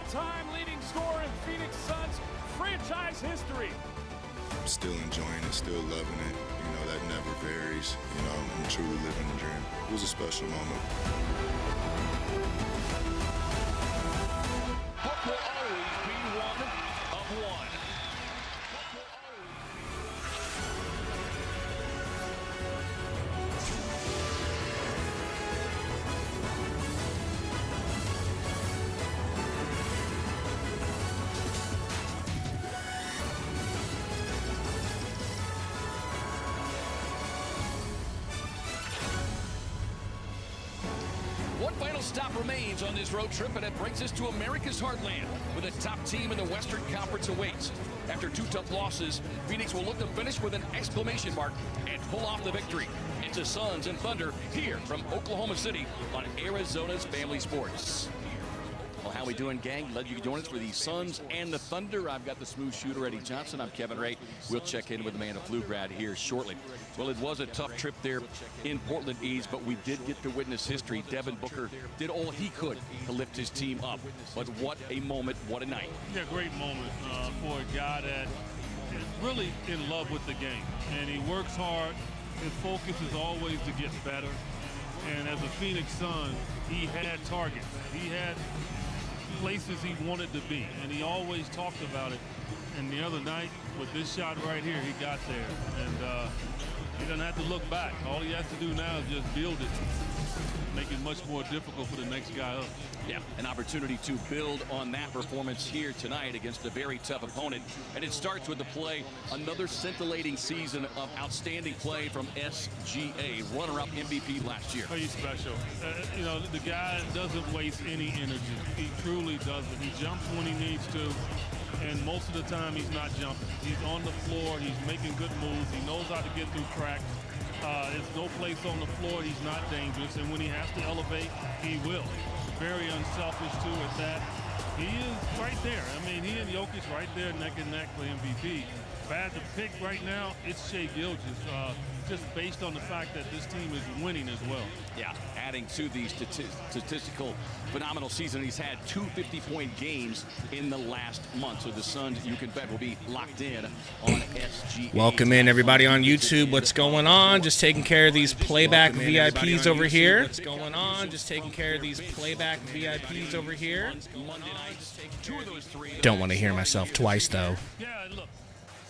all-time leading scorer in Phoenix Suns franchise history. I'm still enjoying it, still loving it. You know, that never varies. You know, I'm truly living the dream. It was a special moment. Book will always be one of one. One final stop remains on this road trip, and it brings us to America's heartland, where the top team in the Western Conference awaits. After two tough losses, Phoenix will look to finish with an exclamation mark and pull off the victory. It's the Suns and Thunder here from Oklahoma City on Arizona's Family Sports. Well, how we doing, gang? Glad you can join us for the Suns and the Thunder. I've got the smooth shooter, Eddie Johnson. I'm Kevin Ray. We'll check in with the man of Flugrad here shortly. Well, it was a tough trip there in Portland, East, but we did get to witness history. Devin Booker did all he could to lift his team up. But what a moment, what a night. Yeah, great moment for a guy that is really in love with the game. And he works hard. His focus is always to get better. And as a Phoenix Sun, he had targets. He had places he wanted to be, and he always talked about it. And the other night, with this shot right here, he got there, and he doesn't have to look back. All he has to do now is just build it, make it much more difficult for the next guy up. Yeah, an opportunity to build on that performance here tonight against a very tough opponent. And it starts with the play, another scintillating season of outstanding play from SGA, runner-up MVP last year. He's special. You know, the guy doesn't waste any energy. He truly doesn't. He jumps when he needs to, and most of the time he's not jumping. He's on the floor. He's making good moves. He knows how to get through cracks. There's no place on the floor he's not dangerous, and when he has to elevate, he will. Very unselfish, too, at that. He is right there. I mean, he and Jokic right there neck and neck for MVP. If I had to pick right now, it's Shai Gilgeous, just based on the fact that this team is winning as well. Yeah, adding to the statistical phenomenal season, he's had two 50-point games in the last month. So the Suns, you can bet, will be locked in on SGA. Welcome in, everybody on YouTube. What's going on? Just taking care of these playback VIPs over here. What's going on? Just taking care of these playback VIPs over here. Don't want to hear myself twice, though. Yeah, look.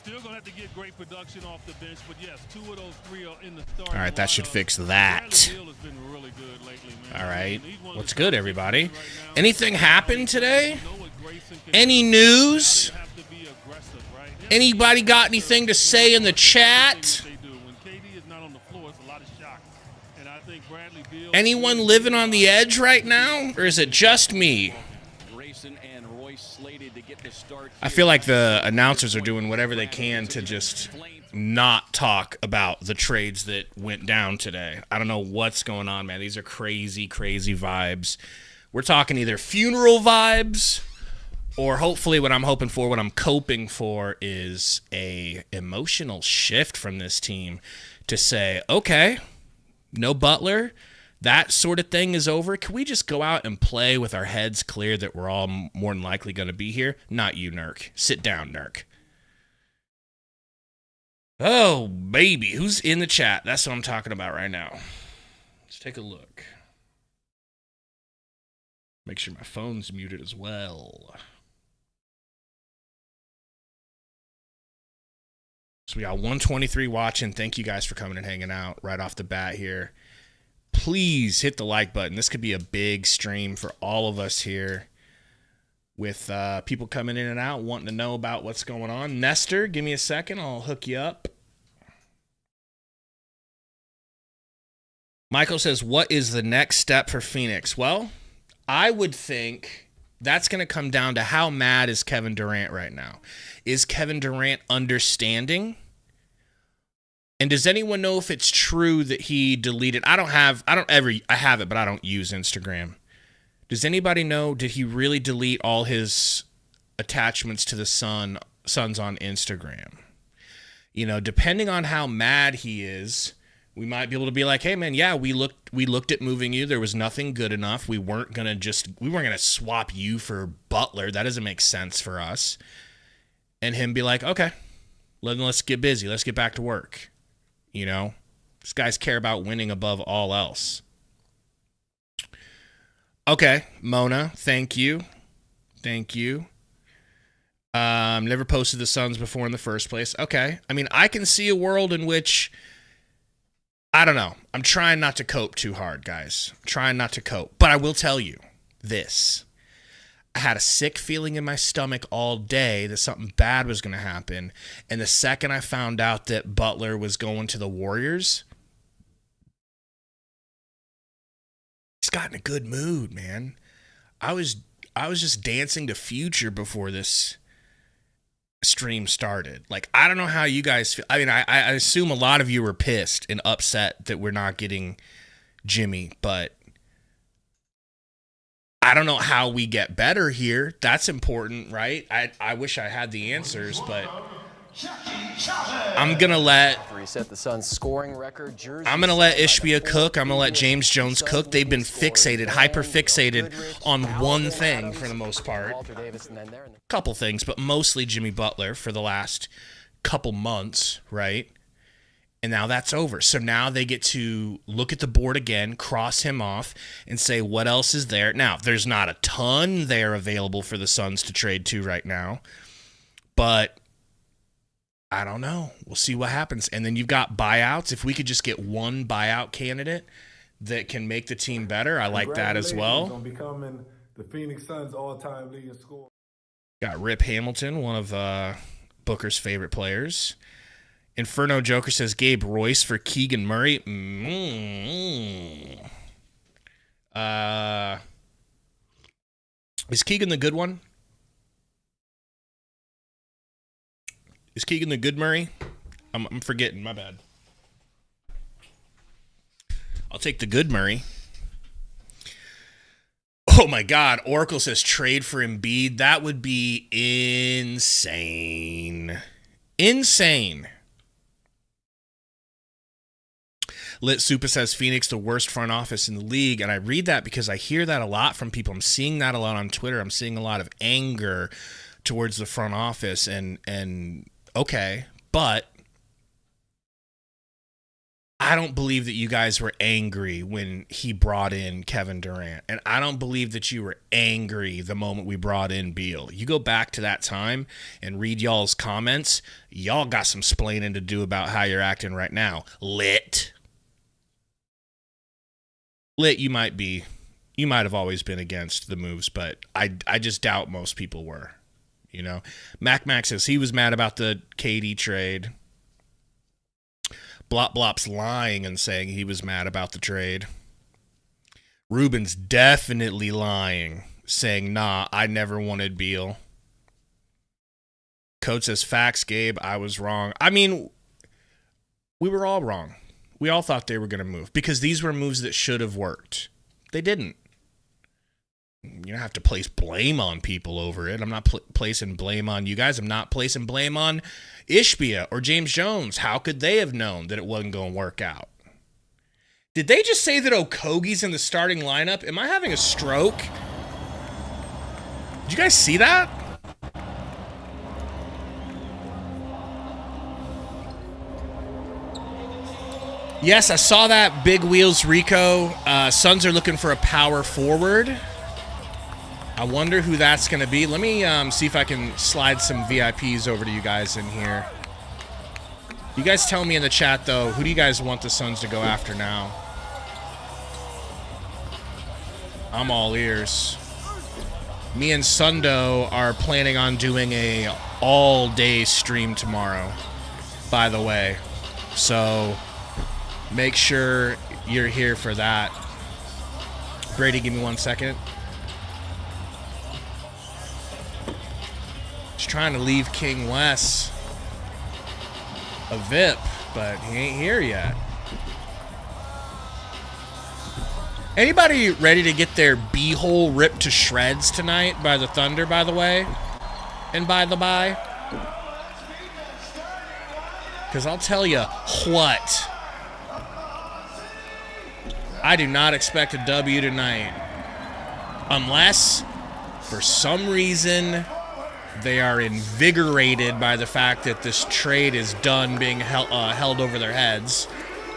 Still going to have to get great production off the bench, but yes, two of those three are in the start. All right, that should fix that. Really good lately, all right. What's good, everybody? Anything happened today? Any news? Anybody got anything to say in the chat? Anyone living on the edge right now, or is it just me? I feel like the announcers are doing whatever they can to just not talk about the trades that went down today. I don't know what's going on, man. These are crazy, crazy vibes. We're talking either funeral vibes or hopefully what I'm hoping for, what I'm coping for is a emotional shift from this team to say, okay, no Butler. That sort of thing is over. Can we just go out and play with our heads clear that we're all more than likely going to be here? Not you, Nurk. Sit down, Nurk. Oh, baby. Who's in the chat? That's what I'm talking about right now. Let's take a look. Make sure my phone's muted as well. So we got 123 watching. Thank you guys for coming and hanging out right off the bat here. Please hit the like button. This could be a big stream for all of us here with people coming in and out, wanting to know about what's going on. Nestor, give me a second. I'll hook you up. Michael says, what is the next step for Phoenix? Well, I would think that's going to come down to how mad is Kevin Durant right now. Is Kevin Durant understanding? And does anyone know if it's true that he deleted? I have it, but I don't use Instagram. Does anybody know, did he really delete all his attachments to the Suns on Instagram? You know, depending on how mad he is, We might be able to be like, hey man, yeah, we looked at moving you. There was nothing good enough. We weren't gonna swap you for Butler. That doesn't make sense for us. And him be like, okay, let's get busy. Let's get back to work. You know, these guys care about winning above all else. Okay, Mona, thank you. Never posted the Suns before in the first place. Okay, I mean, I can see a world in which, I don't know. I'm trying not to cope too hard, guys. I'm trying not to cope. But I will tell you this. I had a sick feeling in my stomach all day that something bad was going to happen. And the second I found out that Butler was going to the Warriors, just got in a good mood, man. I was just dancing to Future before this stream started. Like, I don't know how you guys feel. I mean, I assume a lot of you were pissed and upset that we're not getting Jimmy, but I don't know how we get better here. That's important, right? I wish I had the answers, but I'm gonna let reset the Suns scoring record. I'm gonna let Ishbia cook. I'm gonna let James Jones cook. They've been hyper fixated on one thing for the most part. Couple things, but mostly Jimmy Butler for the last couple months, right? And now that's over. So now they get to look at the board again, cross him off, and say, what else is there? Now, there's not a ton there available for the Suns to trade to right now, but I don't know. We'll see what happens. And then you've got buyouts. If we could just get one buyout candidate that can make the team better, I like that as well. On becoming the Phoenix Suns all-time leading scorer. Got Rip Hamilton, one of Booker's favorite players. Inferno Joker says Gabe Royce for Keegan Murray. Is Keegan the good one? Is Keegan the good Murray? I'm forgetting. My bad. I'll take the good Murray. Oh my God. Oracle says trade for Embiid. That would be insane. Insane. Lit Supa says Phoenix the worst front office in the league, and I read that because I hear that a lot from people. I'm seeing that a lot on Twitter. I'm seeing a lot of anger towards the front office, and okay, but I don't believe that you guys were angry when he brought in Kevin Durant, and I don't believe that you were angry the moment we brought in Beal. You go back to that time and read y'all's comments. Y'all got some splaining to do about how you're acting right now. Lit, you might have always been against the moves, but I just doubt most people were. You know, Mac says he was mad about the KD trade. Blop's lying and saying he was mad about the trade. Ruben's definitely lying, saying, nah, I never wanted Beal. Coach says, facts, Gabe, I was wrong. I mean, we were all wrong. We all thought they were going to move because these were moves that should have worked. They didn't. You don't have to place blame on people over it. I'm not placing blame on you guys. I'm not placing blame on Ishbia or James Jones. How could they have known that it wasn't going to work out? Did they just say that Okogie's in the starting lineup? Am I having a stroke? Did you guys see that? Yes, I saw that. Big Wheels Rico. Suns are looking for a power forward. I wonder who that's going to be. Let me see if I can slide some VIPs over to you guys in here. You guys tell me in the chat, though, who do you guys want the Suns to go after now? I'm all ears. Me and Sundo are planning on doing a all-day stream tomorrow, by the way. So make sure you're here for that. Brady, give me 1 second. Just trying to leave King Wes a VIP, but he ain't here yet. Anybody ready to get their b-hole ripped to shreds tonight by the Thunder, by the way? And by the by? Because I'll tell you what. I do not expect a W tonight. Unless, for some reason, they are invigorated by the fact that this trade is done being held over their heads.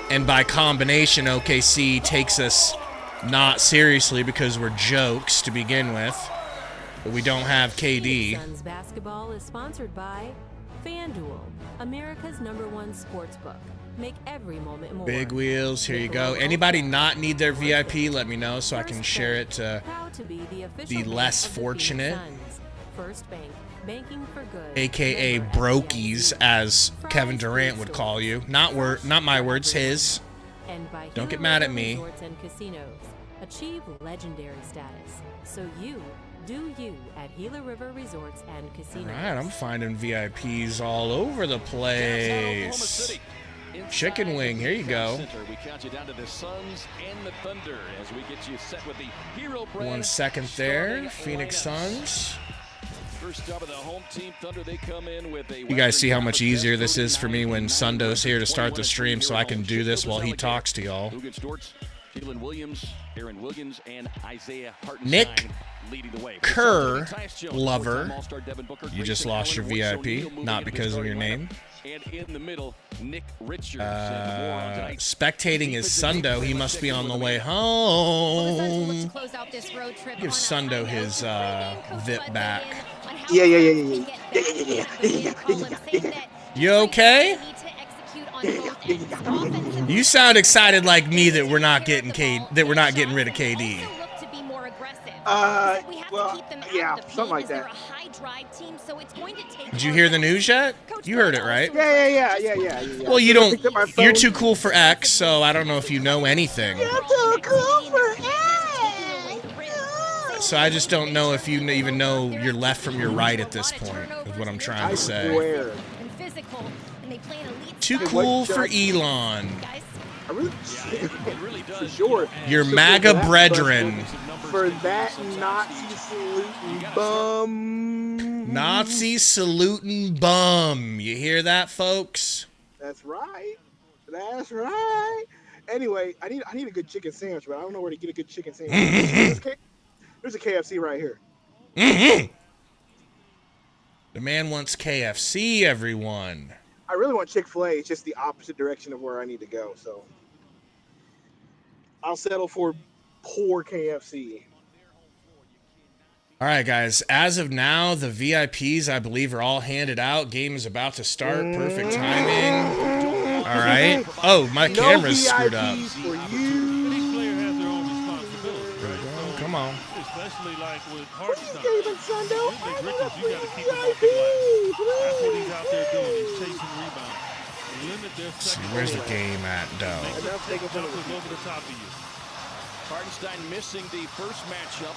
And by combination, OKC takes us not seriously because we're jokes to begin with. But we don't have KD. Suns basketball is sponsored by FanDuel, America's #1 sportsbook. Make every moment more. Big wheels, here you go. Anybody not need their VIP, let me know so I can share it to the less fortunate. First Bank, banking for good. AKA brokies, as Kevin Durant would call you. Not my words, his. Don't get mad at me. Resorts and casinos. Achieve legendary status. So you do you at Gila River Resorts and Casinos. All right, I'm finding VIPs all over the place. Chicken wing, here you go. We count you down to the Suns and the Thunder as we get you set with the Hero brand. 1 second there, Phoenix Suns. First up of the home team, Thunder, they come in with a. You guys see how much easier this is for me when Sundo's here to start the stream so I can do this while he talks to y'all. Jalen Williams, Aaron Williams, and Isaiah Hartenstein Nick leading the way. Kerr, lover, you just lost your VIP, not because of your name. And in the middle, Nick Richards. Spectating is Sundo. He must be on the way home. Give Sundo his VIP back. Yeah. You okay? You sound excited like me that we're not getting rid of KD. Well, yeah, something like that. Did you hear the news yet? You heard it, right? Yeah. Well, you don't. You're too cool for X, so I don't know if you know anything. You're too cool for X. So I just don't know if you even know your left from your right at this point. Is what I'm trying to say. Swear. Too cool for Elon. I really, for sure. Your MAGA brethren. For that Nazi saluting bum. Nazi saluting bum. You hear that, folks? That's right. That's right. Anyway, I need a good chicken sandwich, but I don't know where to get a good chicken sandwich. There's a KFC right here. The man wants KFC, everyone. I really want Chick-fil-A. It's just the opposite direction of where I need to go, so I'll settle for poor KFC. All right, guys. As of now, the VIPs, I believe, are all handed out. Game is about to start. Perfect timing. All right. Oh, my camera's screwed up. For you. Each player has their own responsibility. Come on. Especially like with Hartenstein. Gabe and Sundo. Nick Richards, you got to keep him off the glass. That's what he's out there doing. He's chasing rebounds. Limit their second. Where's the game at, though? Make jumpers over the top of you. Hartenstein missing the first matchup.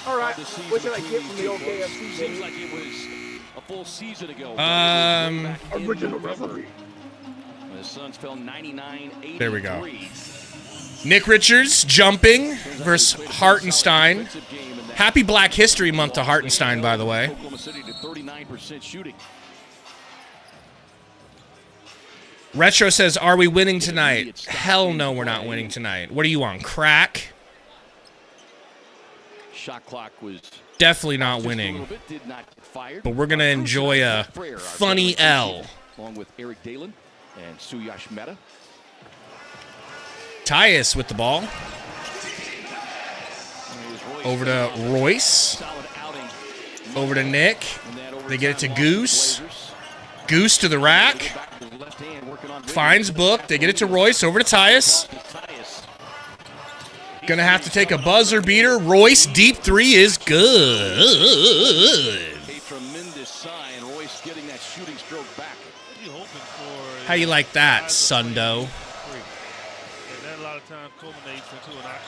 All right. What should I get from the old KFC? Seems like it was a full season ago. Original recipe. The Suns fell 99-83. There we go. Nick Richards jumping versus Hartenstein. Happy Black History Month to Hartenstein, by the way. Oklahoma City to 39% shooting. Retro says, are we winning tonight? Hell no, we're not winning tonight. What are you on, crack? Shot clock was Definitely not winning. But we're going to enjoy a funny L. Along with Eric Dalen and Suyash Mehta. Tyus with the ball. Over to Royce. Over to Nick. They get it to Goose. Goose to the rack. Finds Book. They get it to Royce. Over to Tyus. Gonna have to take a buzzer beater. Royce, deep three is good. A tremendous sign. Royce getting that shooting stroke back. How you like that, Sundo?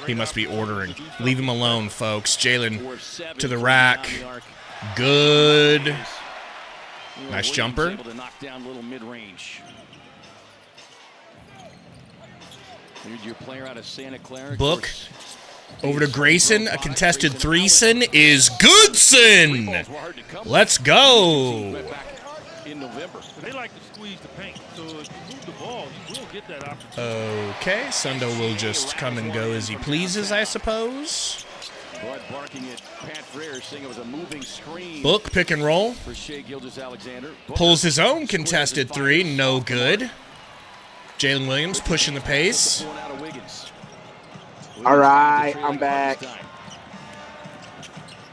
He must be ordering. Leave him alone, folks. Jalen to the rack. Good. Nice jumper. Able to knock down little mid-range. Here's your player out of Santa Clara. Book. Over to Grayson. A contested threeson is Goodson. Let's go. In November. They like to squeeze the paint. So if you move the ball, you will get that opportunity. Okay, Sundo will just come and go as he pleases, I suppose. Blood barking at Pat Freer, saying it was a moving screen. Book, pick and roll. For Shea Gilgeous-Alexander. Pulls his own contested three, no good. Jalen Williams pushing the pace. All right, I'm back.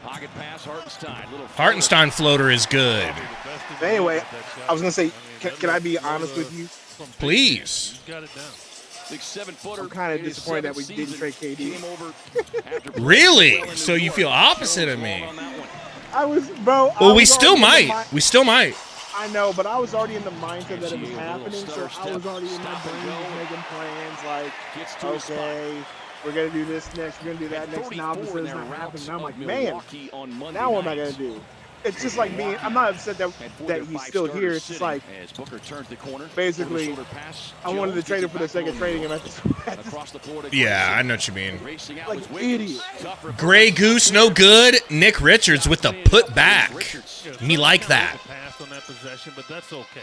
Pocket pass, Hartenstein. Hartenstein floater is good. But anyway, I was gonna say, can I be honest with you? Please. Got it down. Big 7-footer. I'm kind of disappointed that we didn't trade KD. Really? So you feel opposite of me? I was, bro. Well, we still might. We still might. I know, but I was already in the mindset that it was happening, so I was already in my brain making plans like, okay, we're going to do this next, we're going to do that next. Now this is not happening. And I'm like, man, now what am I going to do? It's just like me. I'm not upset that he's still here. It's just like, basically, I wanted to trade him for the sake of trading him at the Yeah, I know what you mean. like idiot. Gray Goose, no good. Nick Richards with the put back. Me like that. Pass on that possession, but that's okay.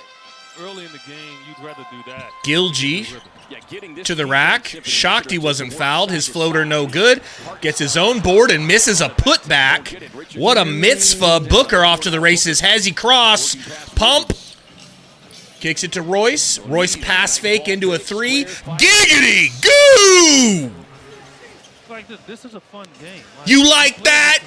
Early in the game, you'd rather do that. Gilgy to the rack. Shocked he wasn't fouled. His floater no good. Gets his own board and misses a putback. What a mitzvah. Booker off to the races. Has he cross? Pump. Kicks it to Royce. Royce pass fake into a three. Giggity! Goo! Like this is a fun game. You like that?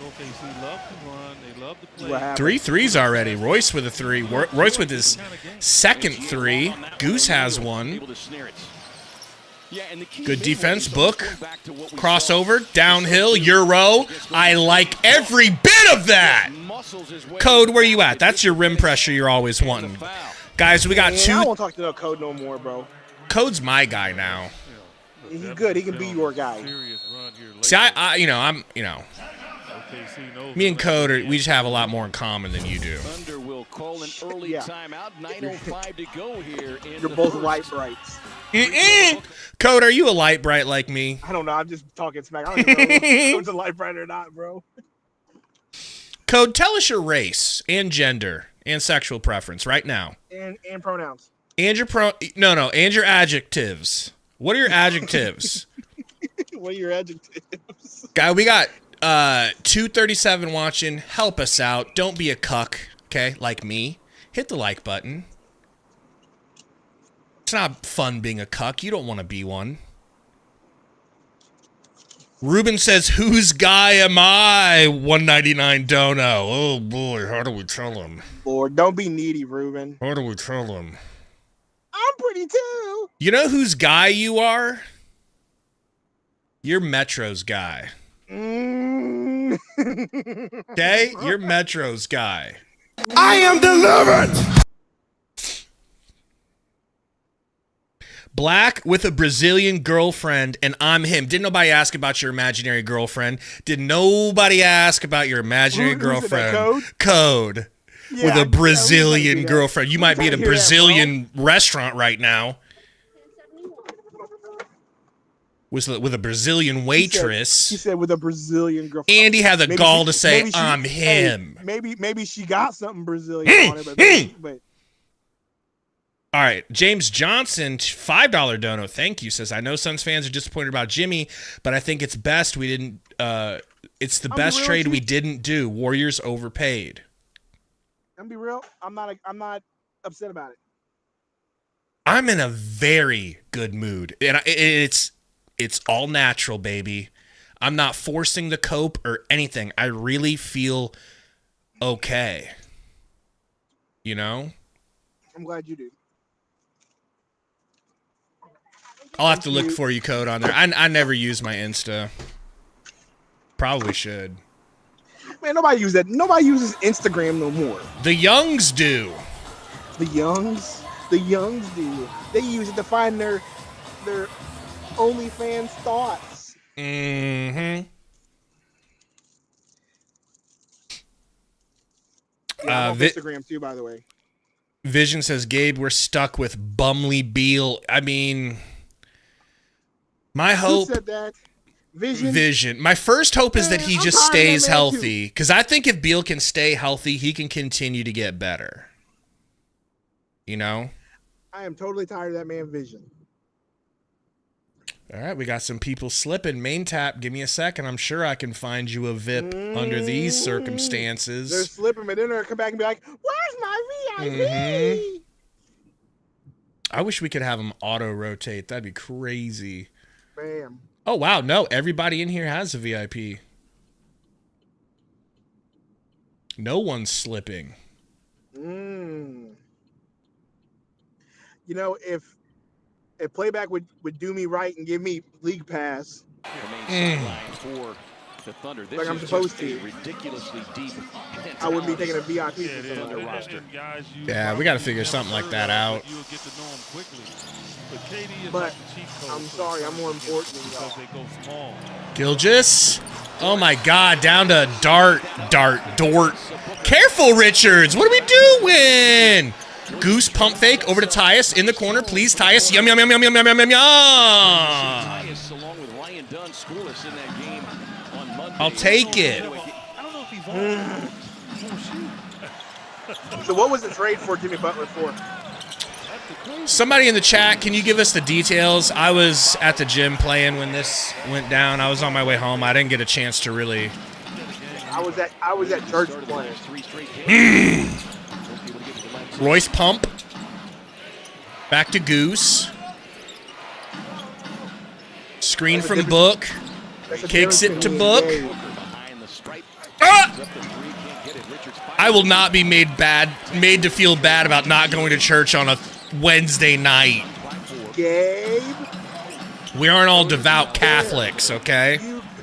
OKC love to run. They love to play. 3 threes already. Royce with a three. Royce with his second three. Goose has one. Good defense. Book. Crossover. Downhill. Euro. I like every bit of that. Code, where you at? That's your rim pressure you're always wanting. Guys, we got two. I won't talk to no Code no more, bro. Code's my guy now. He's good. He can be your guy. See, me and Code, we just have a lot more in common than you do. Thunder will call an early timeout. 9:05 to go here. You're both light brights. Code, are you a light bright like me? I don't know. I'm just talking smack. I don't even know if it's a light bright or not, bro. Code, tell us your race and gender and sexual preference right now. And pronouns. And your and your adjectives. What are your adjectives? What are your adjectives? Guy, we got 237 watching. Help us out. Don't be a cuck, okay? Like me. Hit the like button. It's not fun being a cuck. You don't want to be one. Ruben says, whose guy am I? 199 dono. Oh, boy. How do we tell him? Lord, don't be needy, Ruben. How do we tell him? I'm pretty too. You know whose guy you are? You're Metro's guy. Okay? You're Metro's guy. I am delivered. Black with a Brazilian girlfriend, and I'm him. Didn't nobody ask about your imaginary girlfriend? Did nobody ask about your imaginary girlfriend? Code. Yeah, with a Brazilian girlfriend. You might be at a Brazilian restaurant right now. With a Brazilian waitress. He said with a Brazilian girlfriend. And he had the gall to say, I'm him. Maybe she got something Brazilian on it, but all right, James Johnson, $5 dono, thank you, says, I know Suns fans are disappointed about Jimmy, but I think it's best we didn't, it's the best trade we didn't do. Warriors overpaid. I'm be real, I'm not upset about it. I'm in a very good mood, and it's all natural, baby. I'm not forcing the cope or anything. I really feel okay. You know? I'm glad you do. I'll have to look for you, Code, on there. I never use my Insta. Probably should. Man, nobody uses that. Nobody uses Instagram no more. The youngs do. The youngs do. They use it to find their OnlyFans thoughts. Mm-hmm. Yeah, I'm on Instagram too, by the way. Vision says, Gabe, we're stuck with Bumley Beal. I mean, my hope. Who said that? Vision. My first hope is that he just stays healthy. Because I think if Beal can stay healthy, he can continue to get better. You know? I am totally tired of that man Vision. All right, we got some people slipping. Main tap, give me a second. I'm sure I can find you a VIP under these circumstances. They're slipping, but then they're come back and be like, "Where's my VIP?" I wish we could have them auto-rotate. That'd be crazy. Bam. Oh, wow. No, everybody in here has a VIP. No one's slipping. You know, if playback would do me right and give me league pass, for the Thunder. This like I'm is supposed just a to, ridiculously deep. I wouldn't be taking a VIP Yeah, for Thunder roster. Yeah, we got to figure something like that out. But I'm sorry, I'm more important than y'all. Gilgis. Oh, my God. Down to Dort. Careful, Richards. What are we doing? Goose pump fake over to Tyus in the corner. Please, Tyus. Yum, yum, yum, yum, yum, yum, yum, yum. Tyus, along with Ryan Dunn, scoreless in that game on Monday. I'll take it. I don't know if he's on. So what was the trade for Jimmy Butler for? Somebody in the chat, can you give us the details? I was at the gym playing when this went down. I was on my way home. I didn't get a chance to really. I was at church playing. Royce pump. Back to Goose. Screen from Book. Kicks it to Book. Ah! I will not be made to feel bad about not going to church on a Wednesday night. Gabe. We aren't all devout Catholics, okay?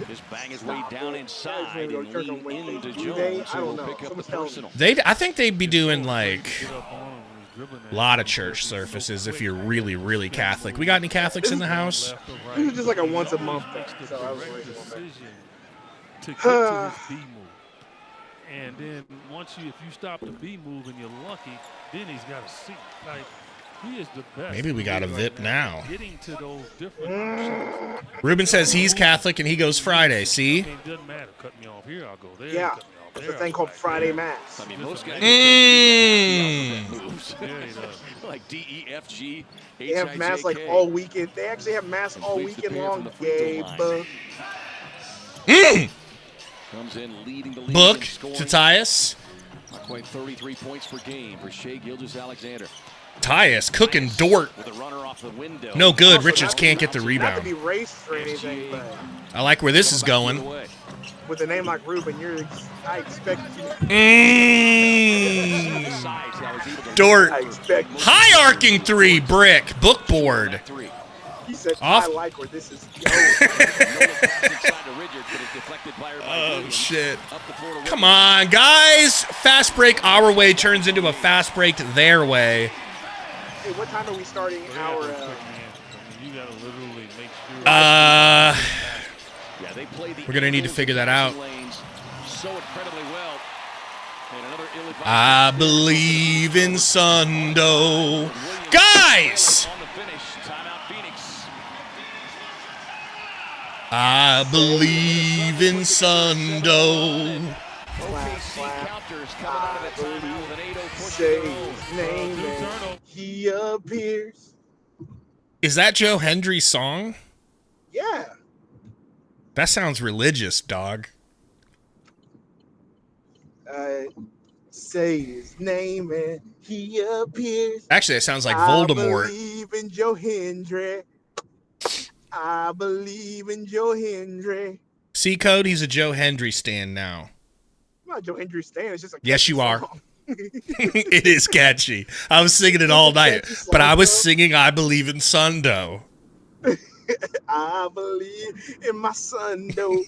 Just bang his way down inside and lean into Jones, who will pick up the personal. I think they'd be doing like a lot of church services if you're really, really Catholic. We got any Catholics in the house? This is just like a once a month thing. So I was to get to his B move. And then if you stop the B move and you're lucky, then he's got a C. Like, he is the best. Maybe we got a VIP now. Getting to those different options. Ruben says he's Catholic and he goes Friday. See? It doesn't matter. Cut me off here, I'll go there. Yeah. Cut me off There's there, a thing called Friday Mass. I mean, most guys moves. Like D, E, F, G, H, They have I, mass J, like K. all weekend. They actually have mass all weekend long. Gabe. Comes in leading the league Book in scoring. to Tyus. Not quite 33 points per game for Shai Gilgeous-Alexander. Tyus cooking Dort. With a runner off the window. No good. Richards can't get the Not to rebound. be racist or anything, but I like where this is going. with a name like Ruben, I expect you. Dort. I expect High arcing three. Brick. Book board. He said, Off. I like where this is going. Oh, shit. Come on, guys. Fast break our way turns into a fast break their way. Hey, what time are we starting our... You gotta literally make sure. We're going to need to figure that out. So incredibly well. And another ill-advised I believe in Sundo. Guys! on the finish. Timeout Phoenix. I believe in Sundo. OKC counters coming out of the timeout with an 8-0 push. Say his name and he appears. Is that Joe Hendry's song? Yeah. That sounds religious, dog. Say his name and he appears. Actually, it sounds like Voldemort. I believe in Joe Hendry. I believe in Joe Hendry. C Code, he's a Joe Hendry stan now. I'm not Joe Hendry stan. It's just a Yes, you are. song. It is catchy. I was singing it all night, but I was singing I Believe in Sundo. I believe in my Sundo.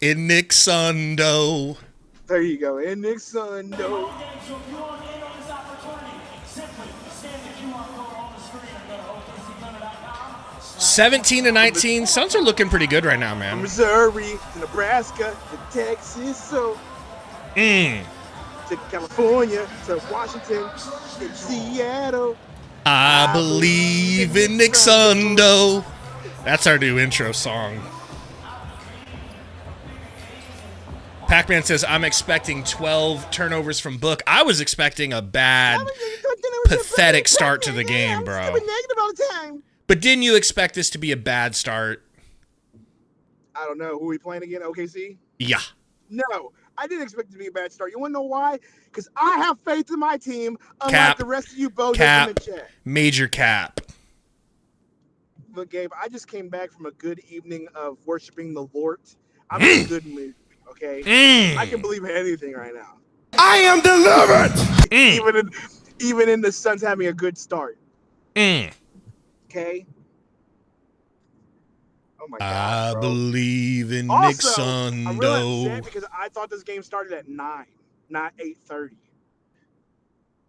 In Nick Sundo. There you go. In Nick Sundo. 17-19. Suns are looking pretty good right now, From man. Missouri to Nebraska to Texas, so to California to Washington to Seattle. I believe in Nick Sundo. That's our new intro song. Pac-Man says, I'm expecting 12 turnovers from Book. I was expecting a bad pathetic start to the game, bro. I'm negative all the time. But didn't you expect this to be a bad start? I don't know. Who are we playing again? OKC? Yeah. No, I didn't expect it to be a bad start. You want to know why? Because I have faith in my team, unlike Cap. the rest of you both. Cap. Major cap. Look, Gabe, I just came back from a good evening of worshiping the Lord. I'm in a good mood, okay? I can believe anything right now. I am delivered! Even in the Suns having a good start. Okay? Oh my God, I believe in also, Nick Sundo. I'm really upset because I thought this game started at 9, not 8:30.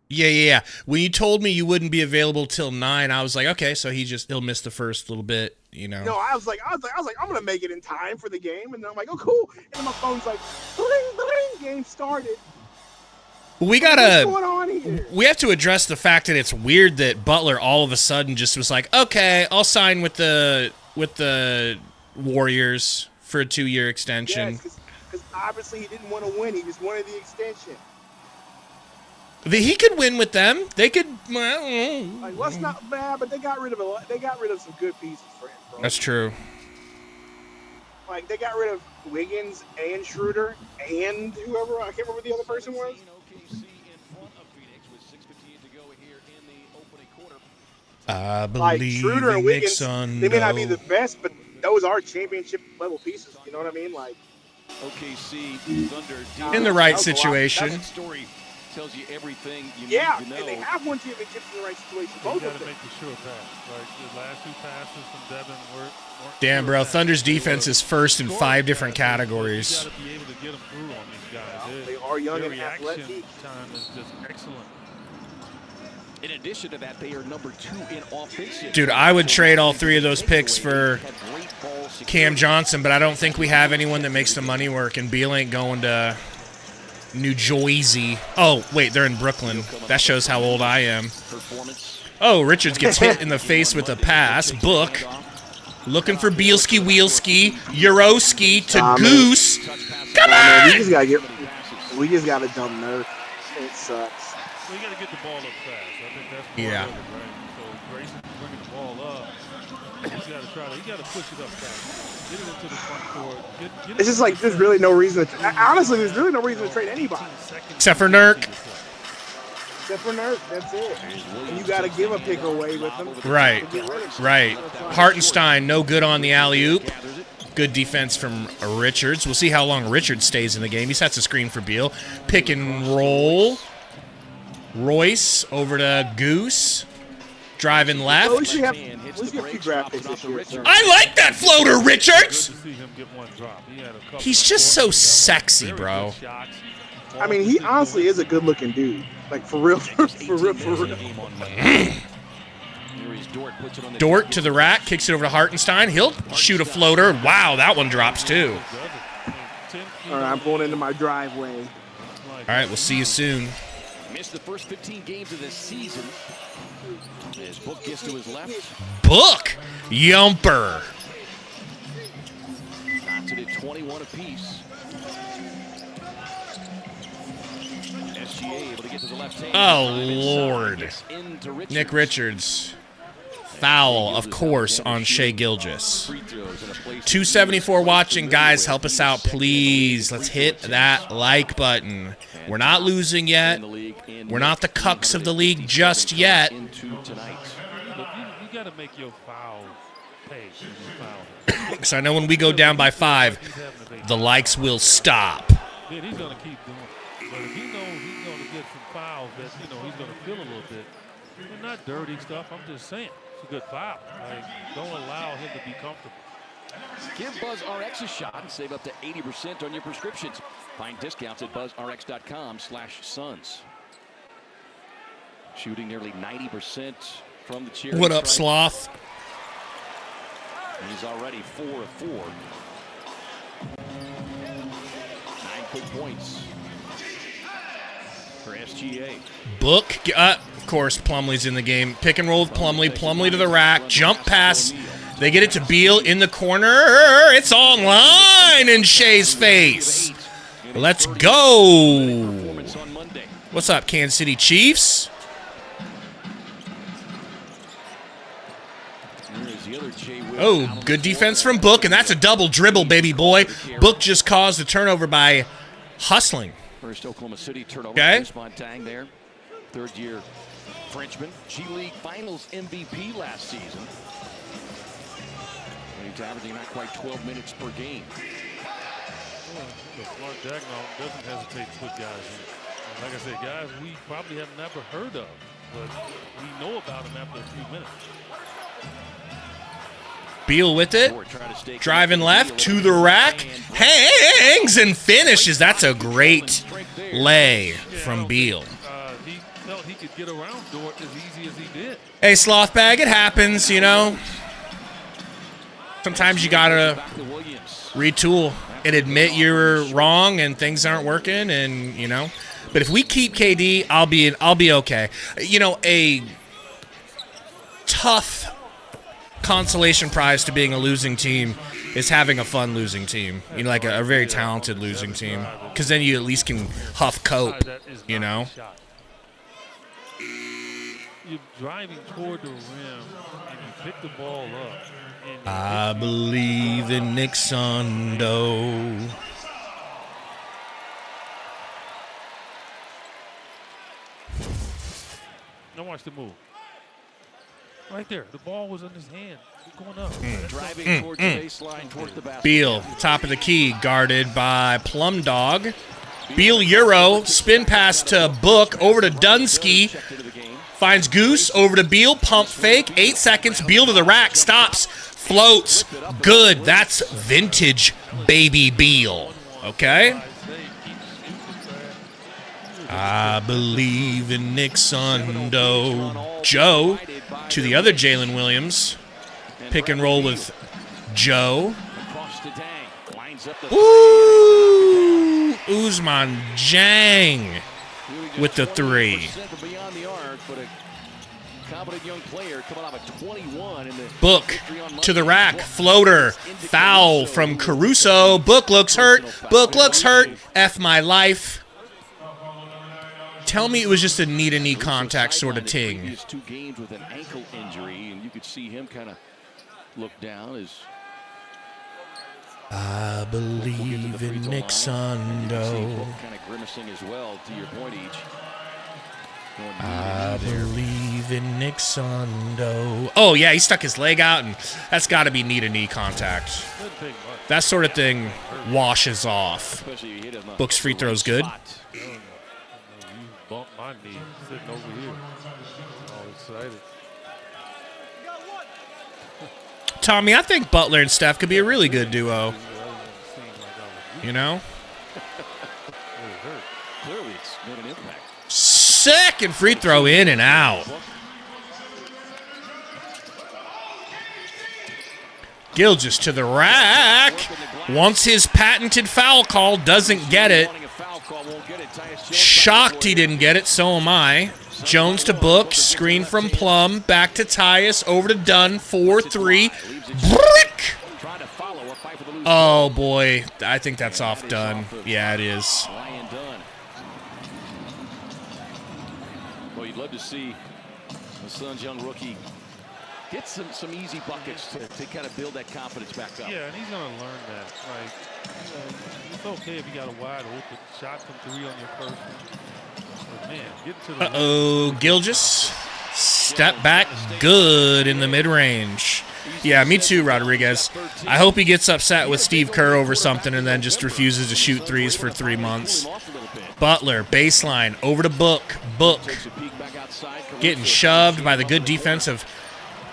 Yeah. When you told me you wouldn't be available till 9, I was like, okay, so he'll miss the first little bit, you know. No, I was like, I'm gonna make it in time for the game, and then I'm like, oh cool, and then my phone's like, bling, game started. We What's going on here? We have to address the fact that it's weird that Butler all of a sudden just was like, okay, I'll sign with the Warriors for a 2-year extension. Yes, because obviously he didn't want to win; he just wanted the extension. He could win with them. They could. Like, what's not bad, but they got rid of some good pieces for him, bro. That's true. Like they got rid of Wiggins and Schroeder and whoever, I can't remember what the other person was. I believe like Schroeder and Wiggins, Sundo. they may not be the best, but those are championship level pieces. You know what I mean? Like OKC Thunder in the right situation. Story tells you everything you need to know. And they have won championships in the right situation. Both got of to them. make the sure pass. Like the last 2 passes from Devin weren't Damn, bro. Thunder's defense is first in 5 different categories. You got to be able to get them through on these guys. They are young Their and reaction athletic. time is just excellent. In addition to that, they are number 2 in offensive. Dude, I would trade all 3 of those picks for Cam Johnson, but I don't think we have anyone that makes the money work, and Beal ain't going to New Jersey. Oh, wait, they're in Brooklyn. That shows how old I am. Oh, Richards gets hit in the face with a pass. Book. Looking for Bielski, Wheelski, Euroski to Goose. Come on! We just got a dumb nerve. It sucks. Well, you got to get the ball up fast. I think that's yeah. Right? So Grayson's bringing the ball up. He's got to try to. He got to push it up fast. Get it into the front court. Get it's just like there's really no reason to. Honestly, there's really no reason to trade anybody except for Nurk. Except for Nurk, that's it. And you got to give a pick away with them. Right. Hartenstein, no good on the alley-oop. Good defense from Richards. We'll see how long Richards stays in the game. He sets a screen for Beal. Pick and roll. Royce over to Goose. Driving left. Well, we have 2 draft picks this year. So. I like that floater, Richards! to see him get one drop. He's just so sexy, bro. I mean, he honestly is a good-looking dude. Like, for real. Dort to the rack, kicks it over to Hartenstein. He'll shoot a floater. Wow, that one drops too. All right, I'm pulling into my driveway. All right, we'll see you soon. Missed the first 15 games of this season. His Book gets to his left. Book! Yumper! Knots it at 21 apiece. SGA able to get to the left hand. Oh, Lord. Nick Richards. Foul, of course, on Shai Gilgeous. 274 watching. Guys, help us out, please. Let's hit that like button. We're not losing yet. We're not the cucks of the league just yet. You got to make your foul pay. So I know when we go down by 5, the likes will stop. Yeah, he's going to keep doing it. But if he knows he's going to get some fouls that, he's going to feel a little bit. It's not dirty stuff. I'm just saying. It's a good foul. Like, don't allow him to be comfortable. Give BuzzRx a shot and save up to 80% on your prescriptions. Find discounts at buzzrx.com/Suns. Shooting nearly 90% from the charity. What up, Sloth? He's already 4 of 4. 9 quick points for SGA. Book. Of course, Plumlee's in the game. Pick and roll with Plumlee. Plumlee to the rack. Jump pass. They get it to Beal in the corner. It's online in Shai's face. Let's go. What's up, Kansas City Chiefs? Oh, good defense from Book, and that's a double dribble, baby boy. Book just caused the turnover by hustling. First Oklahoma City turnover. Okay. Montang there. Third-year Frenchman. G League Finals MVP last season. He's averaging not quite 12 minutes per game. Mark Dagnall doesn't hesitate to put guys in. And like I said, guys we probably have never heard of, but we know about them after a few minutes. Beal with it. Driving left to the rack. Hangs and finishes. That's a great lay from Beal. He felt he could get around Dort as easy as he did. Hey, sloth bag, it happens, you know. Sometimes you gotta retool and admit you're wrong and things aren't working, and you know. But if we keep KD, I'll be okay. You know, a tough consolation prize to being a losing team is having a fun losing team. You know, like a very talented losing team, because then you at least can huff cope. You know. You're driving toward the rim and you pick the ball up. I believe in Nick Sundo. Now watch the move. Right there. The ball was in his hand. Going up. Driving towards the baseline, towards the basket. Beal, top of the key, guarded by Plum Dog. Beal Euro, spin pass to Book, over to Dunsky. Finds Goose, over to Beal, pump fake, 8 seconds. Beal to the rack, stops, floats. Good, that's vintage baby Beal. Okay? I believe in Nick Sundo. Joe to the other Jalen Williams. Pick and roll with Joe. Ooh, Usman Jang with the three. Book to the rack, floater, foul from Caruso. Book looks hurt. Book looks hurt. F my life. Tell me it was just a knee-to-knee contact sort of ting. 2 games with an ankle injury, and you could see him kind of look down as I believe in Nick Sundo. Kind of grimacing as well, to your point, each. I believe in Nick Sundo. Oh, yeah, he stuck his leg out, and that's got to be knee-to-knee contact. That sort of thing washes off. Book's free throw's good. Bump my knee sitting over here. All excited. Tommy, I think Butler and Steph could be a really good duo. You know? Clearly it's made an impact. Second free throw in and out. Gilgis to the rack. Wants his patented foul call, doesn't get it. Shocked he didn't get it, so am I. Jones to Book, screen from Plum, back to Tyus, over to Dunn, 4-3. Brick! Oh, boy. I think that's off Dunn. Yeah, it is. Well, you'd love to see the Suns' young rookie get some easy buckets to kind of build that confidence back up. Yeah, and he's going to learn that. Like, it's okay if you got a wide open shot from 3 on your first one. But man, get to the Gilgis. Step back good in the mid-range. Yeah, me too, Rodriguez. I hope he gets upset with Steve Kerr over something and then just refuses to shoot threes for 3 months. Butler, baseline, over to Book. Book getting shoved by the good defense of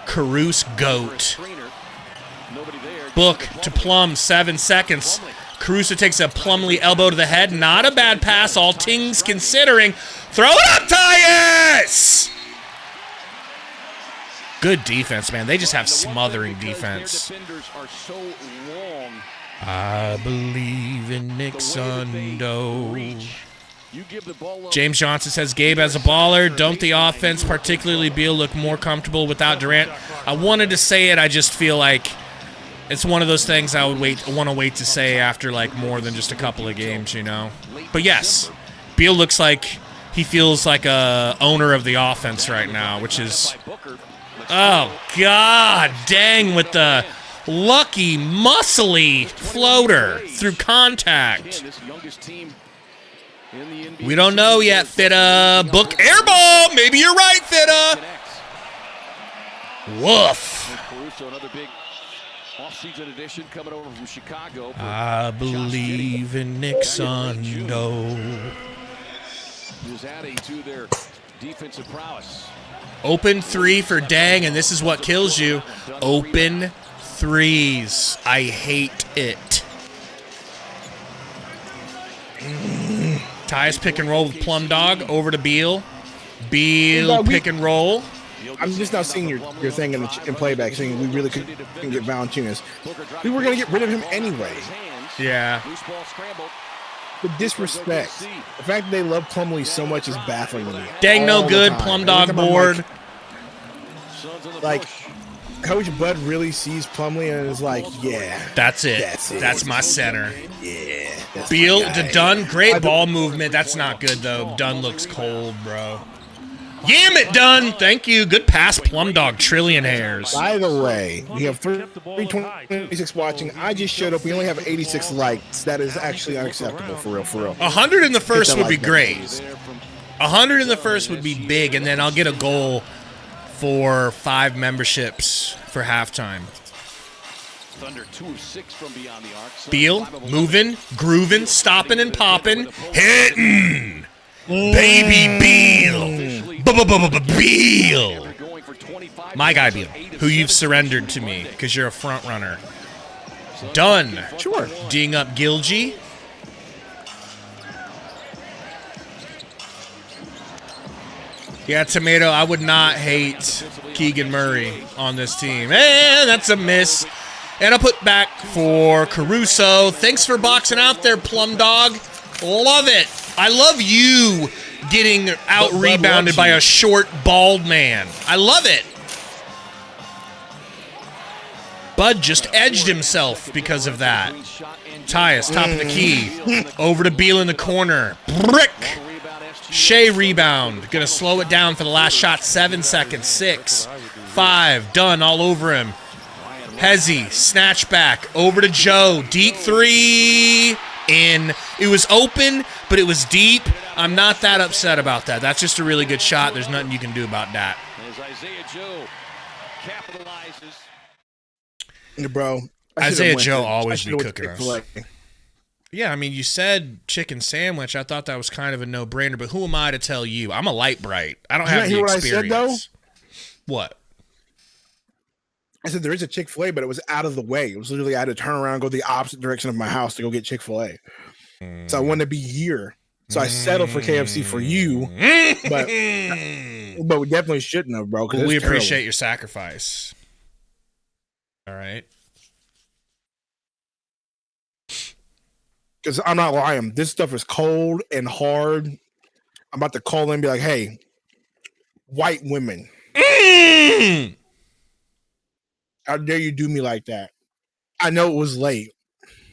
Caruso Goat. Book to Plum, 7 seconds. Caruso takes a Plumlee elbow to the head. Not a bad pass, all things considering. Throw it up, Tyus! Good defense, man. They just have smothering defense. I believe in Nick Sundo. James Johnson says, Gabe as a baller. Don't the offense, particularly Beal, look more comfortable without Durant? I wanted to say it. I just feel like it's one of those things I would want to wait to say after like more than just a couple of games, you know. But yes, Beal looks like he feels like a owner of the offense right now, which is Oh, God dang with the lucky, muscly floater through contact. We don't know yet, Fitta. Book air ball. Maybe you're right, Fitta. Woof. Another big off-season addition coming over from Chicago. I believe in Nick Sundo. Who's adding to their defensive prowess. Open three for Dang, and this is what kills you. Open threes. I hate it. Tyus pick and roll with Plum Dog over to Beal. Beal pick and roll. I'm just not seeing your thing in playback saying we really couldn't get Valanciunas. We were going to get rid of him anyway. Yeah. The disrespect. The fact that they love Plumlee so much is baffling to me. Dang no good, Plum Dog board. Like, Coach Bud really sees Plumlee and is like, yeah. That's it. That's my center. Yeah. Beal to Dunn. Great ball movement. That's not good, though. Dunn looks cold, bro. Yam it, Dunn. Thank you. Good pass, Plum Dog. Trillion hairs. By the way, we have 326 watching. I just showed up. We only have 86 likes. That is actually unacceptable, for real, for real. 100 in the first would be great. 100 in the first would be big, and then I'll get a goal for 5 memberships for halftime. Thunder 2 of 6 from beyond the arc. Beal, moving, grooving, stopping and popping, hitting. Baby Beal. Beal. My guy Beal, who you've surrendered to me because you're a front runner. Done. Sure. Ding up Gilgy. Yeah, Tomato, I would not hate Keegan Murray on this team. And that's a miss. And I'll put back for Caruso. Thanks for boxing out there, Plum Dog. Love it. I love you getting out-rebounded by a short, bald man. I love it. Bud just edged himself because of that. Tyus, top of the key. Over to Beal in the corner. Brick. Shea rebound. Going to slow it down for the last shot. 7 seconds. 6, 5. Done all over him. Hezzy, snatch back. Over to Joe. Deep 3. In. It was open, but it was deep. I'm not that upset about that. That's just a really good shot. There's nothing you can do about that. As Isaiah Joe capitalizes. Bro, Isaiah Joe always be cooking us. Yeah, I mean, you said chicken sandwich. I thought that was kind of a no-brainer, but who am I to tell you? I'm a light bright. I don't have the experience. What I said, though? What? I said there is a Chick-fil-A, but it was out of the way. It was literally I had to turn around, go the opposite direction of my house to go get Chick-fil-A. So I wanted to be here. So I settled for KFC for you, but we definitely shouldn't have, bro. Well, we appreciate your sacrifice. All right. Because I'm not lying. This stuff is cold and hard. I'm about to call in and be like, hey, white women. How dare you do me like that? I know it was late.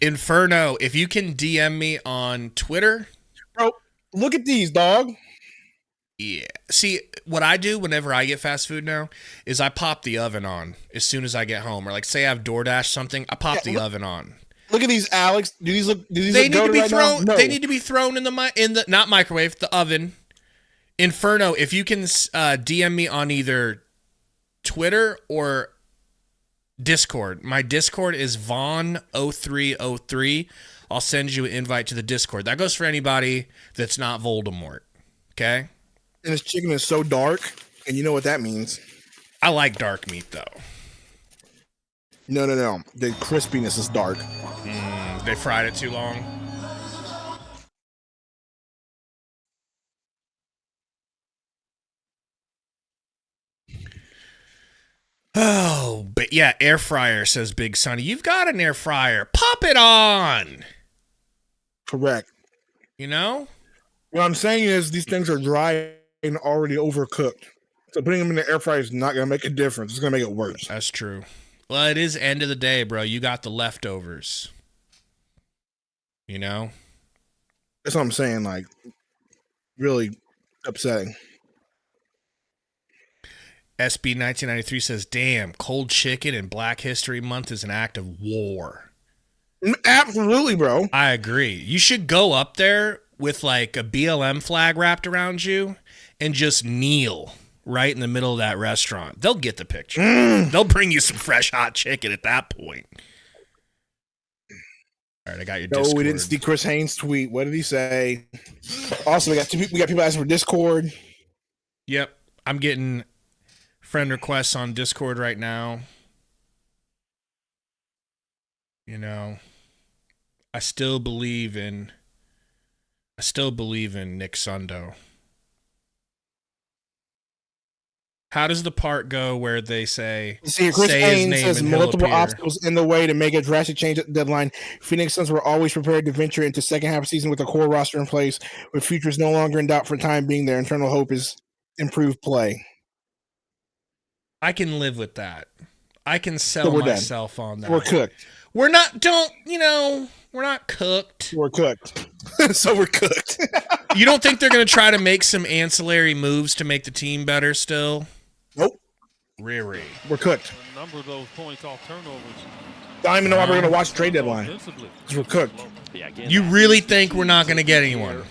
Inferno, if you can DM me on Twitter. Bro, look at these, dog. Yeah. See, what I do whenever I get fast food now is I pop the oven on as soon as I get home. Or like say I have DoorDash something, I pop the oven on. Look at these, Alex. Do these look they need to be right thrown. now? No. They need to be thrown in the not microwave, the oven. Inferno, if you can DM me on either Twitter or Discord. My Discord is Vaughn0303. I'll send you an invite to the Discord. That goes for anybody that's not Voldemort. Okay? And this chicken is so dark, and you know what that means. I like dark meat, though. No. The crispiness is dark. They fried it too long. Oh, but yeah, air fryer, says Big Sonny. You've got an air fryer. Pop it on. Correct. You know? What I'm saying is these things are dry and already overcooked. So putting them in the air fryer is not going to make a difference. It's going to make it worse. That's true. Well, it is end of the day, bro. You got the leftovers. You know? That's what I'm saying. Like, really upsetting. SB 1993 says, damn, cold chicken and Black History Month is an act of war. Absolutely, bro. I agree. You should go up there with like a BLM flag wrapped around you and just kneel right in the middle of that restaurant. They'll get the picture. They'll bring you some fresh hot chicken at that point. All right, I got your Discord. No, we didn't see Chris Haynes' tweet. What did he say? Also, we got people asking for Discord. Yep, I'm getting friend requests on Discord right now. You know, I still believe in Nick Sundo. How does the part go where they say, see, Chris say Haynes his name says and he'll multiple appear? obstacles in the way to make a drastic change at the deadline. Phoenix Suns were always prepared to venture into second half of season with a core roster in place, with futures no longer in doubt for the time being. Their internal hope is improved play. I can live with that. I can sell myself on that. We're cooked. We're not, we're not cooked. We're cooked. So we're cooked. You don't think they're going to try to make some ancillary moves to make the team better still? Nope. Riri. We're cooked. A number of those points off turnovers. I don't even know why we're going to watch the trade deadline. Because we're cooked. You really think we're not going to get anyone?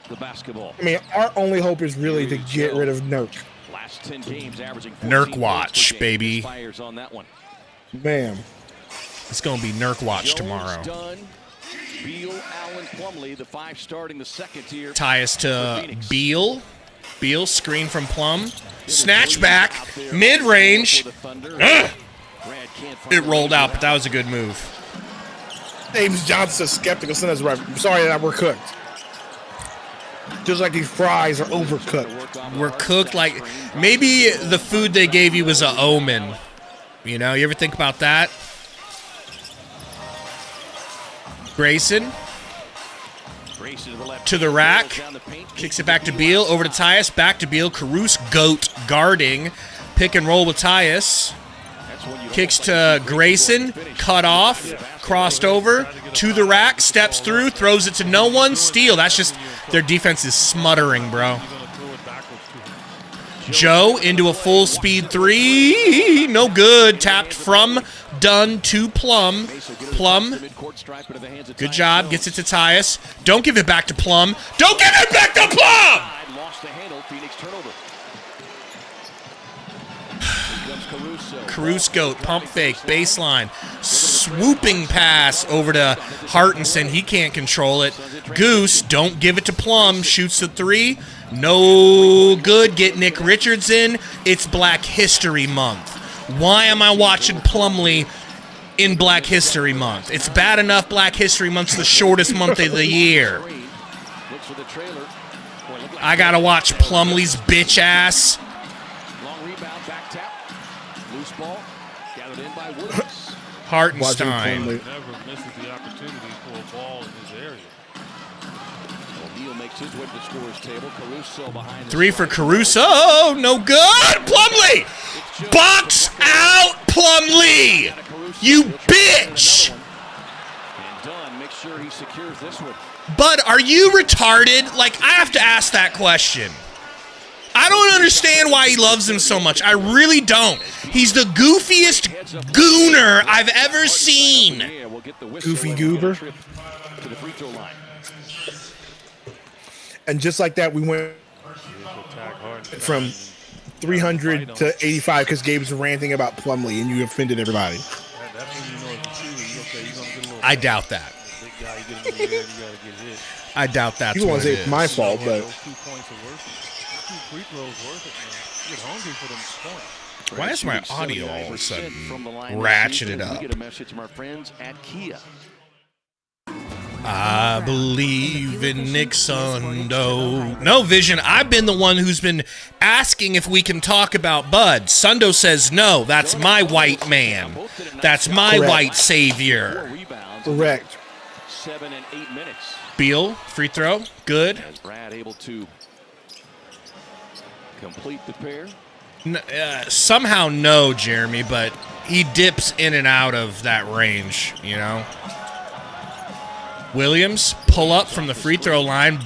The basketball. I mean, our only hope is really to get rid of Nurk. Last 10 games averaging Nurk watch, baby. On that one. Bam. It's going to be Nurk watch tomorrow. Beal, Allen, Plumlee, the 5 starting the second tier. Tie us to Beal. Beal, screen from Plum. Snatch back, mid-range. It rolled out, but that was a good move. James Johnson's skeptical. That's right. I'm sorry that we're cooked. Just like these fries are overcooked. We're cooked like maybe the food they gave you was an omen. You know, you ever think about that? Grayson to the rack, kicks it back to Beal, over to Tyus, back to Beal. Caruso goat guarding, pick and roll with Tyus. Kicks to Grayson, cut off, crossed over, to the rack, steps through, throws it to no one, steal. That's just, their defense is smuttering, bro. Joe into a full speed three, no good. Tapped from Dunn to Plum. Plum, good job, gets it to Tyus. Don't give it back to Plum. Don't give it back to Plum! Lost the handle, Phoenix turnover. Caruso goat, pump fake, baseline, swooping pass over to Hartenson. He can't control it. Goose, don't give it to Plum, shoots the three. No good. Get Nick Richards in. It's Black History Month. Why am I watching Plumlee in Black History Month? It's bad enough Black History Month's the shortest month of the year. I gotta watch Plumlee's bitch ass. Long rebound, back tap. Loose ball. Gathered in by Williams. Hartenstein. Never misses the opportunity for a ball in his area. O'Neal makes his way to the scorer's table. Caruso behind. Three for Caruso. No good. Plumlee. Box out Plumlee. You bitch. And Dunn makes sure he secures this one. Bud, are you retarded? Like, I have to ask that question. I don't understand why he loves him so much. I really don't. He's the goofiest gooner I've ever seen. Goofy goober. And just like that, we went from 300 to 85 because Gabe was ranting about Plumlee and you offended everybody. I doubt that. I doubt that's you don't want what to it say it's is. my fault, but why is my audio all of a sudden ratcheted up? We get a message from our friends at Kia. I believe in Nick Sundo. No, Vision, I've been the one who's been asking if we can talk about Bud. Sundo says no, that's my white man. That's my white savior. Correct. 7 and 8 minutes. Beal, free throw, good. As Brad able to complete the pair. Somehow no, Jeremy, but he dips in and out of that range, you know. Williams, pull up from the free throw line.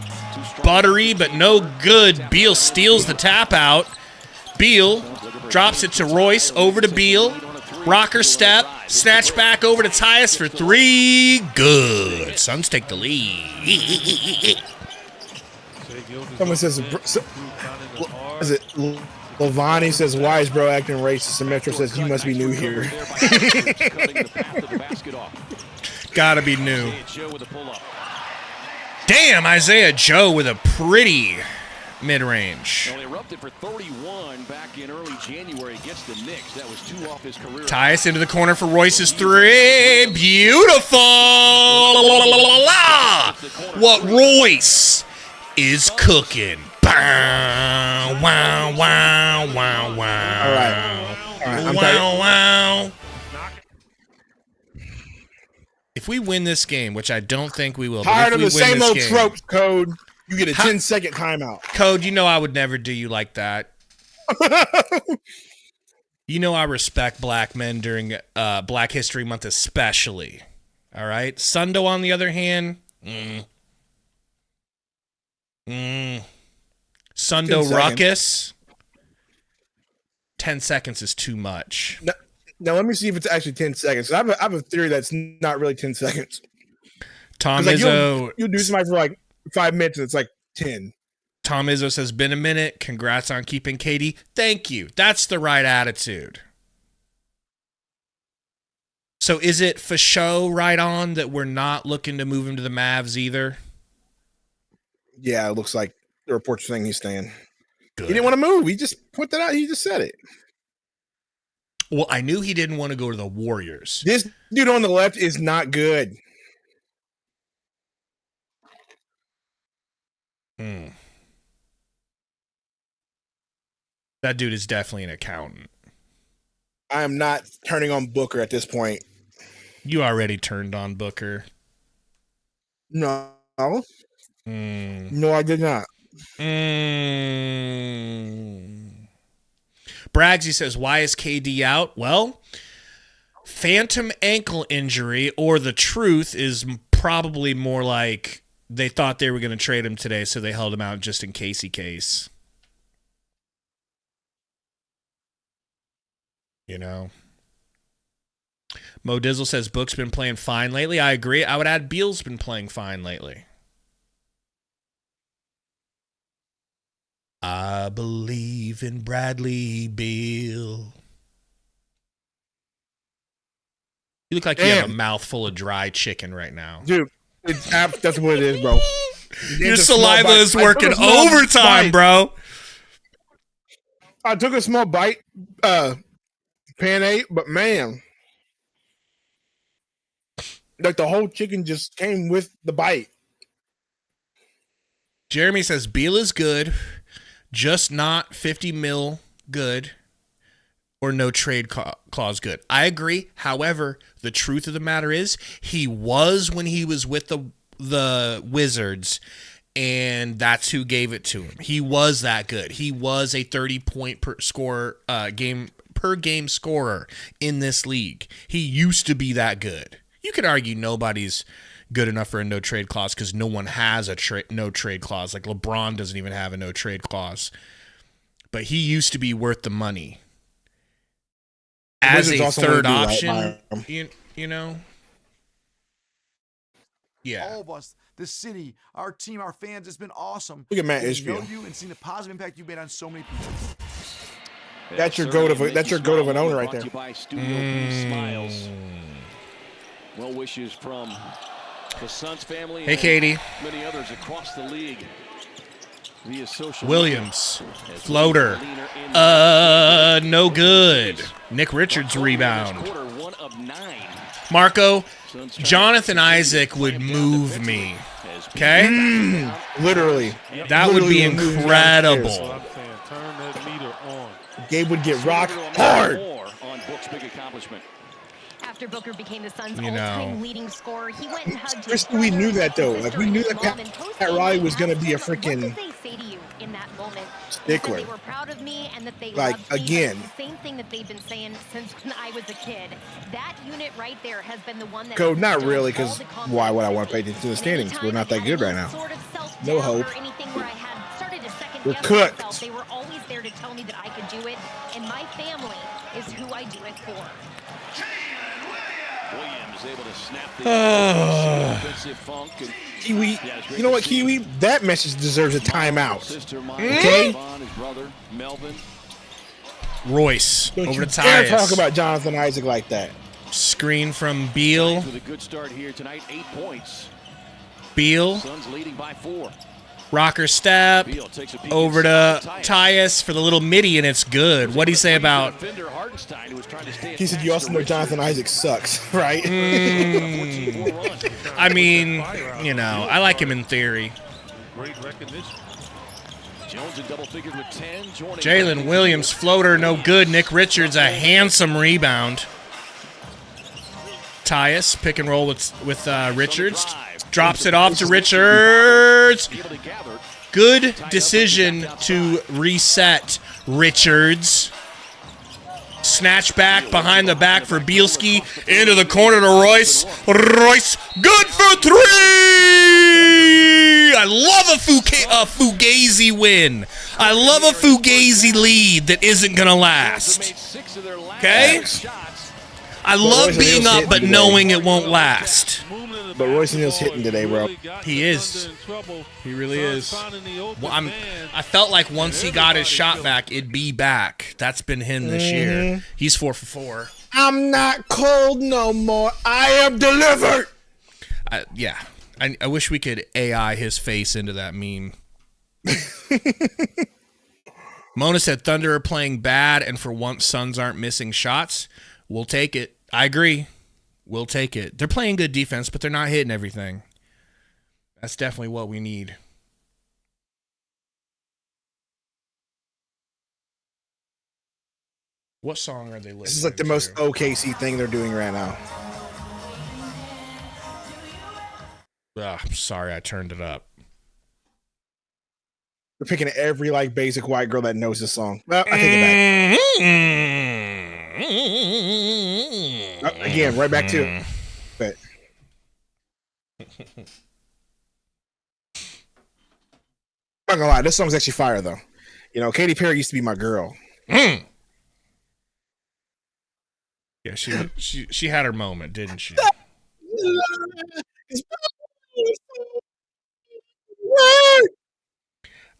Buttery, but no good. Beal steals the tap out. Beal drops it to Royce, over to Beal. Rocker step, snatch back over to Tyus for 3. Good. Suns take the lead. Someone says, is it Lavani says, why is bro acting racist? And Metro says, you must be new here. Gotta be new. Damn, Isaiah Joe with a pretty mid-range. Well, erupted for 31 back in early January against the Knicks. That was 2 off his career. Tyus into the corner for Royce's 3. Beautiful. What Royce is cooking. Bow, wow, wow, wow, wow. All right. Wow. If we win this game, which I don't think we will, Tired but of if the we win same this old game, tropes, Code. You get a 10-second timeout. Code, you know I would never do you like that. You know I respect black men during Black History Month especially. All right? Sundo, on the other hand, Sundo ruckus, 10 seconds is too much. Now let me see if it's actually 10 seconds. I have a theory that's not really 10 seconds. Tom like Izzo. You'll do something for like 5 minutes and it's like 10. Tom Izzo says, been a minute. Congrats on keeping Katie. Thank you. That's the right attitude. So is it for show right on that we're not looking to move him to the Mavs either? Yeah, it looks like the report's saying he's staying. Good. He didn't want to move. He just put that out. He just said it. Well, I knew he didn't want to go to the Warriors. This dude on the left is not good. That dude is definitely an accountant. I am not turning on Booker at this point. You already turned on Booker. No. No, I did not. Braggsy says, why is KD out? Well, phantom ankle injury, or the truth is probably more like they thought they were going to trade him today, so they held him out just in case. You know? Mo Dizzle says Book's been playing fine lately. I agree. I would add Beal's been playing fine lately. I believe in Bradley Beal. You look like you have a mouthful of dry chicken right now. Dude, that's what it is, bro. Your saliva is working overtime, bro. I took a small bite, pan 8, but man, like the whole chicken just came with the bite. Jeremy says Beal is good, just not 50 mil good or no trade clause good. I agree. However, the truth of the matter is he was when he was with the Wizards, and that's who gave it to him. He was that good. He was a 30-point per game scorer in this league. He used to be that good. You could argue nobody's good enough for a no trade clause because no one has a no trade clause. Like LeBron doesn't even have a no trade clause. But he used to be worth the money as a third option. You know. Yeah. All of us, the city, our team, our fans, it's been awesome. Look at Matt Know Ishmael. you and seen the positive impact you've made on so many people. That's your goat of an owner right there. By Studio B Smiles. Well wishes from the Suns family. Hey, Katie. Many others across the league. Via social Williams, floater, no good. Nick Richards rebound. Marco, Jonathan Isaac would move me. Okay? Literally. That would be incredible. Turn that meter on. Gabe would get rocked hard. On Book's big accomplishment. After Booker became the Suns' You know. all-time leading scorer, he went and hugged Chris, his we knew brother, that, though. his Like, sister, we knew and that his mom, Pat and Riley post-game, was going to be a what freaking did they say to you in that moment? stickler. They said they were proud of me and that they Like, loved me. again. The same thing that they've been saying since when I was a kid. That unit right there has been the one that Code, not instilled really, all because the confidence why would I in want to me. pay attention to the And standings? anytime We're not I that had good any right now. sort of self-doubt No hope. or anything where I had started to second We're guess cooked. myself, they were always there to tell me that I could do it. I do it for? Williams able to snap the offensive funk. And Kiwi, you know what, Kiwi? That message deserves a timeout. Okay? His brother, Melvin. Royce Don't over you to dare Tyus. talk about Jonathan Isaac like that. Screen from Beal. With a good start here tonight, 8 points. Beal. Suns leading by 4. Rocker step Beal takes a peek over to Tyus for the little midi, and it's good. What'd he say about? He said, you also know Jonathan Isaac sucks, right? I mean, you know, I like him in theory. Great recognition. Jones in double figures with 10. Jalen Williams, floater, no good. Nick Richards, a handsome rebound. Tyus, pick and roll with Richards. Drops it off to Richards. Good decision to reset Richards. Snatch back behind the back for Bielski. Into the corner to Royce. Royce, good for 3! I love a Fugazi win. I love a Fugazi lead that isn't going to last. Okay? I love being up but knowing it won't last. But Royce O'Neal's hitting today, bro. He is. He really is. Well, I felt like once he got his shot back, it'd be back. That's been him this year. He's 4 for 4. I'm not cold no more. I am delivered. Yeah. I wish we could AI his face into that meme. Mona said Thunder are playing bad, and for once Suns aren't missing shots. We'll take it. I agree. We'll take it. They're playing good defense, but they're not hitting everything. That's definitely what we need. What song are they listening to? This is like the most OKC thing they're doing right now. I'm sorry, I turned it up. They're picking every like basic white girl that knows this song. Well, I take it back. Again, right back to it. But I'm not gonna lie, this song's actually fire though. You know, Katy Perry used to be my girl. Yeah, she had her moment, didn't she?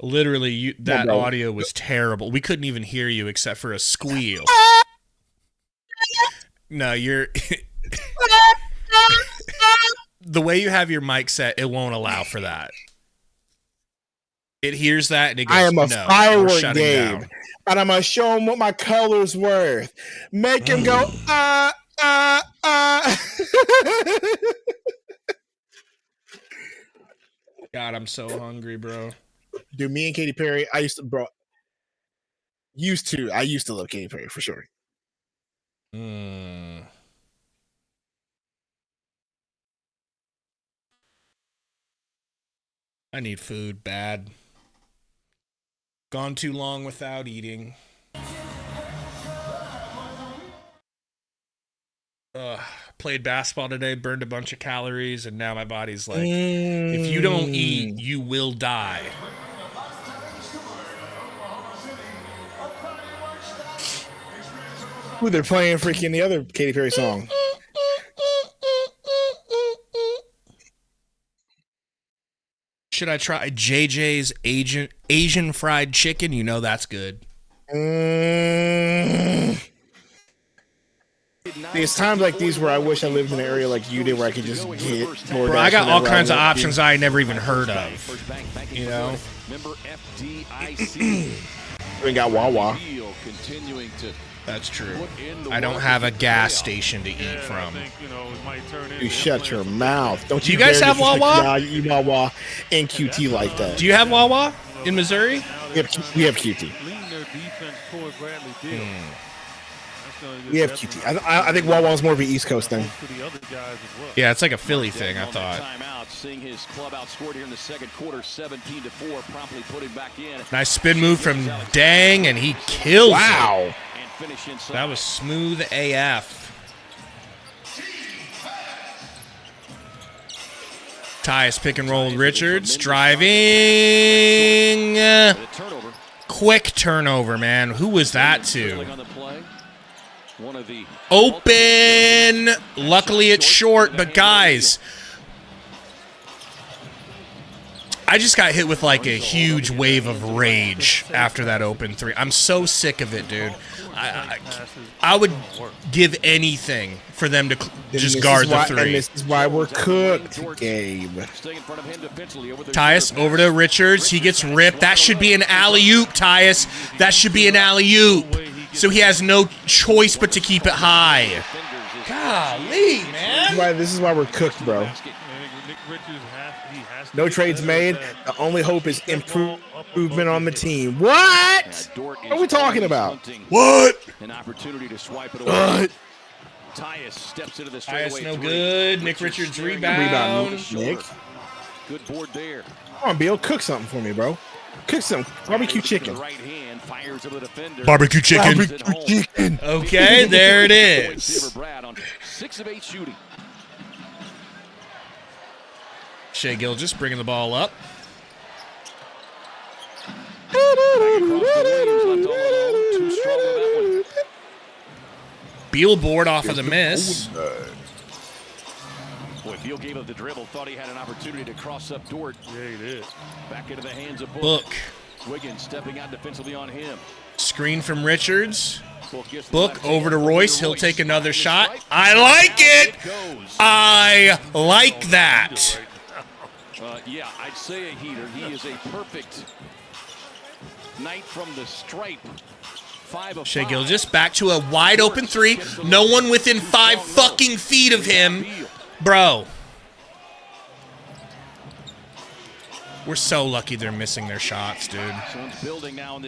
Literally, that audio was terrible. We couldn't even hear you except for a squeal. No, you're... The way you have your mic set, it won't allow for that. It hears that and it goes, I am a no, firework Gabe, and I'm going to show him what my color's worth. Make him go, God, I'm so hungry, bro. Dude, me and Katy Perry, I used to love Katy Perry for sure. I need food bad. Gone too long without eating. Played basketball today, burned a bunch of calories, and now my body's like, if you don't eat, you will die. Ooh, they're playing freaking the other Katy Perry song. Should I try JJ's Asian fried chicken? You know that's good. There's times like these where I wish I lived in an area like you did where I could just get DoorDash. Bro, I got all kinds of options I never even heard of. You know? We got Wawa. That's true. I don't have a gas station to eat from. You shut your mouth. Don't Do you guys have Wawa? You eat Wawa and QT like that. Do you have Wawa in Missouri? We have QT. We have QT. I think Wawa is more of an East Coast thing. Yeah, it's like a Philly thing, I thought. Seeing his club outscored here in the second quarter, 17-4, promptly putting back in. Nice spin move from Dang, and he kills it. That was smooth AF. Tyus pick and roll with Richards. Driving. Quick turnover, man. Who was that to? One of the open. Luckily, it's short, but guys, I just got hit with like a huge wave of rage after that open three. I'm so sick of it, dude. I would give anything for them to just guard the three. And this is why we're cooked, Gabe. Tyus over to Richards. He gets ripped. That should be an alley-oop, Tyus. That should be an alley-oop. So he has no choice but to keep it high. Golly, man. This is why we're cooked, bro. No trades made. The only hope is improvement on the team. What? What are we talking about? What? An opportunity to swipe it away. Tyus steps into the straightaway. Tyus no good. Nick Richards rebound. Nick. Good board there. Come on, Bill. Cook something for me, bro. Cook some barbecue chicken. Barbecue chicken. Barbecue chicken. Okay, there it is. 6 of 8 shooting. Shai Gilgeous bringing the ball up. Beal board off of the miss. Boy, Beal gave up the dribble, thought he had an opportunity to cross up Dort. Yeah, he did. Back into the hands of Book. Wiggins stepping out defensively on him. Screen from Richards. Book over to Royce. He'll take another shot. I like it. I like that. Yeah, I'd say a heater. He is a perfect night from the stripe. 5 of 5. Shai Gilgeous back to a wide open three. No one within 5 fucking feet of him. Bro. We're so lucky they're missing their shots, dude.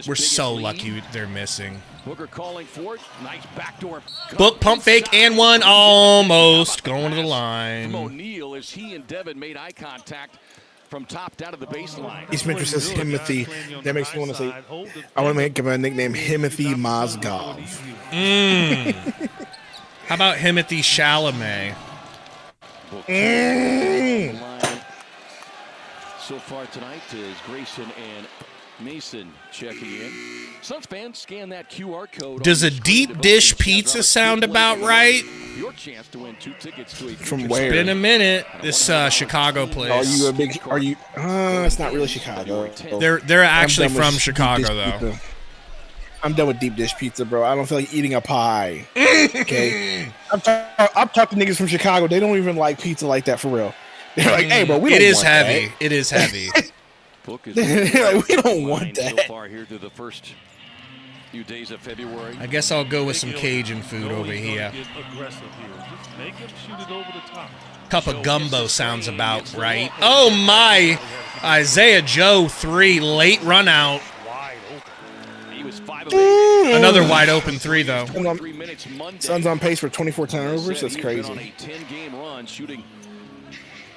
We're so lucky they're missing. Booker calling for it. Nice backdoor. Book, pump fake, and one. Almost going to the line. From O'Neal as he and Devin made eye contact from top down to the baseline. East Metro says Himothy. That makes me want to say, I want to make him a nickname, Himothy Mozgov. How about Himothy Chalamet? So far tonight is Grayson and Mason checking in. Suns fans scan that QR code. Does a deep dish pizza sound about right? Your chance to win 2 tickets to a From where? It's been a minute. This Chicago place. Are you a big? Are you? It's not really Chicago. They're actually from Chicago though. Pizza. I'm done with deep dish pizza, bro. I don't feel like eating a pie. Okay, I've talked to niggas from Chicago. They don't even like pizza like that for real. They're like, hey, bro, we don't want heavy. that. It is heavy. Like, we don't want that. So far here through the first few days of February. I guess I'll go with some Cajun food over here. Make him shoot it over the top. Cup of gumbo sounds about right. Oh my! Isaiah Joe 3 late run out. He was 5 of 8. Another wide open 3 though. Suns on pace for 24 turnovers. That's crazy. On a 10-game run shooting.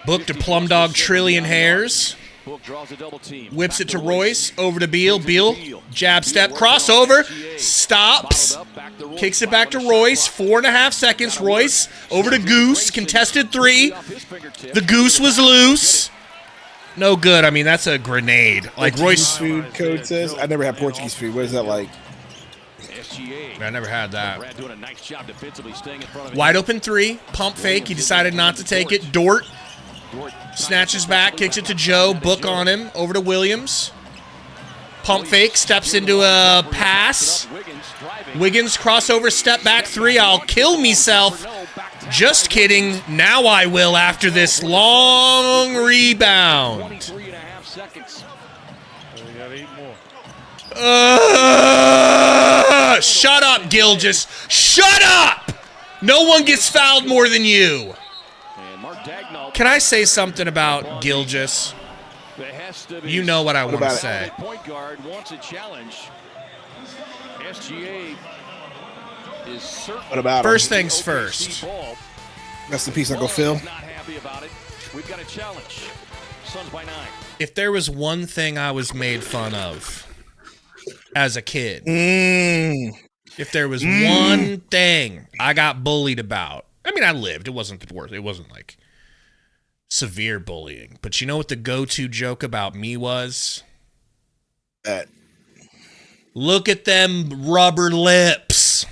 Book to Plum Dog Trillion Hairs. Book draws a double team. Whips it to Royce. Over to Beal. Beal. Jab step. Crossover. Stops. Kicks it back to Royce. 4.5 seconds. Royce. Over to Goose. Contested 3. The Goose was loose. No good. I mean, that's a grenade. Like Royce. Food code says. I never had Portuguese food. What is that like? I never had that. Wide open 3. Pump fake. He decided not to take it. Dort. Snatches back, kicks it to Joe. Book on him. Over to Williams. Pump fake, steps into a pass. Wiggins crossover, step back 3. I'll kill myself. Just kidding. Now I will after this long rebound. Shut up, Gilgeous. Shut up! No one gets fouled more than you. Can I say something about Gilgeous? You know what I want to say. Point guard wants a challenge. SGA is What about First him? things first. That's the piece I go Phil. Not happy about it. We've got a challenge. Suns by 9. If there was one thing I was made fun of as a kid, if there was one thing I got bullied about, I mean, I lived. It wasn't the worst. It wasn't like severe bullying. But you know what the go-to joke about me was? Look at them rubber lips.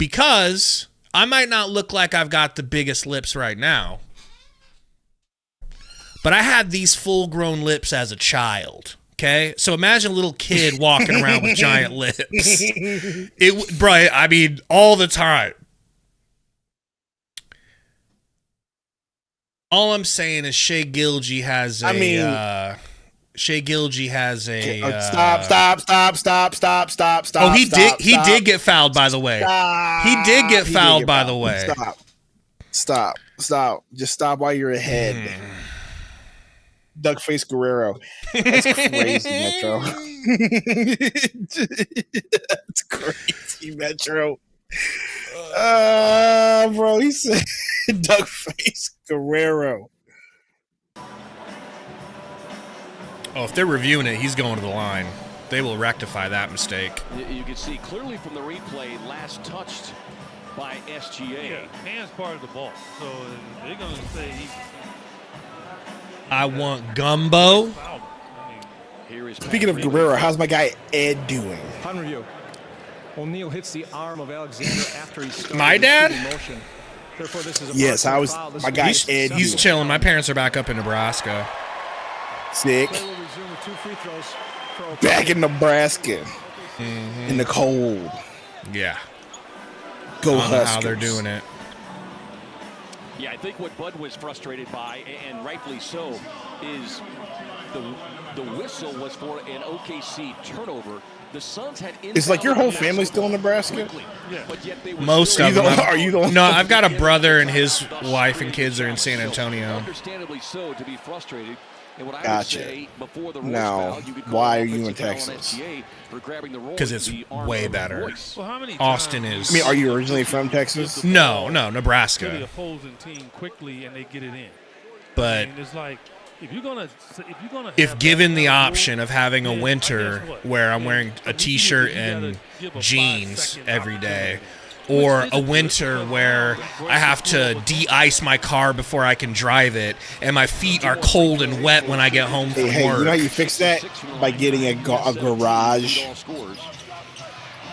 Because I might not look like I've got the biggest lips right now, but I had these full-grown lips as a child. Okay, so imagine a little kid walking around with giant lips. Bro, I mean, all the time. All I'm saying is Shea Gilgee has a. Shea Gilgee has a. Stop. Oh, he did get fouled, by the way. He did get fouled, by the way. Stop. Just stop while you're ahead. Duckface Guerrero. That's crazy, Metro. That's crazy, Metro. Bro, he said Duckface Guerrero. Oh, if they're reviewing it, he's going to the line. They will rectify that mistake. You can see clearly from the replay, last touched by SGA. Yeah, hands part of the ball. So they're going to say he. I want gumbo. Speaking of Guerrero, how's my guy Ed doing? On review, O'Neal hits the arm of Alexander after he started My dad? motion. Therefore, this is a Yes, I was. My guy Ed. He's chilling. My parents are back up in Nebraska. Sick. Back in Nebraska. In the cold. Yeah. Go I don't know Huskers. how they're doing it. Yeah, I think what Bud was frustrated by, and rightfully so, is the whistle was for an OKC turnover. The Suns had. It's like your whole family still in Nebraska? Yeah. But yet they were Most still of them. Are you the one? No, I've got a brother and his wife and kids are in San Antonio. Understandably so to be frustrated. And what I would Gotcha. say, before the Now, foul, you could call why are an you in offensive foul on Texas? SGA for grabbing the roll Because with it's the arm way over the better. voice. Well, how many Austin times is. I mean, are you originally from Texas? No, to the Nebraska. opposing team quickly and they get it in? But And it's like if you're gonna if have given that the kind of option rule, of having a then winter guess what? where I'm Then wearing a you t-shirt gotta and give a jeans 5-second every day, opportunity. or Which a isn't winter good, where I have to de-ice my car before I can drive it, and my feet are cold and wet when I get home from Hey, work. you know how you fix that? By getting a garage.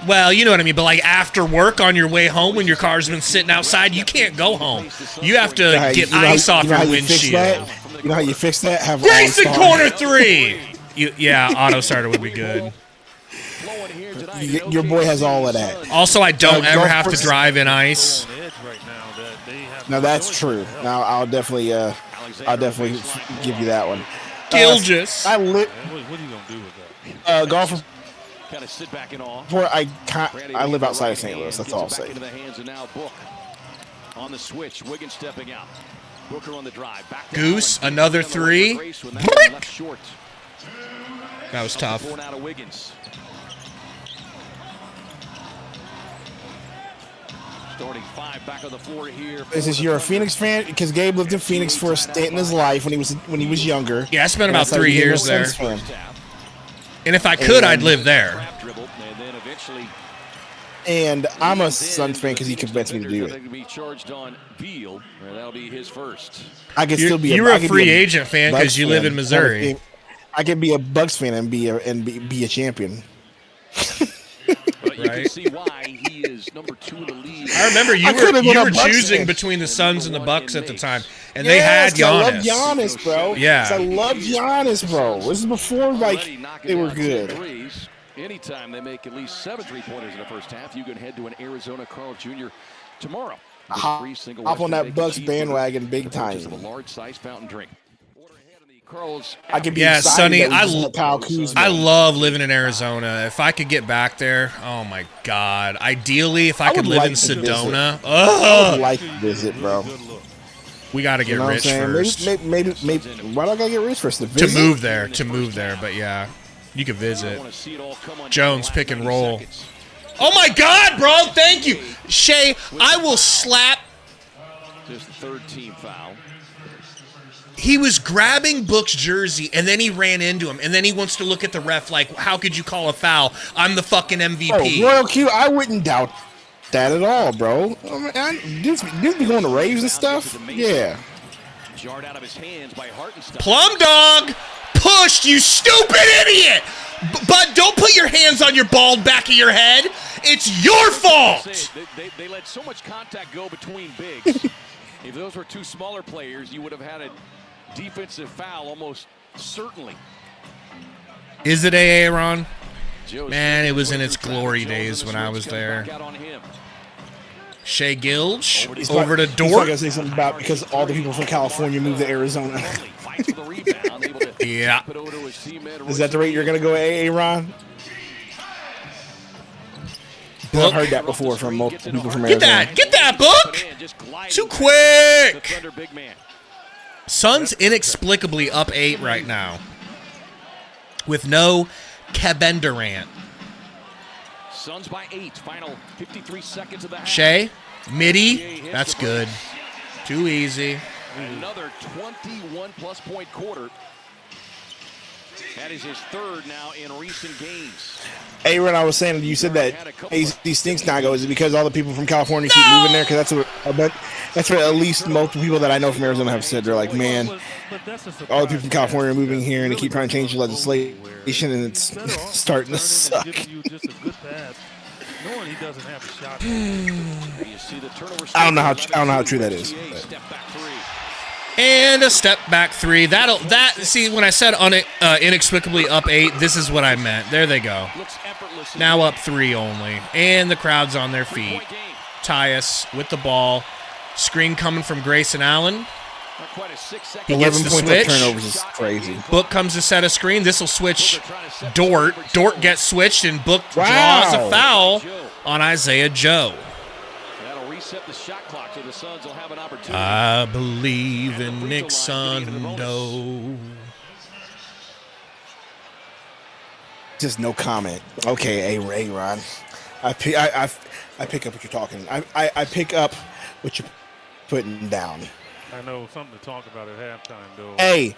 Well, you know what I mean, but like after work on your way home when your car's been sitting outside, you can't go home. You have to get ice off your windshield. You know how you fix that? Have Grayson all-star. corner three! Yeah, auto starter would be good. Your boy has all of that. Also, I don't ever go have to for- drive in ice. Now that's true. Now I'll definitely give you that one. Gilgis. I live. What are you gonna do with that? Golf. Kind of sit back and off. I live outside of St. Louis. That's all I'll say. Into the hands of now Book. On the switch, Wiggins stepping out. Booker on the drive. Back Goose, another three. Left short. That was tough. Four now to Wiggins. Starting five back on the floor here. You're a Phoenix fan? Because Gabe lived in Phoenix for a stint in his life when he was younger. Yeah, I spent about That's how 3 you became a years there. Suns fan. And if I could, I'd live there. And then eventually And I'm a Suns fan because he convinced me to do it. be charged on Beal. That'll be his first. I could still be. You're I a could free be agent fan Bucks because you live fan. in Missouri. I could be a Bucks fan and be a champion. But you Right. can see why he is number 2 in the league. I remember you were choosing between the Suns and the Bucks at the time, and they had Giannis. I love Giannis, bro. Yeah. I love Giannis, bro. This is before they were good. Threes. Anytime they make at least 7 3-pointers in the first half, you can head to an Arizona Carl Jr. tomorrow. Hop on that Bucks bandwagon big time. A large-sized fountain drink. I could be Yeah, excited Sonny, that we just let Kyle Kuzma. I love living in Arizona. If I could get back there, oh my God. Ideally, if I could would live like in to visit. Sedona. I would like to visit, bro. We got to get rich first. Maybe. Why do I gotta get rich first? To move there, but yeah, you could visit. Jones pick and roll. Oh my God, bro! Thank you, Shea. I will slap. Just the third team foul. He was grabbing Book's jersey, and then he ran into him, and then he wants to look at the ref like, "How could you call a foul? I'm the fucking MVP." Oh, Royal Q, I wouldn't doubt that at all, bro. Dudes be going to raves and stuff. Yeah. Jarred out of his hands by Hartenstein. Plum dog! pushed, you stupid idiot! But don't put your hands on your bald back of your head. It's your fault. They let so much contact go between bigs. If those were two smaller players, you would have had a defensive foul almost certainly. Is it Aaron? Man, it was in its glory days when I was there. Shea Gilge over to Dort. He's going to say something about because all the people from California moved to Arizona. Yeah. Is that the rate you're going to go, Aaron? I've heard that before from multiple people from Arizona. Get that, Book! Too quick! Suns inexplicably up 8 right now. With no Kevin Durant. Suns by 8. Final 53 seconds of the half. Shea, midi, that's good. Too easy. Another 21-plus point quarter. That is his third now in recent games. Aaron, I was saying, you said that AZ stinks now. Is it because all the people from California keep moving there? Because that's what at least multiple people that I know from Arizona have said. They're like, man, all the people from California are moving here and they keep trying to change the legislation and it's starting to suck. I don't know how true that is. And a step back 3. See, when I said inexplicably up 8, this is what I meant. There they go. Now up 3 only. And the crowd's on their feet. Tyus with the ball. Screen coming from Grayson Allen. He gets the switch. Turnovers is crazy. Book comes to set a screen. This will switch Dort. Dort gets switched, and Book draws a foul on Isaiah Joe. Set the shot clock so the Suns will have an opportunity. I believe in Nick Sundo. Just no comment. Okay, Ron. I pick up what you're talking. I pick up what you're putting down. I know something to talk about at halftime, though. Hey,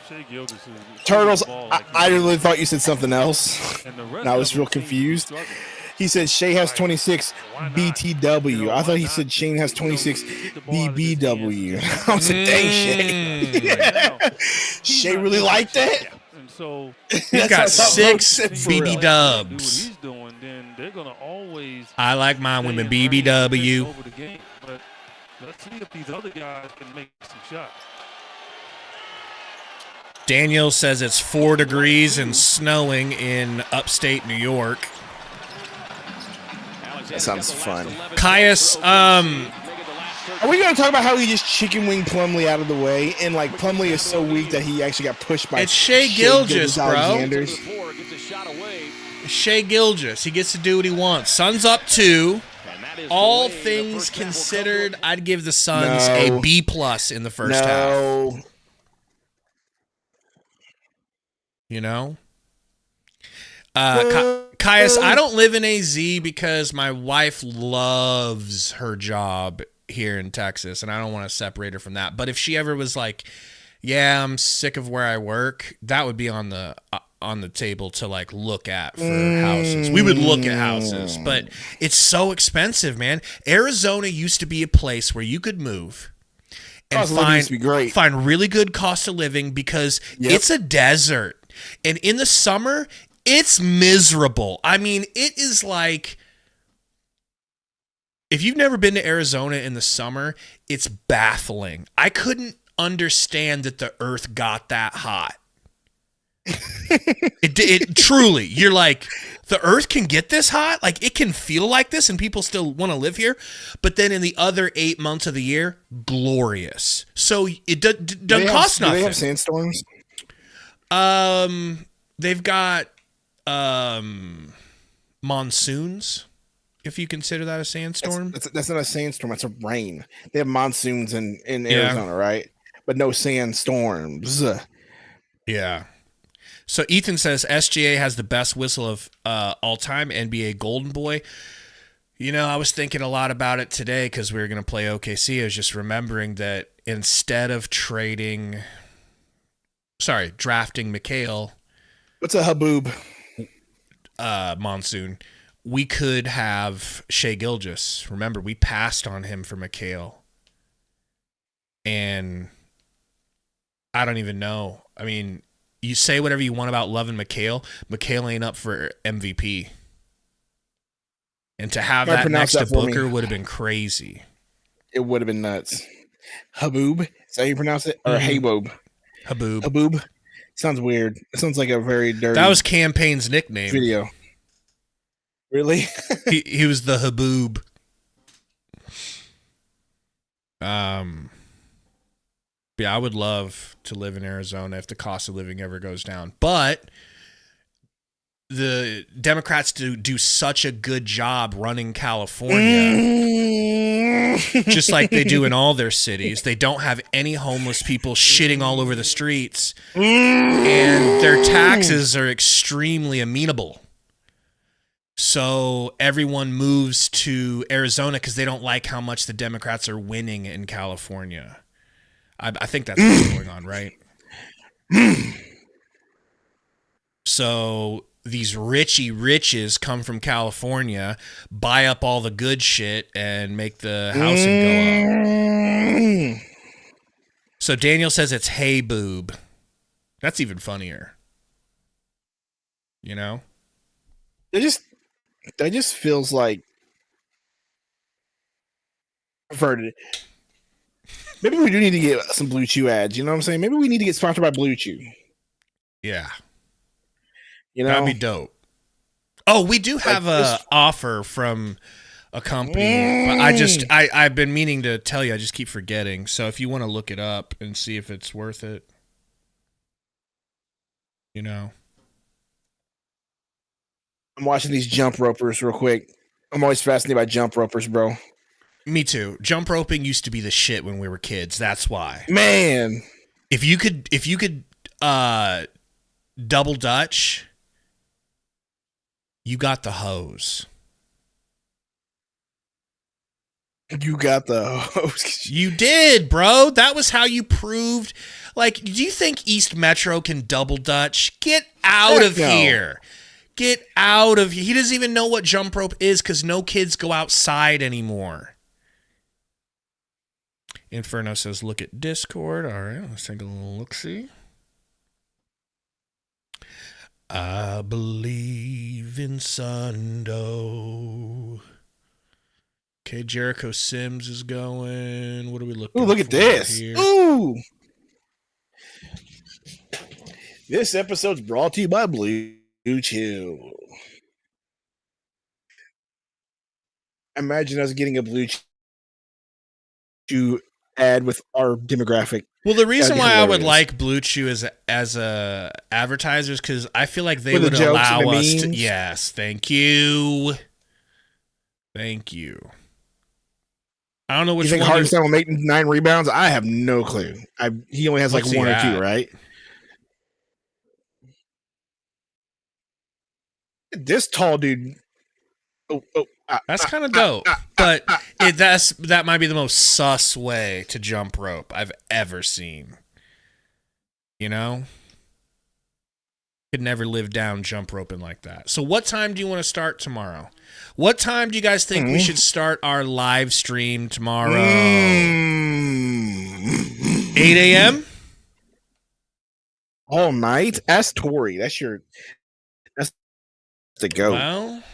Turtles, like I really thought you said something else, and I was real confused. He said Shea has 26 BTW. I thought he said Shane has 26 BBW. I was like, dang, Shea. Shea really liked that? And so he's got 6 BB dubs. He's doing, then they're going to always I like mine women BBW. Over the game. But let's see if these other guys can make some shots. Daniel says it's 4 degrees and snowing in upstate New York. That sounds fun. Caius, are we going to talk about how he just chicken wing Plumlee out of the way? And, like, Plumlee is so weak that he actually got pushed by it's Shea Gilgeous, bro. Shea Gilgeous. He gets to do what he wants. Suns up 2. All things considered, I'd give the Suns a B+ in the first half. You know? Caius, I don't live in AZ because my wife loves her job here in Texas, and I don't want to separate her from that. But if she ever was like, yeah, I'm sick of where I work, that would be on the table to like look at for houses. We would look at houses, but it's so expensive, man. Arizona used to be a place where you could move and find really good cost of living because it's a desert. And in the summer, it's miserable. I mean, it is like, if you've never been to Arizona in the summer, it's baffling. I couldn't understand that the earth got that hot. It truly, you're like, the earth can get this hot? Like, it can feel like this and people still want to live here? But then in the other 8 months of the year, glorious. So it doesn't cost nothing. Do they have sandstorms? They've got monsoons, if you consider that a sandstorm. That's not a sandstorm. That's a rain. They have monsoons in Arizona, right? But no sandstorms. Yeah. So Ethan says SGA has the best whistle of all time, NBA Golden Boy. You know, I was thinking a lot about it today because we were going to play OKC. I was just remembering that instead of drafting Mikhail. What's a haboob? Monsoon. We could have Shea Gilgeous. Remember, we passed on him for Mikhail. And I don't even know. I mean, you say whatever you want about loving McHale. McHale ain't up for MVP. And to have that next to Booker would have been crazy. It would have been nuts. Haboob? Is that how you pronounce it? Or Haboob? Haboob. Haboob? Sounds weird. It sounds like a very dirty That was Campaign's nickname. Video. Really? he was the Haboob. Yeah, I would love to live in Arizona if the cost of living ever goes down. But the Democrats do such a good job running California, just like they do in all their cities. They don't have any homeless people shitting all over the streets, and their taxes are extremely amenable. So everyone moves to Arizona because they don't like how much the Democrats are winning in California. I think that's what's going on, right? So these riches come from California, buy up all the good shit, and make the housing go up. So Daniel says it's hey boob. That's even funnier. You know? That just feels like perverted. Maybe we do need to get some Blue Chew ads. You know what I'm saying? Maybe we need to get sponsored by Blue Chew. Yeah. You know? That'd be dope. Oh, we do have a offer from a company. But I've been meaning to tell you. I just keep forgetting. So if you want to look it up and see if it's worth it, you know. I'm watching these jump ropers real quick. I'm always fascinated by jump ropers, bro. Me too. Jump roping used to be the shit when we were kids. That's why. Man. If you could double dutch, you got the hose. You got the hose. You did, bro. That was how you proved. Like, do you think East Metro can double dutch? Get out of here. Get out of here. He doesn't even know what jump rope is because no kids go outside anymore. Inferno says, look at Discord. All right, let's take a little look-see. I believe in Sundo. Okay, Jericho Sims is going. What are we looking for? Ooh, look at this. Here? Ooh. This episode's brought to you by Blue Chew. Imagine us getting a Blue Chew ad with our demographic. Well, the reason why I would like Blue Chew as a advertisers because I feel like they would allow us to. Yes, thank you. Thank you. I don't know which you think one. Hartenstein will make 9 rebounds? I have no clue. He only has like 1 or 2, right? This tall dude. That's kind of dope, but that might be the most sus way to jump rope I've ever seen. You know, could never live down jump roping like that. So, what time do you want to start tomorrow? What time do you guys think we should start our live stream tomorrow? 8 a.m. All night. Ask Tori. That's the go. Well.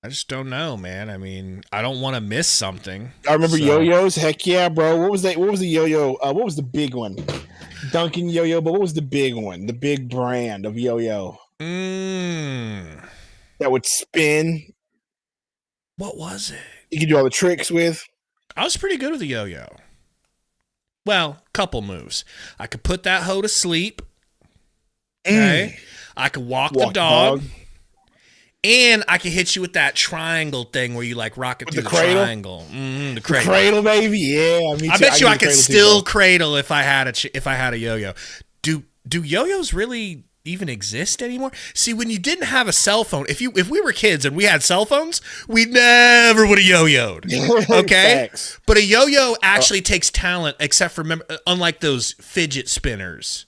I just don't know, man. I mean, I don't want to miss something. I remember yo-yos. Heck yeah, bro. What was the yo-yo? What was the big one? Duncan yo-yo, but what was the big one? The big brand of yo-yo. That would spin. What was it? You could do all the tricks with. I was pretty good with the yo-yo. Well, couple moves. I could put that hoe to sleep. Okay. I could walk the dog. And I can hit you with that triangle thing where you like rock it through the triangle. The cradle. The cradle, baby. Yeah. I bet you I could still cradle if I had a yo-yo. Do yo-yos really even exist anymore? See, when you didn't have a cell phone, if we were kids and we had cell phones, we never would have yo-yoed. Okay? But a yo-yo actually takes talent, except for unlike those fidget spinners.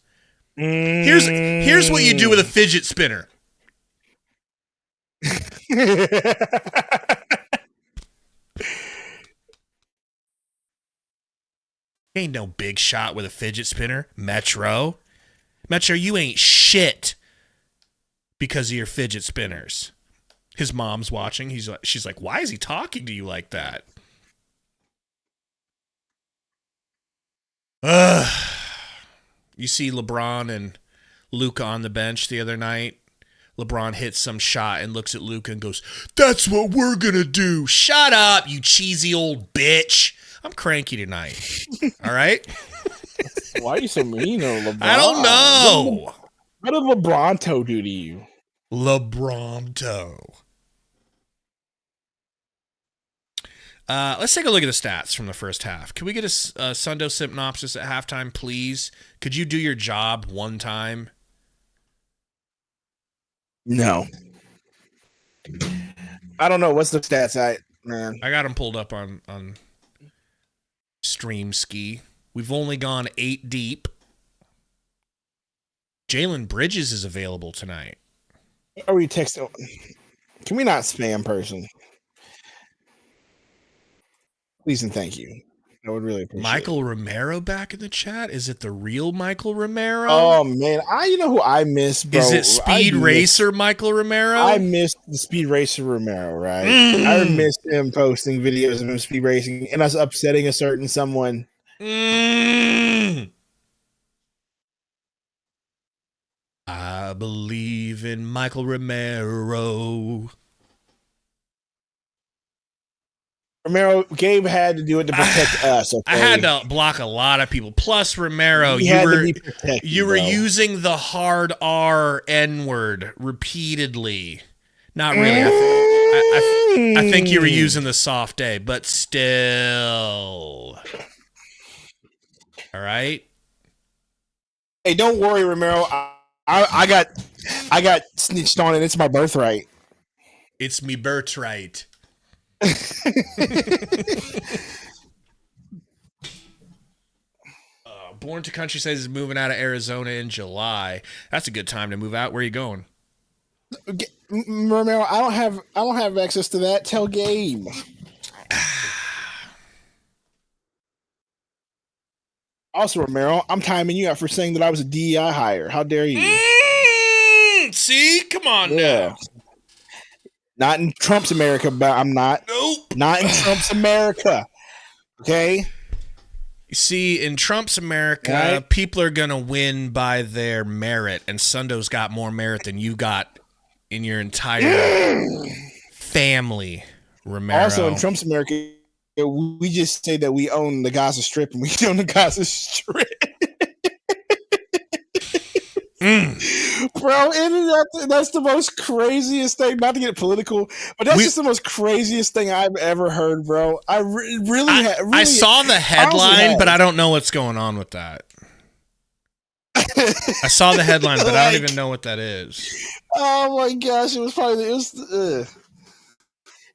Here's what you do with a fidget spinner. Ain't no big shot with a fidget spinner. Metro, you ain't shit because of your fidget spinners. His mom's watching. She's like, why is he talking to you like that? You see LeBron and Luka on the bench the other night. LeBron hits some shot and looks at Luka and goes, "That's what we're gonna do." Shut up, you cheesy old bitch. I'm cranky tonight. All right? Why are you so mean, LeBron? I don't know. What did LeBronto do to you? LeBronto. Let's take a look at the stats from the first half. Can we get a Sundo synopsis at halftime, please? Could you do your job one time? No. I don't know. What's the stats? I got them pulled up on Stream Ski. We've only gone 8 deep. Jalen Bridges is available tonight. Are we texting? Can we not spam person? Please and thank you. I would really appreciate Michael Romero back in the chat. Is it the real Michael Romero? Oh man, you know who I miss, bro? Is it Speed Racer Michael Romero? I miss the Speed Racer Romero, right? I miss him posting videos of him speed racing and us upsetting a certain someone. I believe in Michael Romero. Romero, Gabe had to do it to protect us. Okay? I had to block a lot of people. Plus, Romero, you were using the hard R N-word repeatedly. Not really. I think you were using the soft A, but still. All right. Hey, don't worry, Romero. I got snitched on, and it's my birthright. It's me birthright. Born to Country says he's moving out of Arizona in July. That's a good time to move out. Where are you going? Romero, I don't have access to that. Tell Gabe. Also, Romero, I'm timing you out for saying that I was a DEI hire. How dare you? See? Come on now. Not in Trump's America, but I'm not. Nope. Not in Trump's America. Okay? You see, in Trump's America, people are going to win by their merit, and Sundo's got more merit than you got in your entire family, Romero. Also, in Trump's America, we just say that we own the Gaza Strip, and we own the Gaza Strip. Bro, that's the most craziest thing. Not to get political, but that's just the most craziest thing I've ever heard, bro. I saw the headline, but I don't know what's going on with that. I saw the headline, but I don't even know what that is. Oh my gosh, it was probably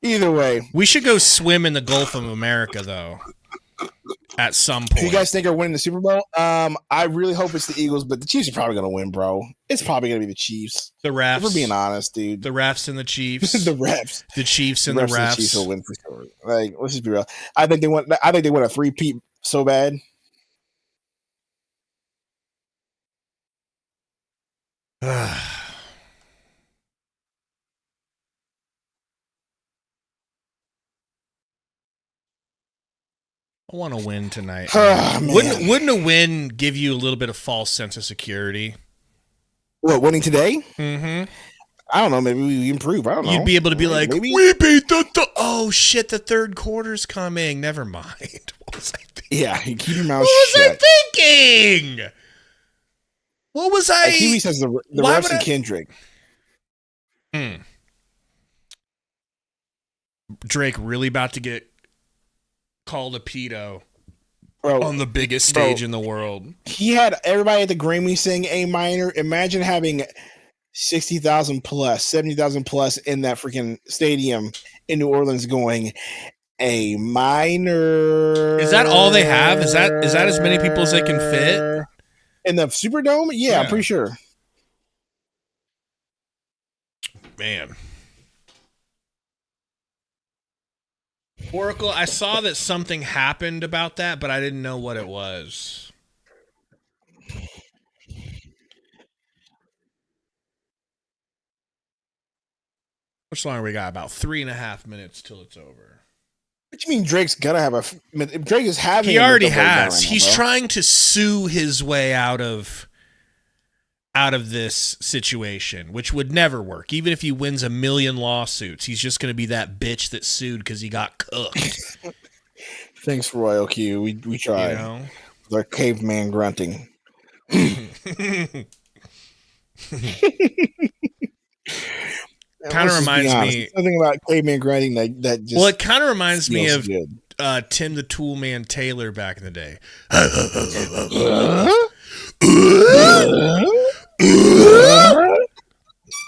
either way. We should go swim in the Gulf of America, though. At some point. Who you guys think are winning the Super Bowl? I really hope it's the Eagles, but the Chiefs are probably going to win, bro. It's probably going to be the Chiefs. The refs. If we're being honest, dude. The refs and the Chiefs. The refs. The Chiefs and the refs. The Chiefs will win for sure. Like, let's just be real. I think they want a 3-peat so bad. I want to win tonight. Wouldn't a win give you a little bit of false sense of security? What, winning today? Mm-hmm. I don't know. Maybe we improve. I don't know. You'd be able to be like, maybe. We beat oh shit, the third quarter's coming. Never mind. What was I thinking? Yeah, keep your mouth shut. What was I thinking? What was I? Kiwi says the refs and Kendrick. Drake really about to get called a pedo on the biggest stage in the world. He had everybody at the Grammy sing A minor. Imagine having 60,000 plus, 70,000 plus in that freaking stadium in New Orleans going A minor. Is that all they have? Is that as many people as they can fit in the Superdome? Yeah, I'm pretty sure. Man. Oracle, I saw that something happened about that, but I didn't know what it was. Much longer we got? About 3.5 minutes till it's over. What do you mean Drake's gonna have a... Drake is having... He already has. Right now, he's trying to sue his way out of this situation, which would never work. Even if he wins 1 million lawsuits, he's just going to be that bitch that sued because he got cooked. Thanks for Royal Q. We tried. You know? With our caveman grunting. Kind of reminds me something about caveman grunting that just. Well, it kind of reminds me of Tim the Toolman Taylor back in the day.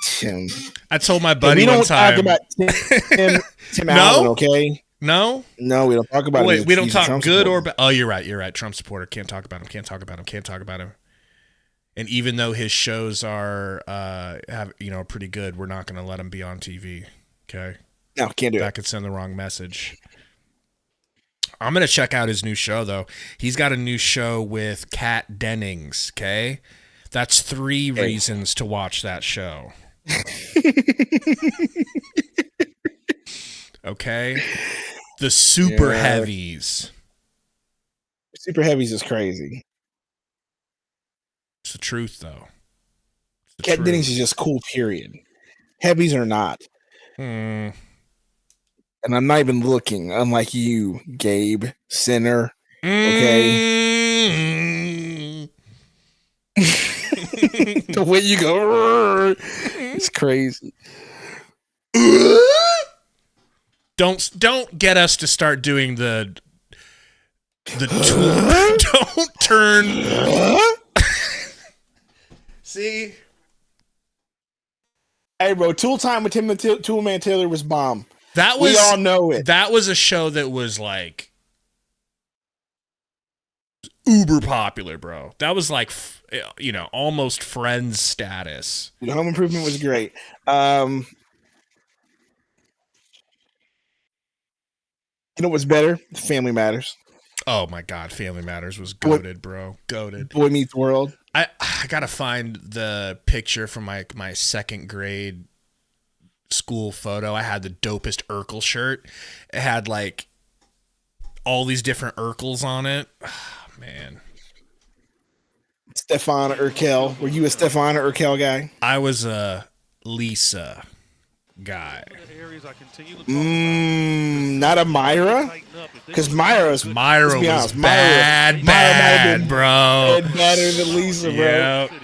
Tim. I told my buddy one time. We don't talk about Tim Allen, okay? No, we don't talk about him. We don't talk good or bad. Oh, you're right. You're right. Trump supporter. Can't talk about him. And even though his shows are, pretty good, we're not going to let him be on TV. Okay. No, can't do it. That could send the wrong message. I'm going to check out his new show, though. He's got a new show with Kat Dennings, okay? That's 3 reasons to watch that show. Okay? The Super Heavies. Super Heavies is crazy. It's the truth, though. Kat Dennings is just cool, period. Heavies are not. And I'm not even looking, unlike you, Gabe, sinner. Okay? The way you go, it's crazy. Don't get us to start doing the tool. Don't turn. See? Hey, bro, Tool Time with Tim the Toolman Taylor was bomb. We all know it. That was a show that was like uber popular, bro. That was like, almost Friends status. Home Improvement was great. You know what's better? Family Matters. Oh my God, Family Matters was goated, bro. Goated. Boy Meets World. I gotta find the picture from my 2nd grade school photo. I had the dopest Urkel shirt. It had like all these different Urkels on it. Oh, man. Stefan Urkel. Were you a Stefan Urkel guy? I was a Lisa guy. Not a Myra? Because Myra was bad, bro. Better than Lisa, yep. bro.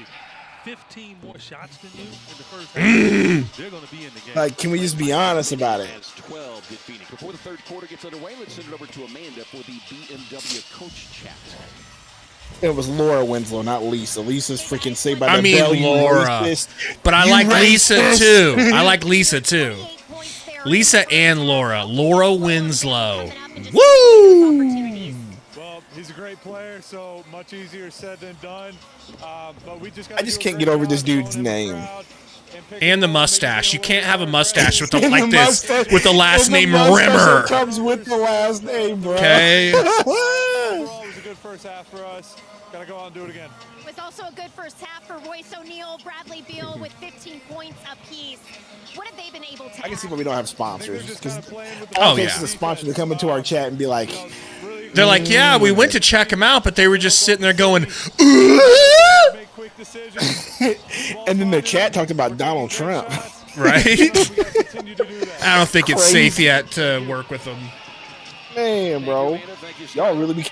15 more shots than you in the first half. They're going to be in the game. Like, can we just be honest about it? 12 did Phoenix. Before the 3rd quarter gets underway, let's send it over to Amanda for the BMW coach chat. It was Laura Winslow, not Lisa. Lisa's freaking saved by the bell. Laura. But I like Lisa too. I like Lisa too. Lisa and Laura. Laura Winslow. Woo! Well, he's a great player, so much easier said than done. But we I just can't get over this dude's name. And the mustache. You can't have a mustache with with the last name Rimmer. Comes with the last name, bro. Okay. Overall, it was a good first half for us. Gotta go out and do it again. It was also a good first half for Royce O'Neal, Bradley Beal with 15 points apiece. What have they been able to I can see why we don't have sponsors. Because the sponsor to come into our chat and be like, they're like, yeah, we went to check him out, but they were just sitting there going, and then the chat talked about Donald Trump. Right? I don't think it's safe yet to work with them. Man, bro. Y'all really be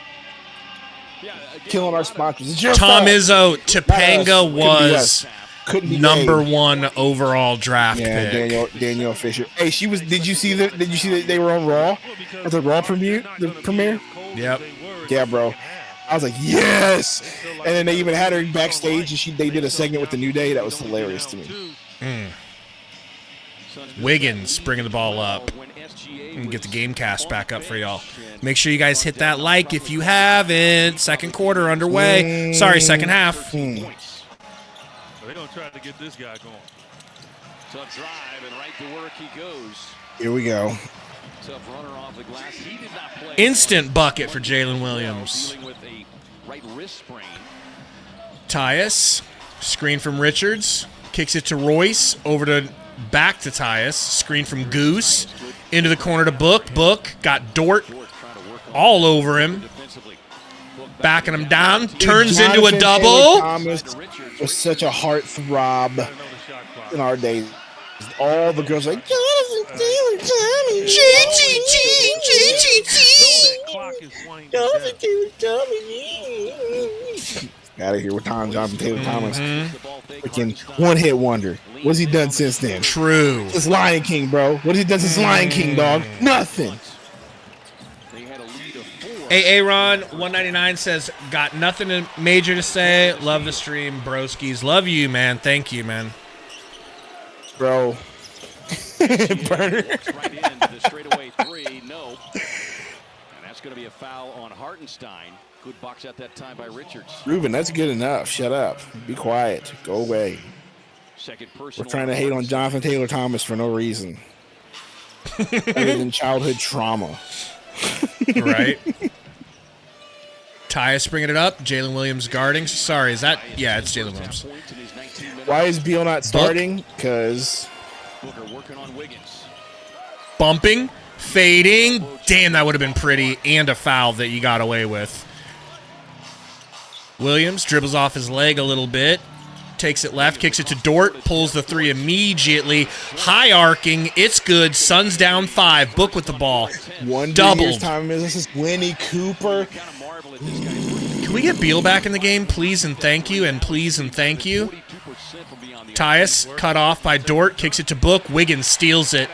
killing our sponsors. Tom Izzo, Topanga was number 1 overall draft pick. Danielle Fisher. Hey, she was. Did you see that they were on Raw? At the Raw premiere? Yep. Yeah, bro. I was like, yes. And then they even had her backstage, and they did a segment with the New Day. That was hilarious to me. Wiggins bringing the ball up. And get the game cast back up for y'all. Make sure you guys hit that like if you haven't. 2nd quarter underway. Sorry, 2nd half. They're going to try to get this guy going. So drive and right to work he goes. Here we go. tough runner off the glass. He did not play. Instant bucket for Jalen Williams. Dealing with a right wrist sprain. Tyus, screen from Richards, kicks it to Royce, back to Tyus, screen from Goose, into the corner to Book. Book got Dort all over him, backing him down, turns into a double. Thomas was such a heartthrob in our days. All the girls like, Jonathan Taylor, Tommy. Jonathan Taylor, Tommy. Out of here with Jonathan Taylor Thomas. Freaking one-hit wonder. What's he done since then? True. It's Lion King, bro. What has he done since Lion King, dog? Nothing. Hey, Aaron, 199 says, got nothing major to say. Love the stream, broskies. Love you, man. Thank you, man. Bro. Burner. Right into the straightaway three. No. And that's going to be a foul on Hartenstein. Good box at that time by Richards. Ruben, that's good enough. Shut up. Be quiet. Go away. Second We're personal. trying to hate on Jonathan Taylor Thomas for no reason. Other than childhood trauma. Right. Tyus bringing it up. Jalen Williams guarding. Sorry, is that? Yeah, it's Jalen Williams. Why is Beal not starting? Because Booker working on Wiggins. Bumping, fading. Damn, that would have been pretty. And a foul that you got away with. Williams dribbles off his leg a little bit. Takes it left, kicks it to Dort, pulls the three immediately. High arcing, it's good. Suns down 5. Book with the ball. Doubled. Time is this is Winnie Cooper. Can we get Beal back in the game, please and thank you, and please and thank you? Tyus cut off by Dort, kicks it to Book. Wiggins steals it.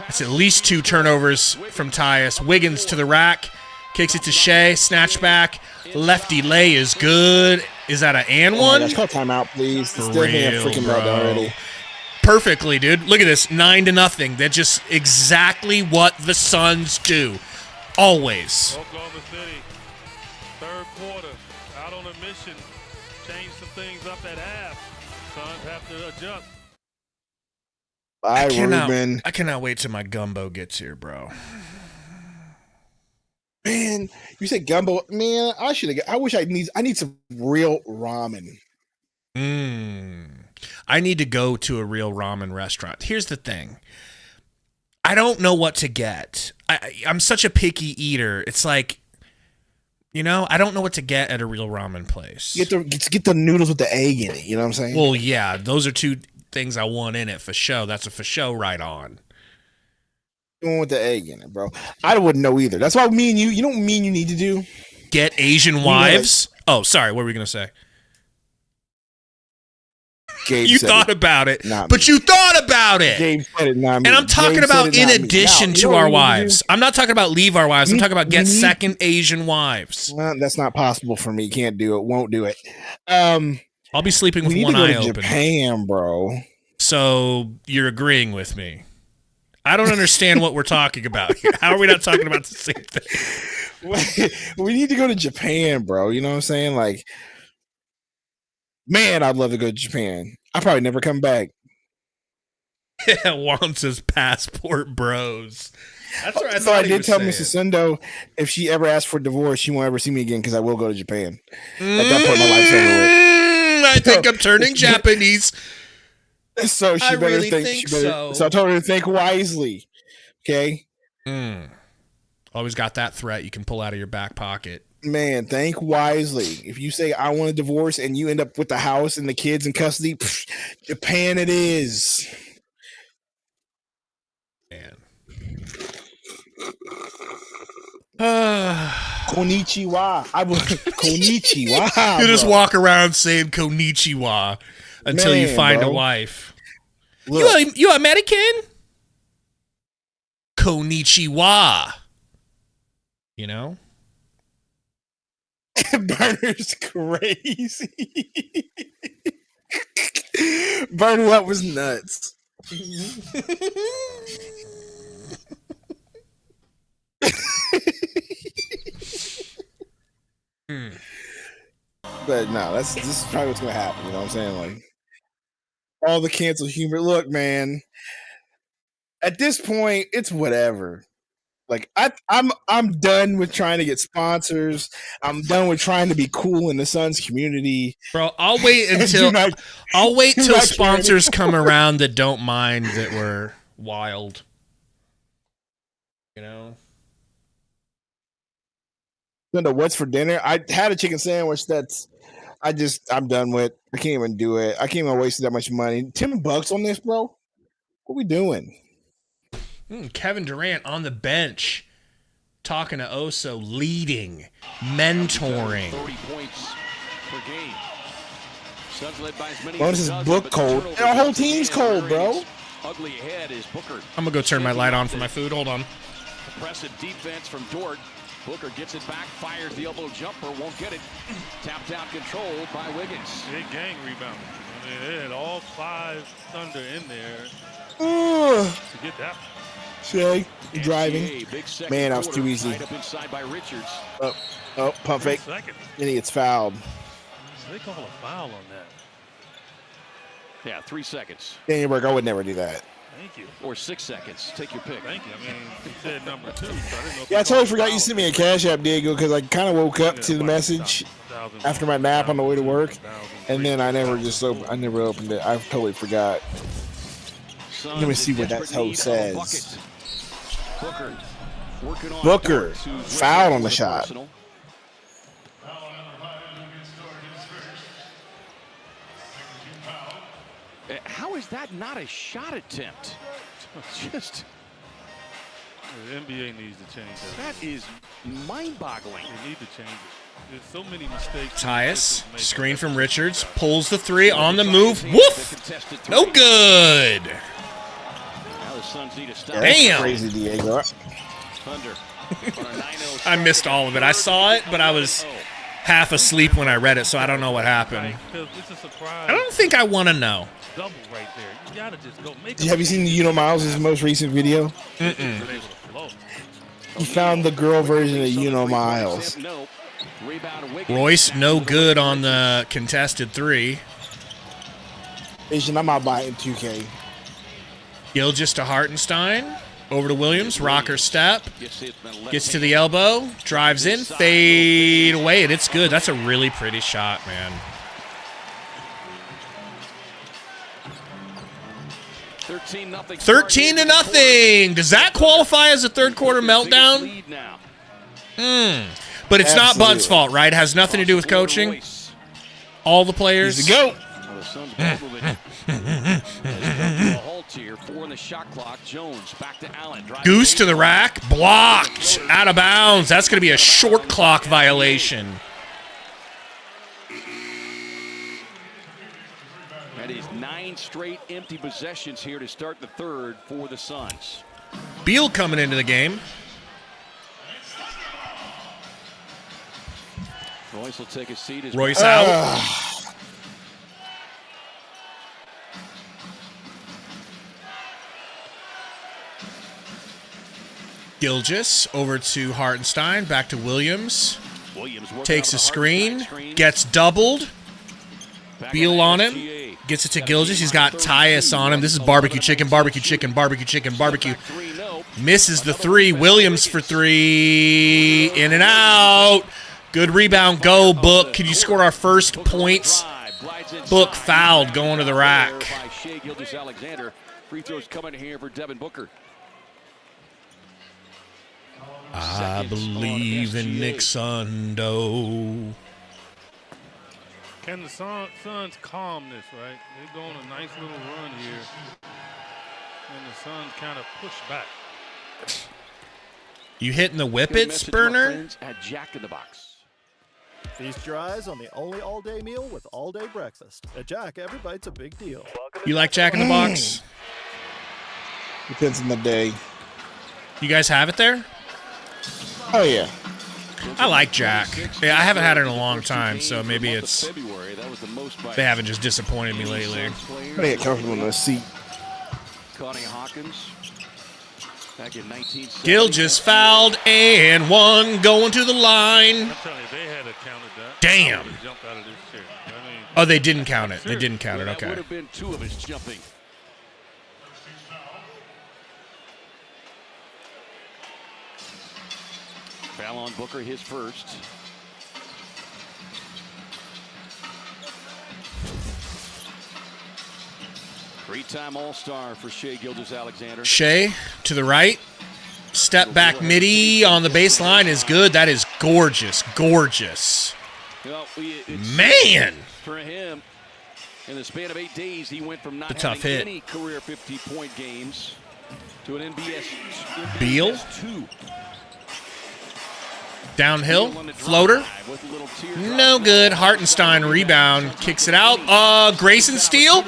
It's at least 2 turnovers from Tyus. Wiggins to the rack, kicks it to Shea, snatch back. Lefty lay is good. Is that an and one? Gosh, call timeout, please. It's still being freaking bad already. Perfectly, dude. Look at this, 9-0. That's just exactly what the Suns do. Always. Oklahoma City, third quarter, out on a mission. Change some things up at half. Suns have to adjust. Bye, Ruben. I cannot wait till my gumbo gets here, bro. Man, you said gumbo. Man, I wish I need some real ramen. I need to go to a real ramen restaurant. Here's the thing. I don't know what to get. I'm such a picky eater. It's like, I don't know what to get at a real ramen place. Get the noodles with the egg in it. You know what I'm saying? Well, yeah, those are 2 things I want in it for show. That's a for show right on. One with the egg in it, bro. I wouldn't know either. That's why me and you know what me and you need to do? Get Asian wives. Oh, sorry. What were we going to say? Gabe you thought about it, but me. You thought about it. Gabe said it, not me. And I'm talking Gabe about in addition to our wives. I'm not talking about leave our wives. I'm talking about get second Asian wives. Well, that's not possible for me. Can't do it. Won't do it. I'll be sleeping with one eye open. Japan, bro. So you're agreeing with me. I don't understand what we're talking about here. How are we not talking about the same thing? We need to go to Japan, bro. You know what I'm saying? Like, man, I'd love to go to Japan. I'll probably never come back. Yeah, Juan says passport bros. That's right. So I did tell Mrs. Sundo if she ever asks for divorce, she won't ever see me again because I will go to Japan. At that point, my life's over with. I think I'm turning Japanese. So she better really think so. So I told her to think wisely. Okay. Always got that threat you can pull out of your back pocket. Man, think wisely. If you say I want a divorce and you end up with the house and the kids in custody, Japan it is. Man. Konnichiwa. I will konnichiwa. You just walk around saying konnichiwa until you find a wife. Look. You American? Konnichiwa. You know? Burner's crazy. Burner, that was nuts. But no, this is probably what's gonna happen. You know what I'm saying? Like all the cancel humor. Look, man. At this point, it's whatever. Like I'm done with trying to get sponsors. I'm done with trying to be cool in the Suns community. Bro, I'll wait until sponsors come around that don't mind that we're wild. You know? Sundo, what's for dinner? I had a chicken sandwich I'm done with. I can't even do it. I can't even waste that much money. $10 on this, bro? What we doing? Kevin Durant on the bench, talking to Oso, leading, mentoring. 30 points per game. Suns led by as many. Well, this is book cold. Our whole team's cold, bro. Ugly ahead is Booker. I'm gonna go turn my light on for my food. Hold on. Impressive defense from Dort. Booker gets it back, fires the elbow jumper, won't get it. Tapped out, controlled by Wiggins. Big gang rebound. I mean, they had all 5 Thunder in there to get that. Shay, driving. Man, that was too easy. Up inside by Richards. Oh, pump fake. And he gets fouled. They call a foul on that. Yeah, 3 seconds. Daniel Burke, I would never do that. Thank you. Or 6 seconds. Take your pick. Thank you. I mean, you said number 2. So I didn't know Yeah, I totally forgot you sent me a Cash App, Diego, because I kind of woke up to the message after my nap on the way to work, and then I never opened it. I totally forgot. Let me see what that hoe says. Booker, foul on the shot. How is that not a shot attempt? Just the NBA needs to change that. That is mind-boggling. They need to change it. There's so many mistakes. Tyus, screen from Richards, pulls the 3 on the move. Woof! No good. Now the Suns need to stop. Damn. Crazy, Diego. I missed all of it. I saw it, but I was half asleep when I read it, so I don't know what happened. It's a surprise. I don't think I want to know. Double right there. You gotta just go make. Have you seen Miles' most recent video? He found the girl version of Miles. Royce, no good on the contested 3. Asian, I'm out buying 2K. Gilgeous to Hartenstein. Over to Williams. Rocker step. Gets to the elbow. Drives in. Fade away. And it's good. That's a really pretty shot, man. 13-0. Does that qualify as a third quarter meltdown? But it's not Bud's fault, right? It has nothing to do with coaching. All the players. Go. Goose to the rack. Blocked. Out of bounds. That's going to be a short clock violation. That is 9 straight empty possessions here to start the third for the Suns. Beal coming into the game. Royce will take a seat. Royce out. Gilgeous over to Hartenstein. Back to Williams. Takes a screen. Gets doubled. Beal on him. Gets it to Gilgeous. He's got Tyus on him. This is barbecue chicken, barbecue chicken, barbecue chicken, barbecue. Misses the 3. Williams for 3. In and out. Good rebound. Go, Book. Can you score our first points? Book fouled going to the rack. Free throws coming here for Devin Booker. I believe in Nick Sundo. Can the Suns calm this, right? They're going a nice little run here. And the Suns kind of push back. You hitting the whippets, Burner? At Jack in the Box. Feast your eyes on the only all-day meal with all-day breakfast. At Jack, every bite's a big deal. You like Jack in the Box? Depends on the day. You guys have it there? Oh, yeah. I like Jack. Yeah, I haven't had it in a long time, so maybe it's they haven't just disappointed me lately. I get comfortable in the seat. Connie Hawkins. Back in 1970. Gilgeous fouled and 1 going to the line. I'm telling you, they had counted that. Damn. Jumped out of this chair. I mean, Oh, they didn't count it. They didn't count it. That Okay. would have been 2 of his jumping. Foul on Booker, his first. Three-time All-Star for Shai Gilgeous-Alexander. Shai to the right. Step back midi on the baseline is good. That is gorgeous. Gorgeous. Well, man. For him, in the span of 8 days, he went from not tough having hit. any career 50-point games to an NBS Beal. 2. Downhill. Floater. No good. Hartenstein rebound. Kicks it out. Grayson steal.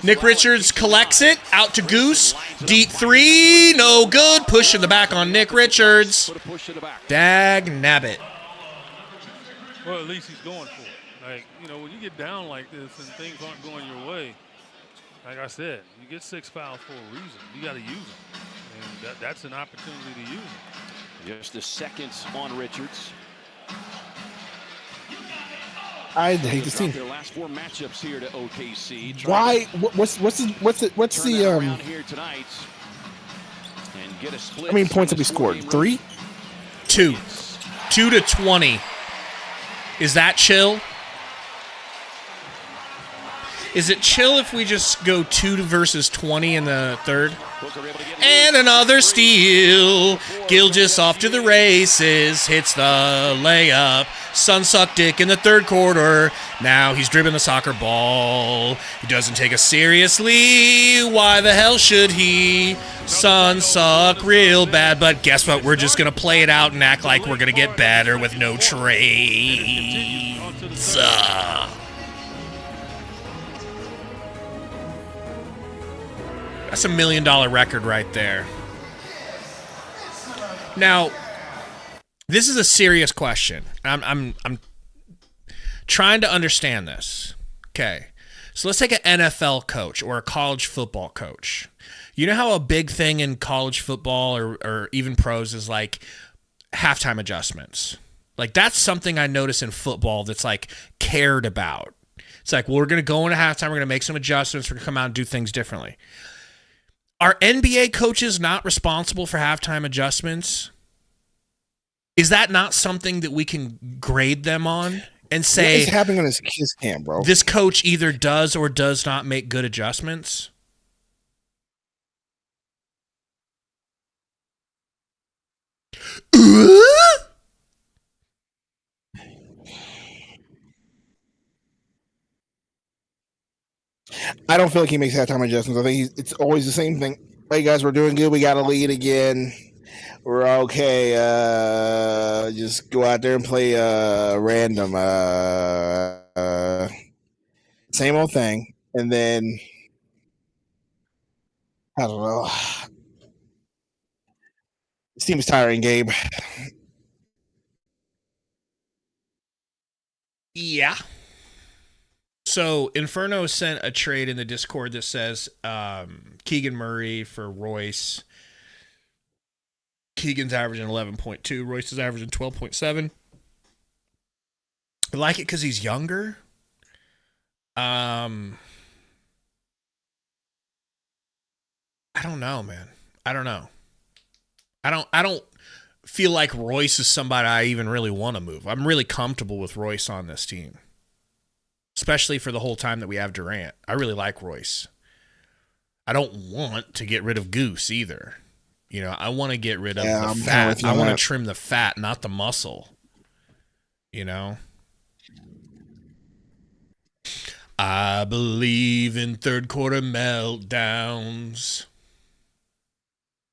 Nick Richards collects it. Out to Goose. Deep three. No good. Push in the back on Nick Richards. Dag nabbit. Well, at least he's going for it. Like, you know, when you get down like this and things aren't going your way, like I said, you get 6 fouls for a reason. You got to use them. And that's an opportunity to use them. Just the seconds on Richards. I hate this team. Their last 4 matchups here to OKC. Why? What's the around here tonight and get a split. How many points have we scored? 3? 2. 2 to 20. Is that chill? Is it chill if we just go 2 versus 20 in the third? And another steal. Gilgeous off to the races. Hits the layup. Sun sucked dick in the third quarter. Now he's dribbling the soccer ball. He doesn't take us seriously. Why the hell should he? Sun suck real bad. But guess what? We're just going to play it out and act like we're going to get better with no trades. That's $1 million record right there. Now, this is a serious question. I'm trying to understand this. Okay. So let's take an NFL coach or a college football coach. You know how a big thing in college football or even pros is like halftime adjustments. Like that's something I notice in football that's like cared about. It's like, well, we're going to go into halftime. We're going to make some adjustments. We're going to come out and do things differently. Are NBA coaches not responsible for halftime adjustments? Is that not something that we can grade them on and say, what is happening on his camp, bro? This coach either does or does not make good adjustments? I don't feel like he makes halftime adjustments. I think it's always the same thing. Hey guys, we're doing good. We got a lead again. We're okay. Just go out there and play random. Same old thing. And then I don't know. This team is tiring, Gabe. Yeah. So Inferno sent a trade in the Discord that says Keegan Murray for Royce. Keegan's averaging 11.2. Royce is averaging 12.7. I like it because he's younger. I don't know, man. I don't know. I don't feel like Royce is somebody I even really want to move. I'm really comfortable with Royce on this team. Especially for the whole time that we have Durant. I really like Royce. I don't want to get rid of Goose either. You know, I want to get rid of the fat. I want to trim the fat, not the muscle. You know? I believe in third quarter meltdowns.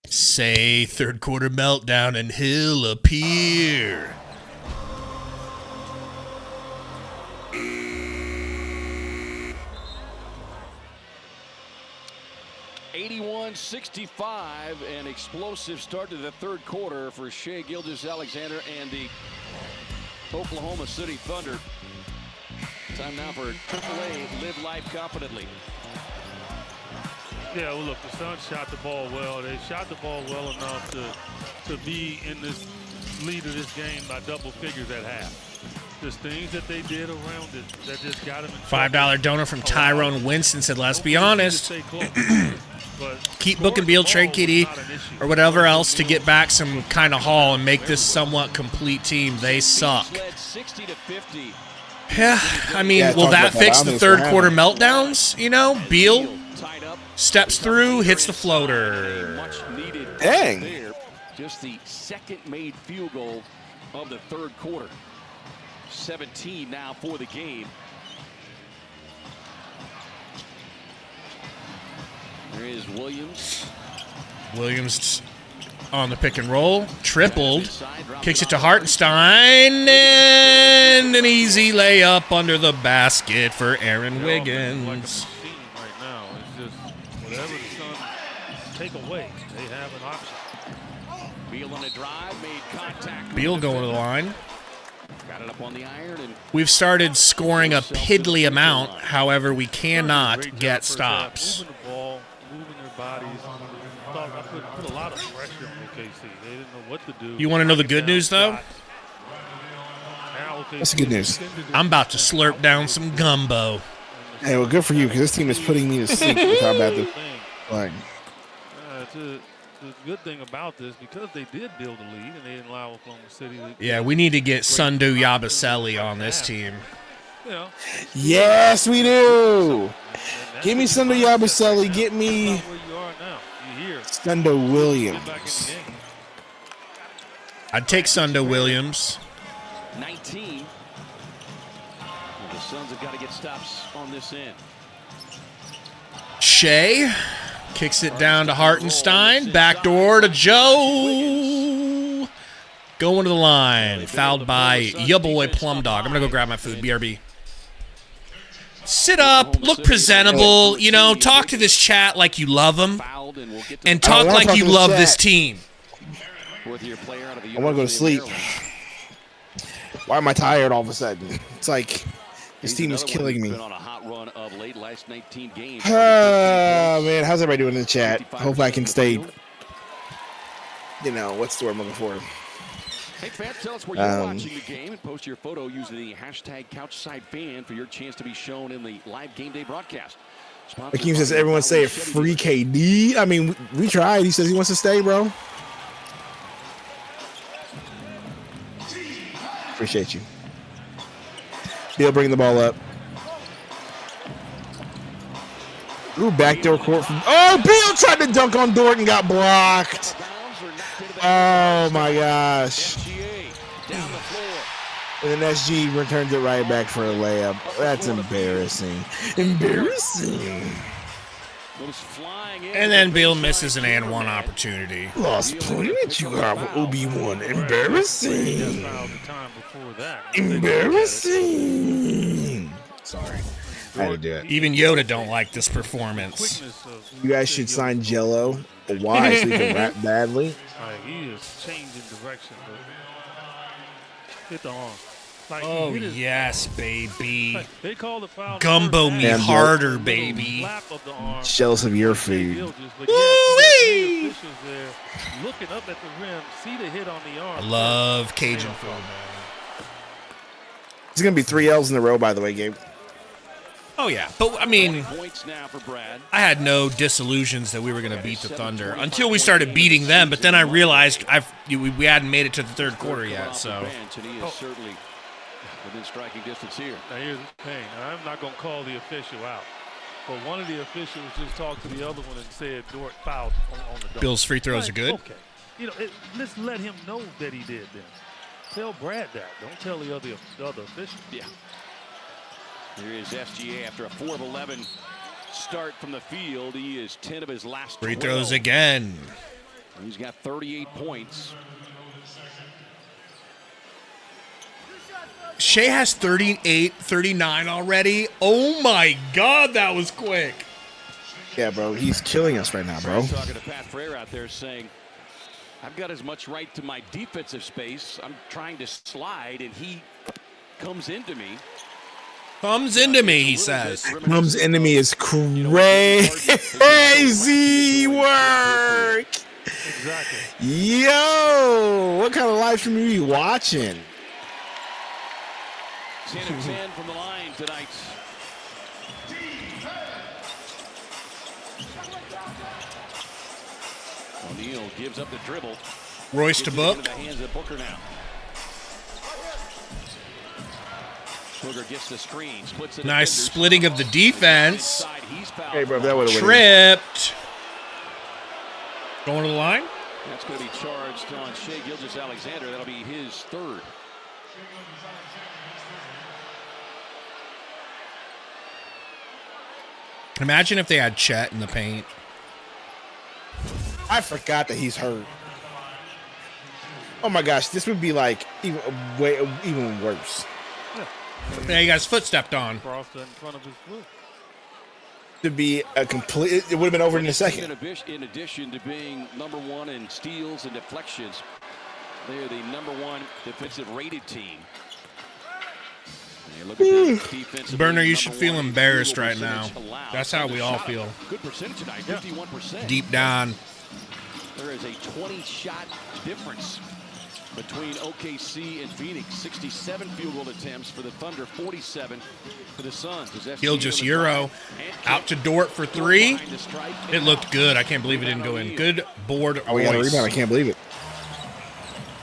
Say third quarter meltdown and he'll appear. .65, an explosive start to the third quarter for Shai Gilgeous-Alexander and the Oklahoma City Thunder. Time now for AAA, live life confidently. Yeah, well, look, the Suns shot the ball well. They shot the ball well enough to be in this lead of this game by double figures at half. There's things that they did around it that just got him in $5 donor from Tyrone Winston said, let's be honest. Keep booking Beal, trade Kitty, or whatever else to get back some kind of haul and make this somewhat complete team. They suck. Yeah, I mean, will that fix the third quarter meltdowns? You know, Beal steps through, hits the floater. Dang. Just the second made field goal of the third quarter. 17 now for the game. There is Williams. Williams on the pick and roll, tripled, kicks it to Hartenstein, and an easy layup under the basket for Aaron Wiggins. Right now, it's just whatever the Suns take away, they have an option. Beal on a drive, made contact. Beal going to the line. Got it up on the iron and We've started scoring a piddly amount. However, we cannot get stops. Moving the ball, moving their bodies. Thought I put a lot of pressure on OKC. They didn't know what to do. You want to know the good news, though? That's the good news. I'm about to slurp down some gumbo. Hey, well, good for you, because this team is putting me to sleep with how bad they're playing. The good thing about this, because they did build a lead and they didn't allow Oklahoma City to... Yeah, we need to get Sundo Yabusele on this team. Yes, we do. Give me Sundo Yabusele. Get me Sundo Williams. I'd take Sundo Williams. 19. The Suns have got to get stops on this end. Shea kicks it down to Hartenstein. Backdoor to Joe. Going to the line. Fouled by ya boy Plum Dog. I'm going to go grab my food. BRB. Sit up. Look presentable. You know, talk to this chat like you love them. And talk like you love this team. I want to go to sleep. Why am I tired all of a sudden? It's like this team is killing me. Man, how's everybody doing in the chat? Hope I can stay. You know, what's the word I'm looking for? Hey fans, tell us where you're watching the game and post your photo using the hashtag CouchSideFan for your chance to be shown in the live game day broadcast. Akeem says everyone say it free KD. I mean, we tried. He says he wants to stay, bro. Appreciate you. Beal bringing the ball up. Ooh, backdoor court. Oh, Beal tried to dunk on Dort and got blocked. Oh, my gosh. And then SG returns it right back for a layup. That's embarrassing. Embarrassing. And then Beal misses an and one opportunity. Lost point. You have Obi-Wan. Embarrassing. Embarrassing. Sorry. I had to do it. Even Yoda don't like this performance. You guys should sign Jello. Why? So he can rap badly. He is changing direction. Hit the arm. Like, oh, yes, baby. Like, they call the foul. Gumbo me harder, baby. Jealous of your food. Woo-wee! Looking up at the rim, see the hit on the arm. I love Cajun food, man. It's going to be 3 L's in a row, by the way, Gabe. Oh, yeah. But, I mean, I had no disillusions that we were going to beat the Thunder until we started beating them. But then I realized we hadn't made it to the third quarter yet. So. Certainly within striking distance here. Now, here's the thing. I'm not going to call the official out. But one of the officials just talked to the other one and said Dort fouled on the dunk. Bill's free throws are good. Okay. You know, let's let him know that he did then. Tell Brad that. Don't tell the other official. Yeah. Here is SGA after a 4 of 11 start from the field. He is 10 of his last 12. Free throws again. He's got 38 points. Shea has 38, 39 already. Oh, my God, that was quick. Yeah, bro, he's killing us right now, bro. Talking to Pat Frere out there saying, I've got as much right to my defensive space. I'm trying to slide, and he comes into me. Comes into me, he says. Comes into me is crazy work. Exactly. Yo, what kind of live stream are you watching? 10 of 10 from the line tonight. O'Neal gives up the dribble. Royce to Book. Into the hands of Booker now. Booker gets the screen, splits the Nice defenders. splitting of the defense. Hey, bro, that would have Tripped. Going to the line. That's going to be charged on Shai Gilgeous-Alexander. That'll be his third. Imagine if they had Chet in the paint. I forgot that he's hurt. Oh my gosh, this would be like even worse. Yeah, he got his foot stepped on. Crossed in front of his foot. To be a complete, it would have been over in a second. In addition to being #1 in steals and deflections, they are the #1 defensive rated team. Look at this defensive Burner, you should feel embarrassed right now. That's how we all feel. Good percentage tonight, 51%. Deep down. There is a 20-shot difference between OKC and Phoenix. 67 field goal attempts for the Thunder, 47 for the Suns. Gilgeous Euro out to Dort for 3. It looked good. I can't believe it didn't go in. Good board. Oh, we got a rebound. I can't believe it.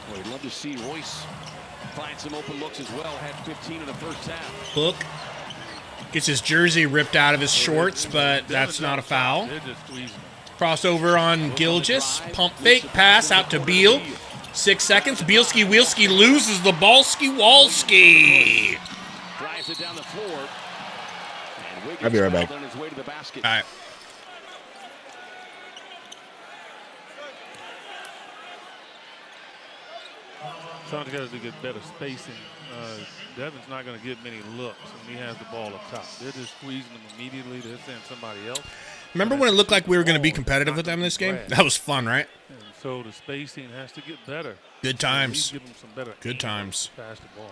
Well, we'd love to see Royce find some open looks as well. Had 15 in the first half. Book gets his jersey ripped out of his shorts, but that's not a foul. Crossover on Gilgeous. Pump fake pass out to Beal. 6 seconds. Bielski-Wielski loses the Balski-Walski. Drives it down the floor. And I'll be right back. on his way to the basket. All right. Sometimes got to get better spacing. Devin's not going to get many looks when he has the ball up top. They're just squeezing him immediately. They're sending somebody else. Remember when it looked like we were going to be competitive with them this game? That was fun, right? And so the spacing has to get better. Good times. Give them some better Good times. pass the ball.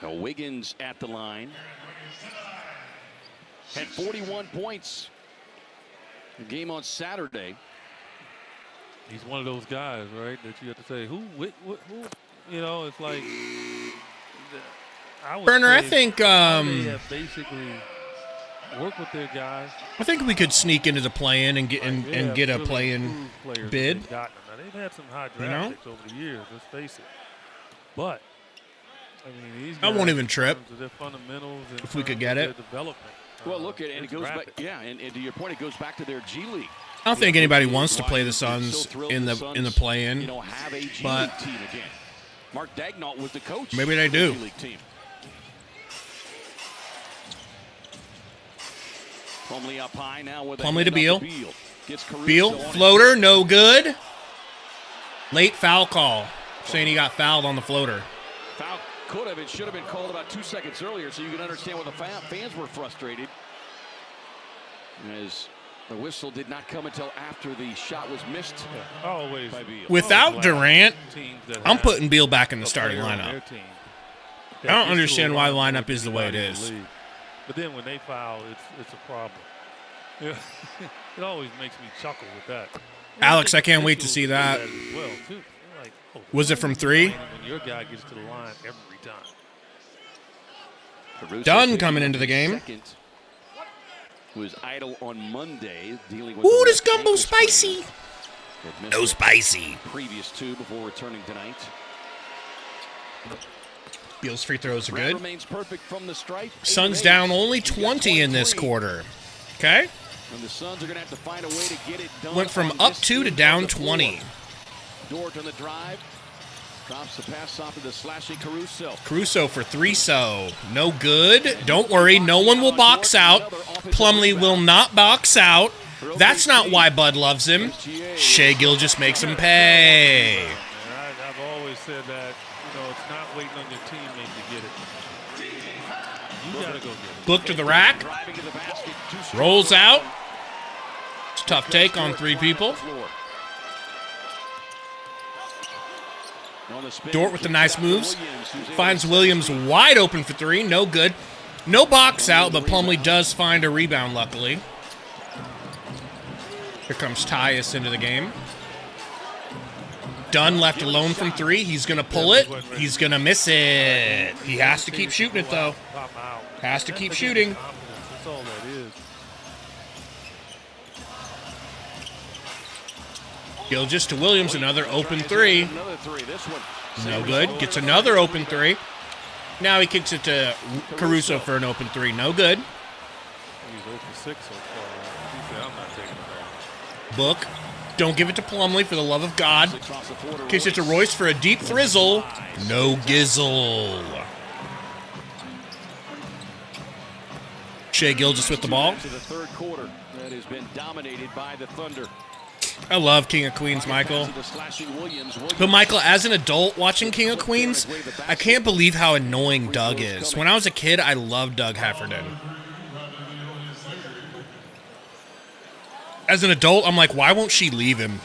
Now Wiggins at the line. Had 41 points. The game on Saturday. He's one of those guys, right, that you have to say, who, you know, it's like. Burner, I think. They have basically work with their guys. I think we could sneak into the play-in and get a play-in bid. Now, they've had some high draft picks over the years. Let's face it. But I mean, these guys, I won't even trip their fundamentals and if we could get it. Development. Well, look at it. And it goes back. Yeah, and to your point, it goes back to their G League. I don't think anybody wants to play the Suns in the play-in, have a G but League team again. Mark Daignault was the coach. Maybe they do. G League team. Plumlee up high now with Plumlee to Beal. Gets Beal floater, no good. Late foul call, saying he got fouled on the floater. Foul could have, it should have been called about 2 seconds earlier, so you can understand why the fans were frustrated. As the whistle did not come until after the shot was missed. Always. By Beal. Without Durant, I'm putting Beal back in the starting lineup. I don't understand why the lineup is the way it is. But then when they foul, it's a problem. Yeah. It always makes me chuckle with that. Alex, I can't wait to see that. Was it from 3? When your guy gets to the line every time. Dunn coming into the game. Was idle on Monday, dealing with. Ooh, this gumbo spicy. No spicy. Previous 2 before returning tonight. Beal's free throws are good. Remains perfect from the stripe. Suns down only 20 in this quarter. Okay. And the Suns are going to have to find a way to get it done. Went from up 2 to down 20. Dort on the drive. Drops the pass off to the slashing Caruso. Caruso for 3, so no good. Don't worry, no one will box out. Plumlee will not box out. That's not why Bud loves him. Shai Gilgeous makes him pay. I've always said that, it's not waiting on your teammate to get it. You got to go get it. Book to the rack. Rolls out. It's a tough take on 3 people. Dort with the nice moves. Finds Williams wide open for 3. No good. No box out, but Plumlee does find a rebound, luckily. Here comes Tyus into the game. Dunn left alone from 3. He's going to pull it. He's going to miss it. He has to keep shooting it, though. Has to keep shooting. That's all that is. Gilgeous to Williams, another open 3. No good. Gets another open 3. Now he kicks it to Caruso for an open 3. No good. He's 0 for 6 so far. He said, I'm not taking it. Book. Don't give it to Plumlee for the love of God. Kicks it to Royce for a deep thrizzle. No gizzle. Shai Gilgeous with the ball. To the third quarter that has been dominated by the Thunder. I love King of Queens, Michael. But Michael, as an adult watching King of Queens, I can't believe how annoying Doug is. When I was a kid, I loved Doug Heffernan. As an adult, I'm like, why won't she leave him?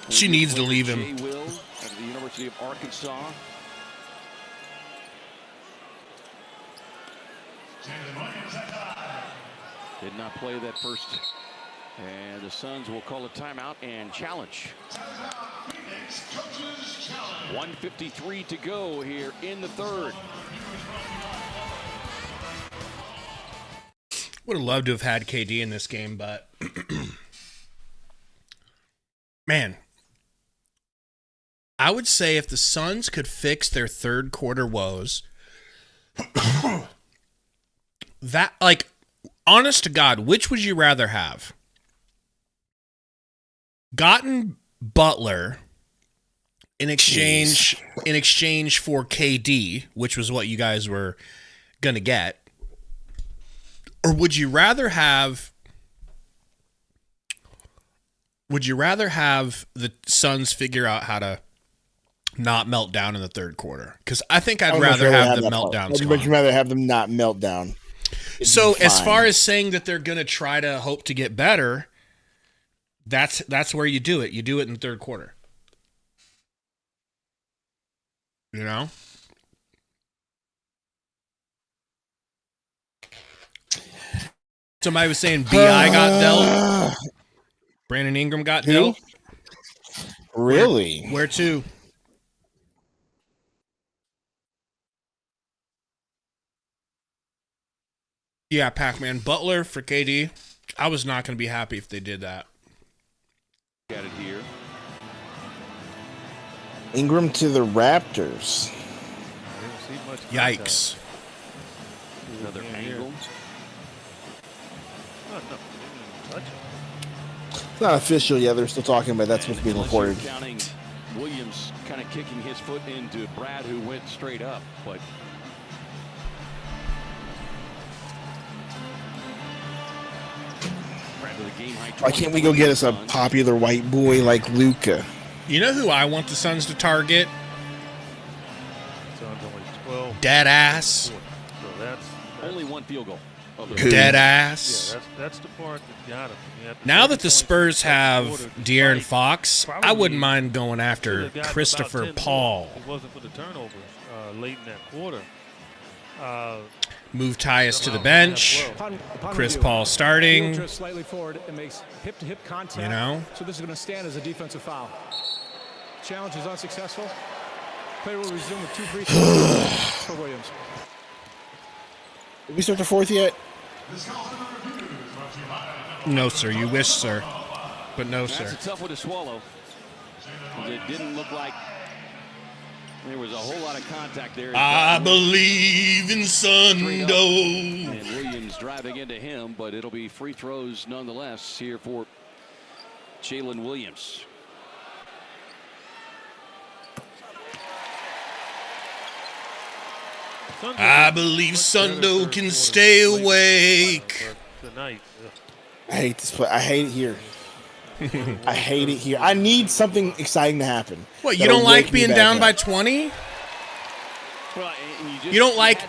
She needs to leave him. Will of the University of Arkansas. Did not play that first. And the Suns will call a timeout and challenge. 1:53 to go here in the third. Would have loved to have had KD in this game, but man, I would say if the Suns could fix their third quarter woes, that, like, honest to God, which would you rather have? Gotten Butler in exchange for KD, which was what you guys were gonna get, or would you rather have the Suns figure out how to not melt down in the third quarter? Because I think I'd rather have the meltdowns. Would you rather have them not melt down? So as far as saying that they're gonna try to hope to get better, that's where you do it. You do it in the third quarter. You know? Somebody was saying B.I. got dealt. Brandon Ingram got dealt. Really? Where to? Yeah, Pac-Man. Butler for KD. I was not going to be happy if they did that. Got it here. Ingram to the Raptors. Yikes. Another angle. It's not official yet. They're still talking about that's what's being recorded. Counting Williams kind of kicking his foot into Brad, who went straight up, but Why can't we go get us a popular white boy like Luka? You know who I want the Suns to target? Suns only 12. Dead ass. So that's only one field goal. Dead ass. Yeah, that's the part that got him. Now that the Spurs have De'Aaron Fox, I wouldn't mind going after Christopher Paul. If it wasn't for the turnovers late in that quarter. Move Tyus to the bench. Chris Paul starting. Slightly forward and makes hip-to-hip contact. You know? So this is going to stand as a defensive foul. Challenge is unsuccessful. Player will resume with 2 free throws for Williams. Did we start the fourth yet? No, sir. You wish, sir. But no, sir. That's a tough one to swallow. It didn't look like there was a whole lot of contact there. I believe in Sundo. And Williams driving into him, but it'll be free throws nonetheless here for Jalen Williams. I believe Sundo can stay awake. Tonight. I hate this play. I hate it here. I hate it here. I need something exciting to happen. What, you don't like being down by 20? You don't like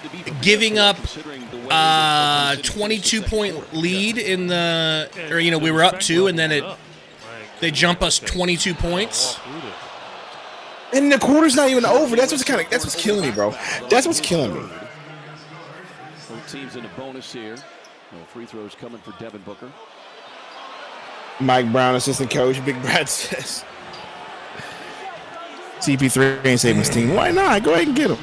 giving up 22-point lead in the, or we were up 2 and then they jump us 22 points. And the quarter's not even over. That's what's killing me, bro. That's what's killing me. Both teams in a bonus here. No free throws coming for Devin Booker. Mike Brown, assistant coach. Big Brad says. CP3 ain't saving his team. Why not? Go ahead and get him.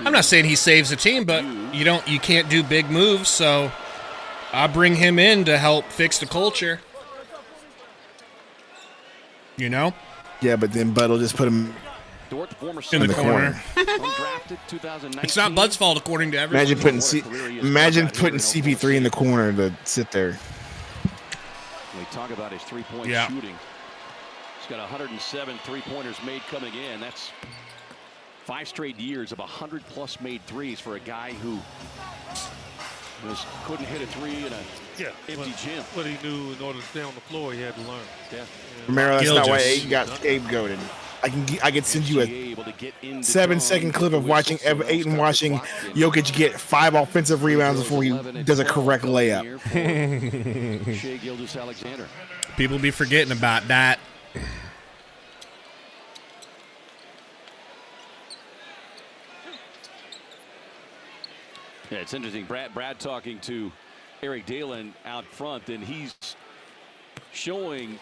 I'm not saying he saves the team, but you can't do big moves, so I bring him in to help fix the culture. You know? Yeah, but then Bud will just put him in the corner. It's not Bud's fault, according to everyone. Imagine putting CP3 in the corner to sit there. We talk about his three-point shooting. He's got 107 three-pointers made coming in. That's 5 straight years of 100-plus made threes for a guy who couldn't hit a three in an empty gym. What he knew in order to stay on the floor, he had to learn. Yeah. Remember, that's not why Aiden got scapegoated. I can send you a 7-second clip of watching Aiden watching Jokic get 5 offensive rebounds before he does a correct layup. Shai Gilgeous-Alexander. People be forgetting about that. Yeah, it's interesting. Brad talking to Eric Dalen out front, and he's showing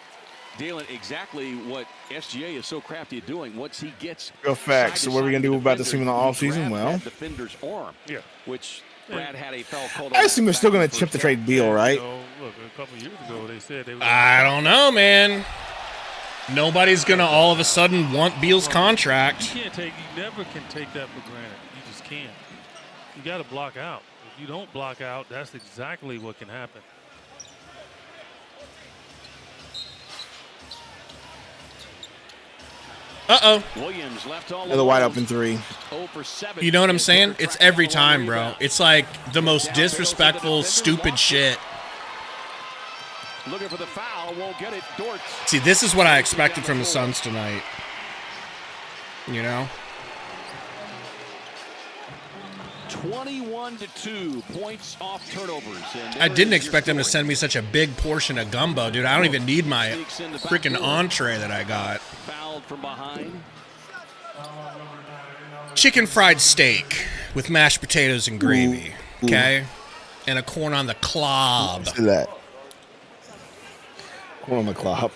Dalen exactly what SGA is so crafty at doing. Once he gets real facts. So what are we gonna do about this team in the offseason? Well, defender's arm. Yeah. Which Brad had a foul called. I assume they're still gonna chip the trade Beal, right? Look, a couple years ago they said they were. I don't know, man. Nobody's gonna all of a sudden want Beal's contract. You never can take that for granted. You just can't. You got to block out. If you don't block out, that's exactly what can happen. Uh-oh. Williams left all another wide open 3. You know what I'm saying? It's every time, bro. It's like the most disrespectful, stupid shit. Looking for the foul, won't get it. Dort. See, this is what I expected from the Suns tonight. You know? 21-2 points off turnovers. I didn't expect them to send me such a big portion of gumbo, dude. I don't even need my freaking entree that I got. Fouled from behind. Chicken fried steak with mashed potatoes and gravy, okay? And a corn on the cob. See that. Corn on the cob.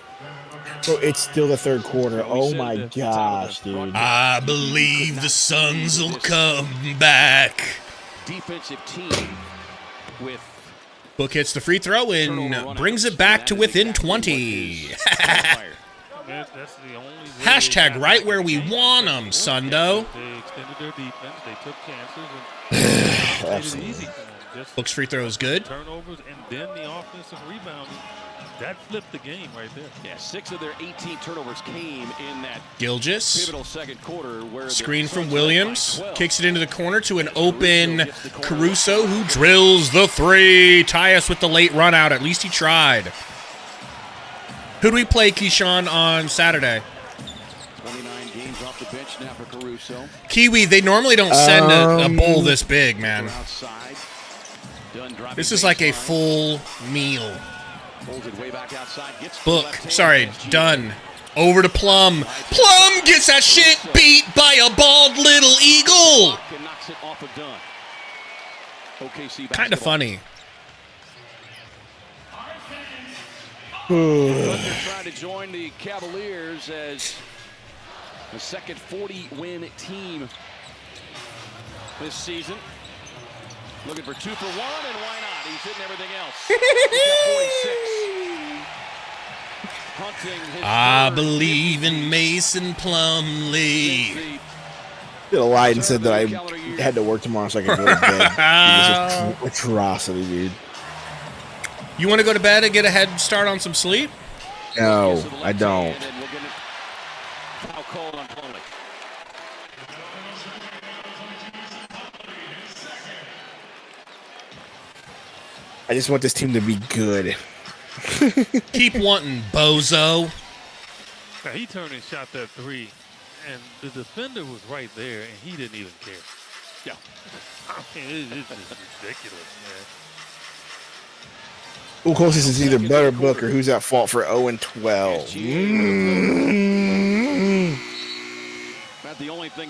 So it's still the third quarter. Oh my gosh, dude. I believe the Suns will come back. Defensive team with Book hits the free throw and brings it back to within 20. Hashtag right where we want them, Sundo. They extended their defense. They took chances and made it easy for them. Book's free throw is good. Turnovers and then the offensive rebounding. That flipped the game right there. Yeah, 6 of their 18 turnovers came in that Gilgeous. pivotal second quarter. Where screen from Williams. Kicks it into the corner to an open Caruso, who drills the 3. Tie us with the late run out. At least he tried. Who do we play, Keyshawn, on Saturday? 29 games off the bench now for Caruso. Kiwi, they normally don't send a bowl this big, man. This is like a full meal. Book. Sorry, Dunn. Over to Plum. Plum gets that shit beat by a bald little eagle. Kind of funny. Trying to join the Cavaliers as the second 40-win team this season. Looking for 2 for 1, and why not? He's hitting everything else. He's got 46. Hunting his I believe in Mason Plumlee. Did a lie and said that I had to work tomorrow so I could go to bed. It was atrocity, dude. You want to go to bed and get a head start on some sleep? No, I don't. Foul called on Plumlee. I just want this team to be good. Keep wanting, bozo. Now, he turned and shot that 3, and the defender was right there, and he didn't even care. Yeah. I mean, it's just ridiculous, man. Who closest is either Bud or Book, or who's at fault for 0-12?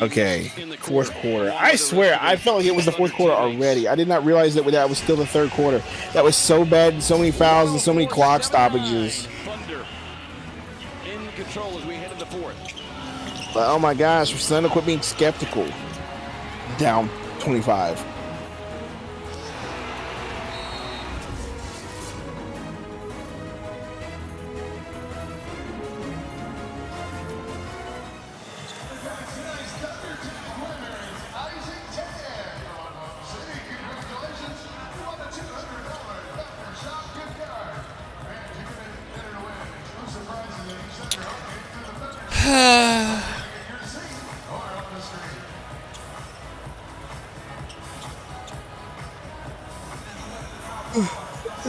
Okay, fourth quarter. I swear, I felt like it was the fourth quarter already. I did not realize that was still the third quarter. That was so bad, and so many fouls and so many clock stoppages. Thunder in control as we head into the But, oh my gosh, we're starting to quit being skeptical. Down 25.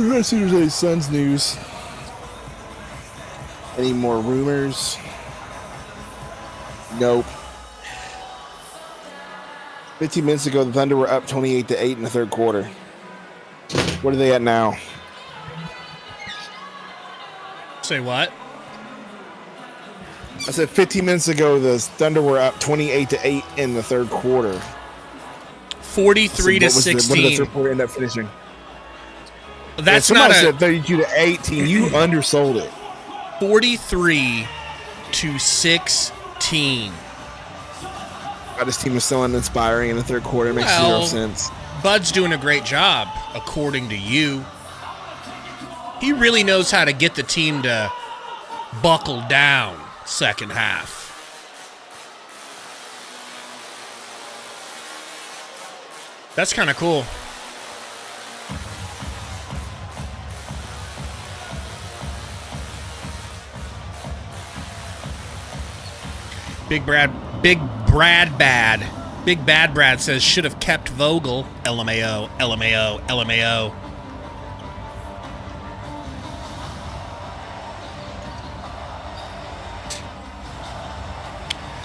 Let's see if there's any Suns news. Any more rumors? Nope. 15 minutes ago, the Thunder were up 28-8 in the third quarter. What are they at now? Say what? I said 15 minutes ago, the Thunder were up 28-8 in the third quarter. 43-16. What did the third quarter end up finishing? That's somebody not said 32-18. You undersold it. 43-16. This team is so uninspiring in the third quarter. It makes zero sense. Bud's doing a great job, according to you. He really knows how to get the team to buckle down second half. That's kind of cool. Big Bad Brad says should have kept Vogel. LMAO, LMAO, LMAO.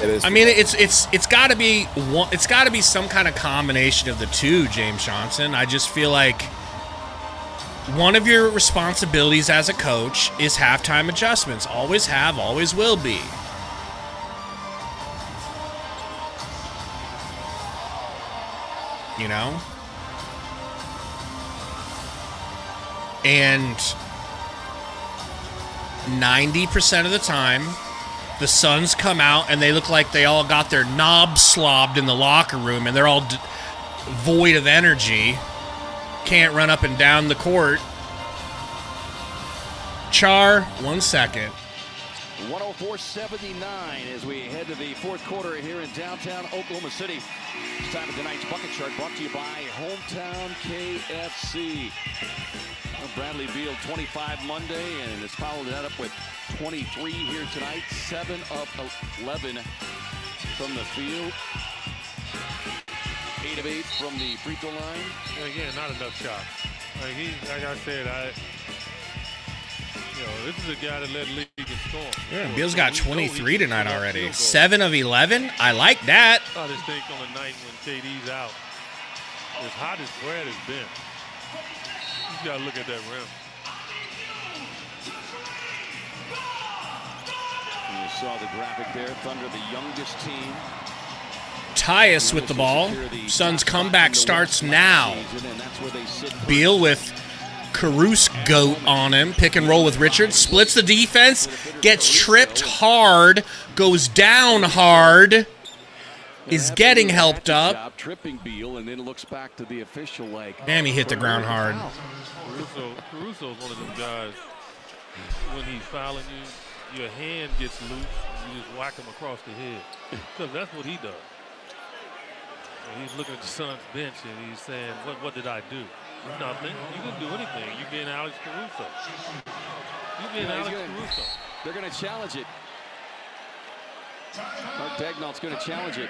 It is. I mean, it's got to be one. It's got to be some kind of combination of the two, James Johnson. I just feel like one of your responsibilities as a coach is halftime adjustments. Always have, always will be. You know? And 90% of the time, the Suns come out and they look like they all got their knobs slobbed in the locker room and they're all void of energy. Can't run up and down the court. Char, 1 second. 104-79 as we head to the fourth quarter here in downtown Oklahoma City. It's time for tonight's Bucket Chart, brought to you by Hometown KFC. Bradley Beal, 25 Monday, and it's followed that up with 23 here tonight. 7 of 11 from the field. 8 of 8 from the free throw line. And again, not enough shots. Like I said, this is a guy that led league in scoring. Yeah, Beal's got 23 tonight already. 7 of 11. I like that. I just think on a night when KD's out, as hot as Brad has been, you got to look at that rim. You saw the graphic there. Thunder, the youngest team. Tyus with the ball. Suns comeback starts now. Beal with Caruso goat on him. Pick and roll with Richards. Splits the defense. Gets tripped hard. Goes down hard. Is getting helped up. Tripping Beal and then looks back to the official like. Damn, he hit the ground hard. Caruso's one of them guys. When he's fouling you, your hand gets loose. And you just whack him across the head. Because that's what he does. And he's looking at the Suns bench and he's saying, "What did I do?" Nothing. You didn't do anything. You being Alex Caruso. They're going to challenge it. Mark Dagnall's going to challenge it.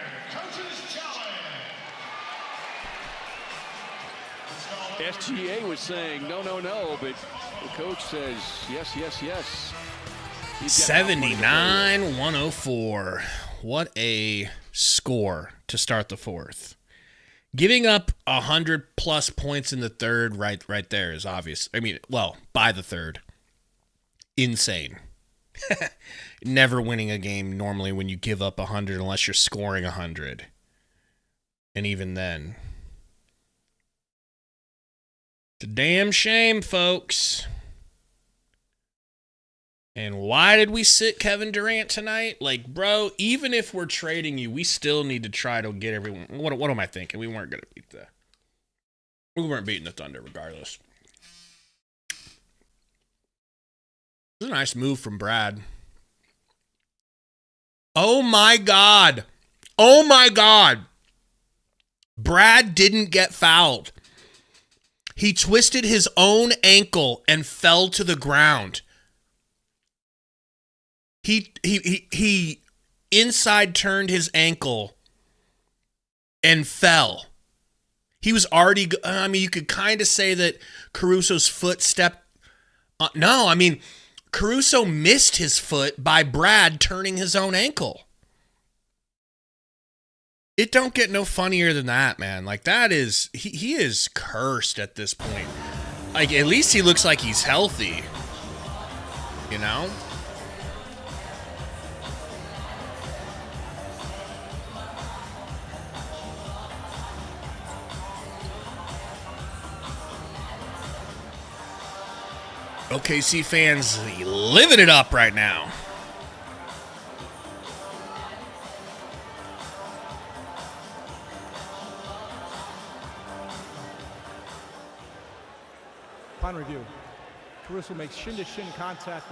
SGA was saying no, but the coach says yes. 79-104. What a score to start the fourth. Giving up 100-plus points in the third right there is obvious. I mean, well, by the third. Insane. Never winning a game normally when you give up 100 unless you're scoring 100. And even then. It's a damn shame, folks. And why did we sit Kevin Durant tonight? Like, bro, even if we're trading you, we still need to try to get everyone. What am I thinking? We weren't beating the Thunder regardless. This is a nice move from Brad. Oh my God. Oh my God. Brad didn't get fouled. He twisted his own ankle and fell to the ground. He inside turned his ankle and fell. He was already, I mean, you could kind of say that Caruso's foot stepped. No, I mean, Caruso missed his foot by Brad turning his own ankle. It don't get no funnier than that, man. Like, that is, he is cursed at this point. Like, at least he looks like he's healthy. You know? OKC fans living it up right now. Upon review, Caruso makes shin-to-shin contact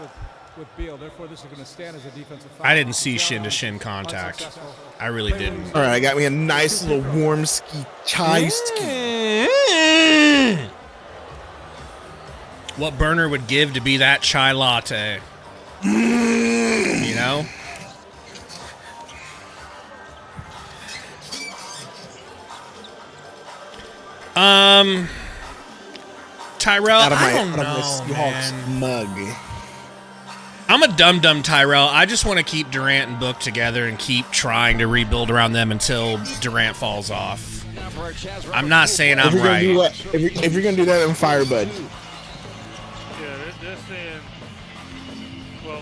with Beal. Therefore, this is going to stand as a defensive foul. I didn't see shin-to-shin contact. I really didn't. All right, I got me a nice little warm ski, chai ski. What Burner would give to be that chai latte. You know? Tyrell, I don't know, man. Mug. I'm a dum-dum, Tyrell. I just want to keep Durant and Book together and keep trying to rebuild around them until Durant falls off. I'm not saying I'm right. If you're going to do that, then fire Bud. They're saying, well,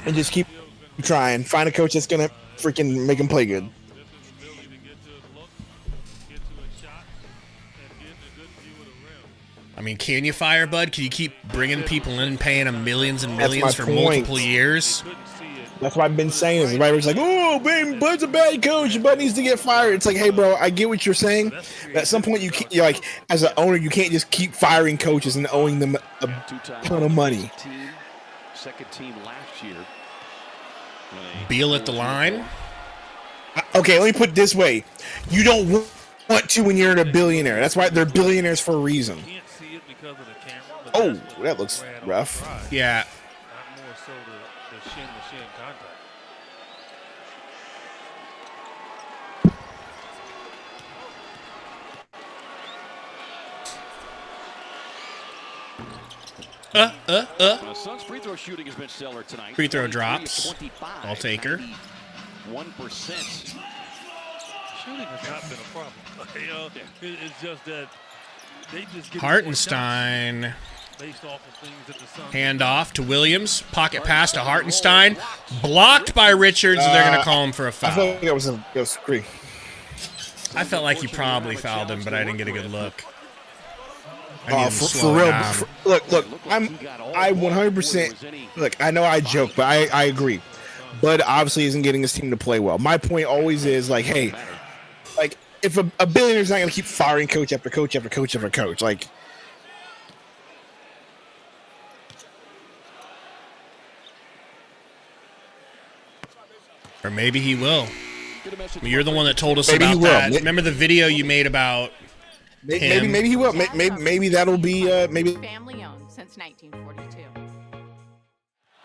and just keep trying. Find a coach that's going to freaking make him play good. I mean, can you fire Bud? Can you keep bringing people in and paying them millions and millions for multiple years? That's what I've been saying. Everybody's like, oh, man, Bud's a bad coach. Bud needs to get fired. It's like, hey, bro, I get what you're saying. But at some point, you're like, as an owner, you can't just keep firing coaches and owing them a ton of money. Second team last year. Beal at the line. Okay, let me put it this way. You don't want to when you're a billionaire. That's why they're billionaires for a reason. Oh, that looks rough. Yeah. Not more so the shin-to-shin contact. Suns free throw shooting has been stellar tonight. Free throw drops. I'll take her. 1%. Shooting has not been a problem. You know, it's just that they just get Hartenstein. based off of things that the Suns. Hand off to Williams. Pocket pass to Hartenstein. Blocked by Richards. And they're going to call him for a foul. I felt like it was free. I felt like he probably fouled him, but I didn't get a good look. For real. Look. I 100%. Look, I know I joke, but I agree. Bud obviously isn't getting his team to play well. My point always is like, hey, like if a billionaire's not going to keep firing coach after coach after coach after coach, like. Or maybe he will. You're the one that told us about that. Remember the video you made about him? Maybe he will. Maybe that'll be maybe. Family owned since 1942.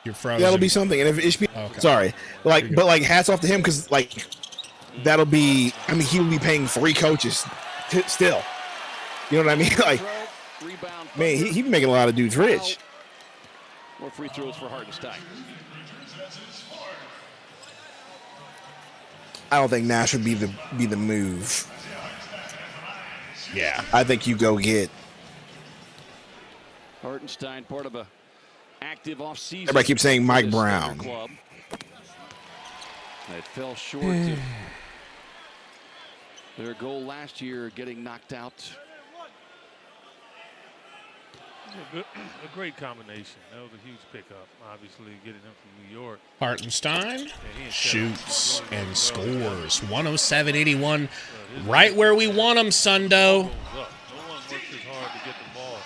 You're frozen. That'll be something. And if HBO, sorry, but hats off to him because that'll be. I mean, he will be paying 3 coaches still. You know what I mean? Like, man, he be making a lot of dudes rich. More free throws for Hartenstein. I don't think Nash would be the move. Yeah, I think you go get Hartenstein, part of a active offseason. Everybody keeps saying Mike Brown. It fell short of their goal last year, getting knocked out A great combination. That was a huge pickup, obviously, getting him from New York. Hartenstein shoots and scores. 107-81, right where we want him, Sundo. No one works as hard to get the ball.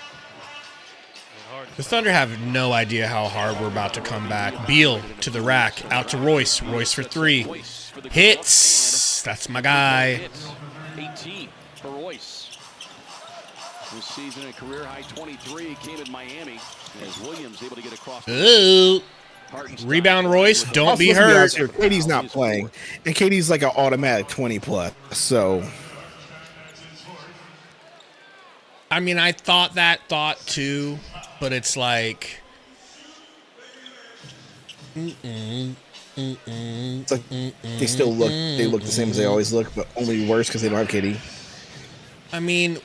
The Thunder have no idea how hard we're about to come back. Beal to the rack, out to Royce. Royce for three. Hits. That's my guy. 18 for Royce. This season, a career-high 23 came in Miami as Williams able to get across. Ooh. Rebound, Royce. Don't be hurt. KD's not playing, and KD's like an automatic 20+. So, I mean, I thought too, but it's like, it's like they still look. They look the same as they always look, but only worse because they don't have KD. I mean,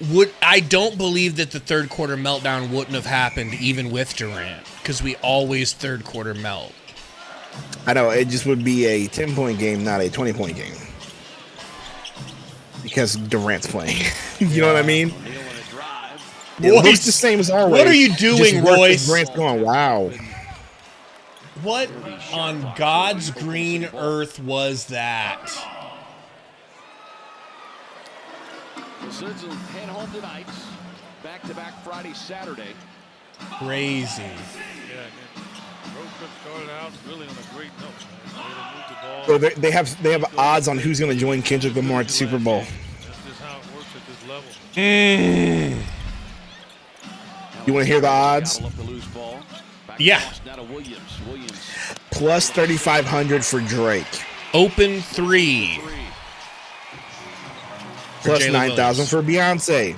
I don't believe that the third quarter meltdown wouldn't have happened even with Durant, because we always third quarter melt. I know, it just would be a 10-point game, not a 20-point game. Because Durant's playing. You know what I mean? It looks the same as always. What are you doing, Royce? Durant's going, wow. What on God's green earth was that? The Suns will head home tonight. Back-to-back Friday, Saturday. Crazy. Yeah, road trip started out really on a great note. So they have odds on who's going to join Kendrick Lamar at the Super Bowl. That's just how it works at this level. You want to hear the odds? Yeah. Plus 3,500 for Drake. Open 3. Plus 9,000 for Beyonce.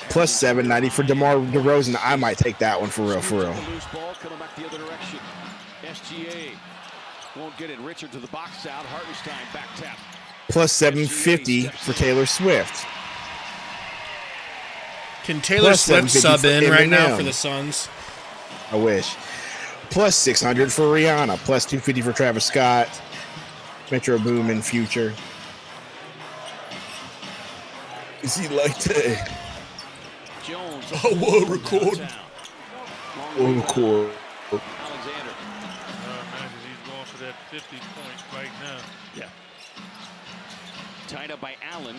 Plus 790 for DeMar DeRozan. I might take that one for real, for real. Loose ball coming back the other direction. SGA won't get it. Richard to the box out. Hartenstein back tap. Plus 750 for Taylor Swift. Can Taylor Swift sub in right now for the Suns? I wish. Plus 600 for Rihanna. Plus 250 for Travis Scott. Metro Boomin, Future. Is he like that? Jones. Oh, we'll record. We'll record. Alexander. Imagine he's going for that 50 points right now. Yeah. Tied up by Allen.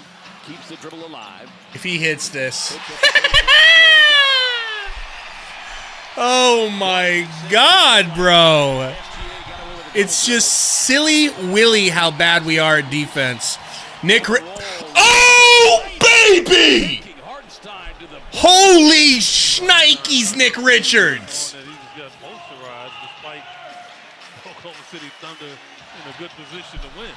Keeps the dribble alive. If he hits this. Oh my God, bro. It's just silly willy how bad we are at defense. Oh, baby! Holy shnikes, Nick Richards. He just got motorized despite Oklahoma City Thunder in a good position to win.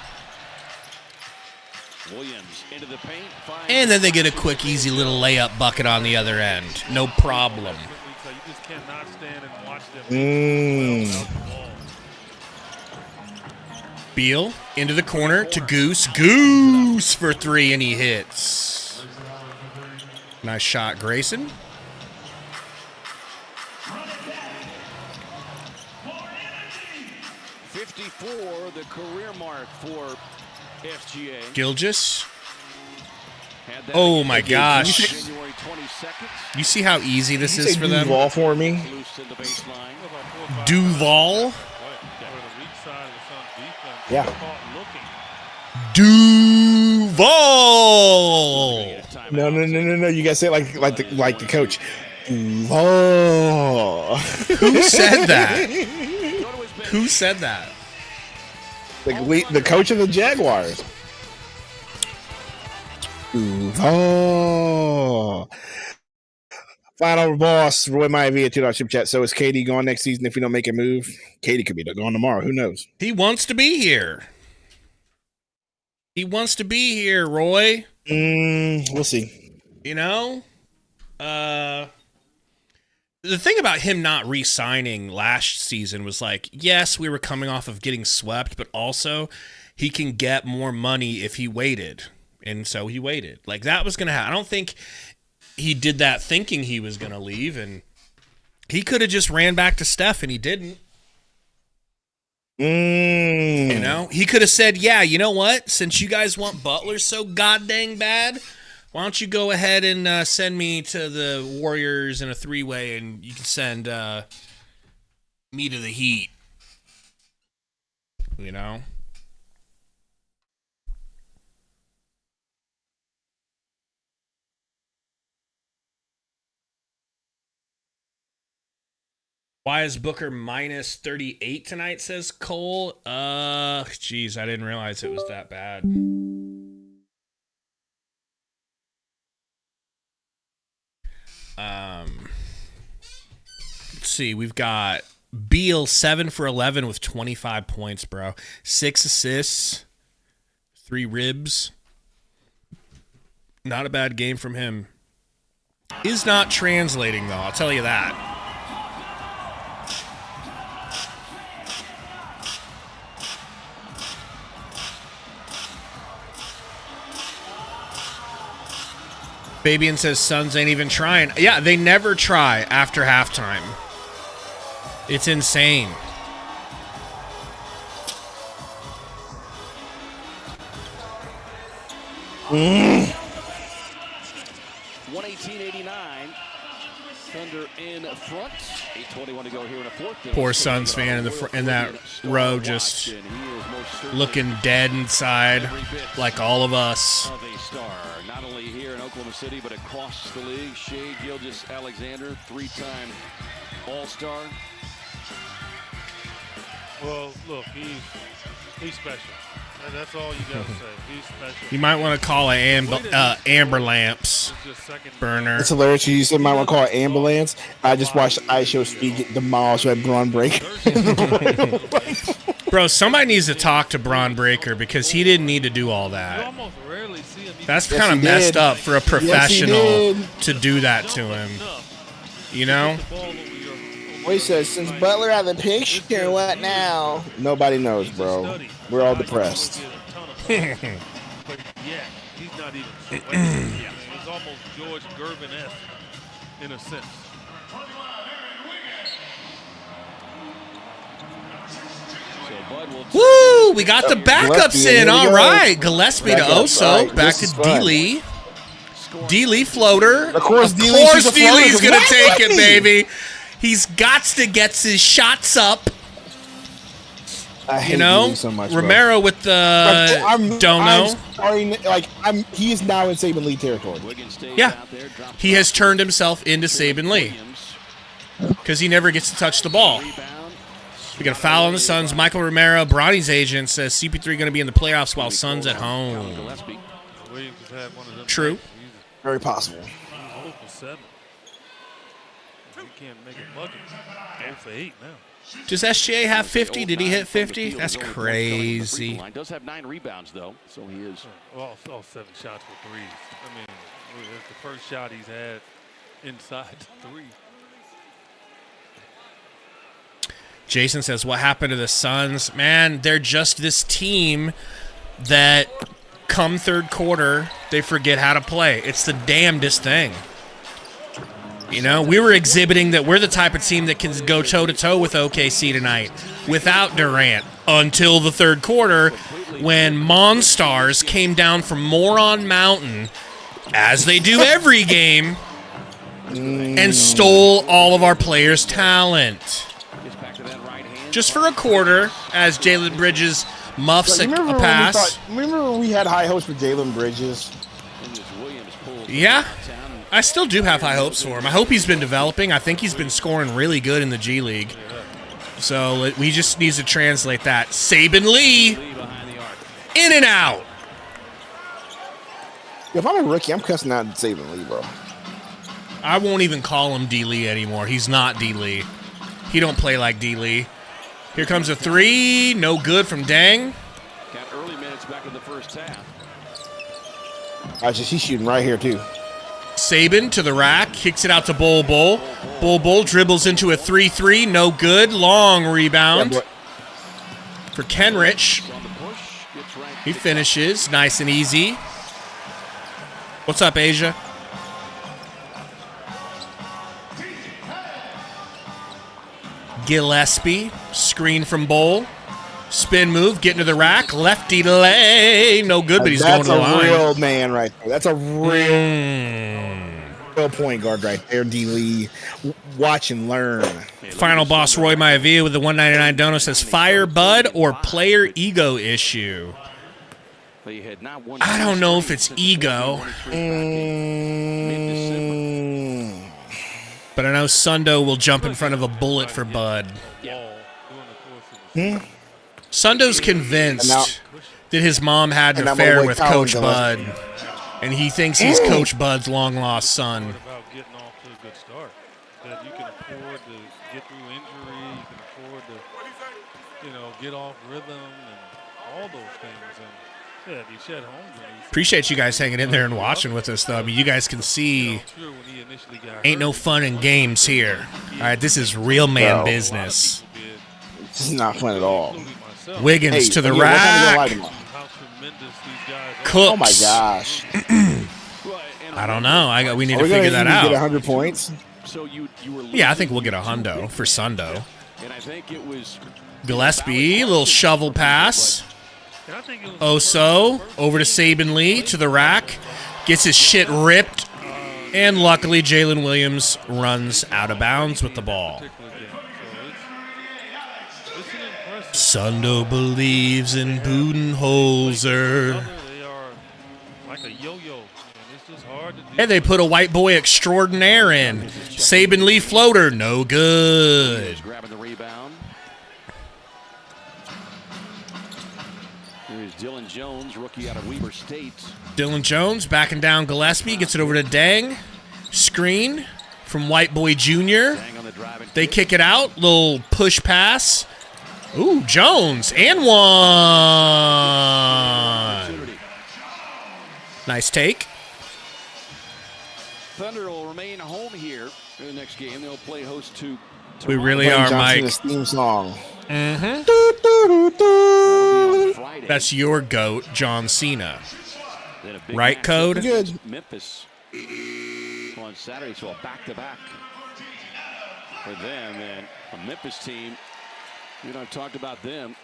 Williams into the paint. And then they get a quick, easy little layup bucket on the other end. No problem. You just cannot stand and watch them. Beal into the corner to Goose. Goose for 3, and he hits. Nice shot, Grayson. .54, the career mark for SGA. Gilgeous. Oh my gosh. You see how easy this is for them? Duval for me. Duval? Yeah. Duval. No. You gotta say it like the coach. Duval. Who said that? Who said that? The coach of the Jaguars. Duval. Final boss, Roy Maivia, $2 super chat. So is KD going next season if we don't make a move? KD could be going tomorrow. Who knows? He wants to be here. He wants to be here, Roy. We'll see. You know? The thing about him not re-signing last season was like, yes, we were coming off of getting swept, but also he can get more money if he waited. And so he waited. Like, that was going to happen. I don't think he did that thinking he was going to leave, and he could have just ran back to Steph, and he didn't. You know? He could have said, yeah, you know what? Since you guys want Butler so goddamn bad, Why don't you go ahead and send me to the Warriors in a 3-way, and you can send me to the Heat. You know? Why is Booker minus 38 tonight, says Cole? Geez, I didn't realize it was that bad. Let's see. We've got Beal 7 for 11 with 25 points, bro. 6 assists, 3 ribs. Not a bad game from him. Is not translating though. I'll tell you that. Fabian says Suns ain't even trying. Yeah, they never try after halftime. It's insane. Mm. 118.89. Thunder in front. 8:21 to go here in the fourth. Poor Suns fan in that row, just looking dead inside, like all of us. Of a star, not only here in Oklahoma City, but across the league. Shai Gilgeous-Alexander, 3-time All-Star. Well, look, he's special. That's all you got to say. He's special. You might want to call it Amber Lamps burner. It's hilarious. You said might want to call it ambulance. I just watched ISO Speed get demolished by Braun Breaker. Bro, somebody needs to talk to Braun Breaker because he didn't need to do all that. That's kind of messed up for a professional to do that to him. You know? Well, he says, since Butler out of the picture, what now? Nobody knows, bro. We're all depressed. But yeah, he's not even. It's almost George Gervin-esque in a sense. Woo! We got the backups in. All right. Gillespie to Oso. Back to D-Lee. D-Lee floater. Of course D-Lee's going to take it, baby. He's got to get his shots up. I hate so much, Romero with the dono. He is now in Saban Lee territory. Yeah. He has turned himself into Saban Lee. Because he never gets to touch the ball. We got a foul on the Suns. Michael Romero, Bronny's agent, says CP3 going to be in the playoffs while Suns at home. True. Very possible. Can't make it bucket. 0 for 8 now. Does SGA have 50? Did he hit 50? That's crazy. Does have 9 rebounds though, so he is all 7 shots with threes. I mean, it's the first shot he's had inside the 3. Jason says, what happened to the Suns? Man, they're just this team that come third quarter, they forget how to play. It's the damnedest thing. You know, we were exhibiting that we're the type of team that can go toe-to-toe with OKC tonight without Durant until the third quarter when Monstars came down from Moron Mountain, as they do every game, and stole all of our players' talent. Just for a quarter, as Jalen Bridges muffs a pass. Remember when we had high hopes for Jalen Bridges? Yeah. I still do have high hopes for him. I hope he's been developing. I think he's been scoring really good in the G League. So we just need to translate that. Saban Lee, in and out. If I'm a rookie, I'm cussing out Saban Lee, bro. I won't even call him D. Lee anymore. He's not D. Lee. He don't play like D. Lee. Here comes a 3. No good from Dang. Got early minutes back in the first half. He's shooting right here, too. Saban to the rack, kicks it out to Bol Bol. Bol Bol dribbles into a 3-3, no good. Long rebound for Kenrich. He finishes, nice and easy. What's up, Asia? Gillespie, screen from Bol. Spin move, get into the rack, lefty delay. No good, but he's going to the line. That's a real man right there. That's a real point guard right there, D. Lee. Watch and learn. Final boss Roy Maivia with the 199 dono says fire Bud or player ego issue. I don't know if it's ego. But I know Sundo will jump in front of a bullet for Bud. Sundo's convinced that his mom had an affair with Coach Bud, and he thinks he's Coach Bud's long-lost son. About getting off to a good start. That you can afford to get through injury, you can afford to, get off rhythm and all those things. And yeah, if you shed homes. Appreciate you guys hanging in there and watching with us, though. I mean, you guys can see ain't no fun in games here. All right, this is real man business. This is not fun at all. Wiggins to the rack. Cooks. Oh my gosh. I don't know. We need to figure that out. Get 100 points. Yeah, I think we'll get a hundo for Sundo. Gillespie, little shovel pass. Oso over to Saban Lee to the rack. Gets his shit ripped. And luckily, Jalen Williams runs out of bounds with the ball. Sundo believes in Budenholzer. And they put a white boy extraordinaire in. Saban Lee floater, no good. Grabbing the rebound. Here's Dylan Jones, rookie out of Weber State. Dylan Jones backing down Gillespie, gets it over to Dang. Screen from White Boy Jr. They kick it out, little push pass. Ooh, Jones, and one. Nice take. Thunder will remain home here in the next game. They'll play host to Toronto. We really are, Mike. Theme song. Mm-hmm. That's your GOAT, John Cena. Right, Code? Good. Memphis on Saturday, so a back-to-back for them. And a Memphis team, I've talked about them.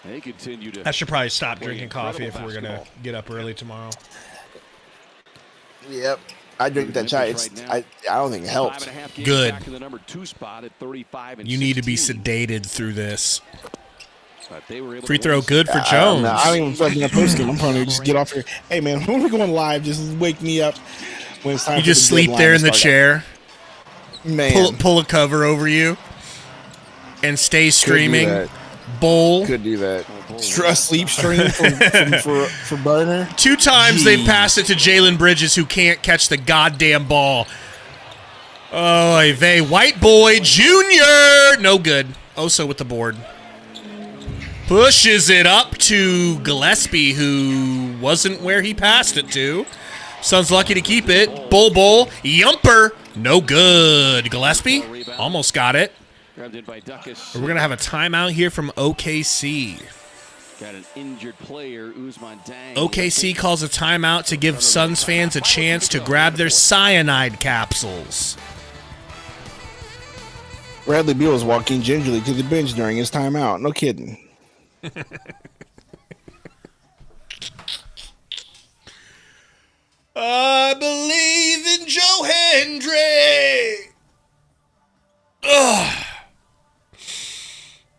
They continue to. I should probably stop drinking coffee if we're going to get up early tomorrow. Yep. I drink that chai. I don't think it helps. Good. You need to be sedated through this. Free throw good for Jones. I don't even feel like in a postgame. I'm probably just get off here. Hey, man, when we're going live, just wake me up when it's time. You just sleep there in the chair. Man. Pull a cover over you and stay streaming. Bowl. Could do that. Sleep stream for Burner. 2 times they've passed it to Jalen Bridges, who can't catch the goddamn ball. Oh, they White Boy Jr. No good. Oso with the board. Pushes it up to Gillespie, who wasn't where he passed it to. Sun's lucky to keep it. Bull. Yumper. No good. Gillespie almost got it. We're going to have a timeout here from OKC. Got an injured player, Usman Dang. OKC calls a timeout to give Suns fans a chance to grab their cyanide capsules. Bradley Beal was walking gingerly to the bench during his timeout. No kidding. I believe in Joe Hendry. Ugh.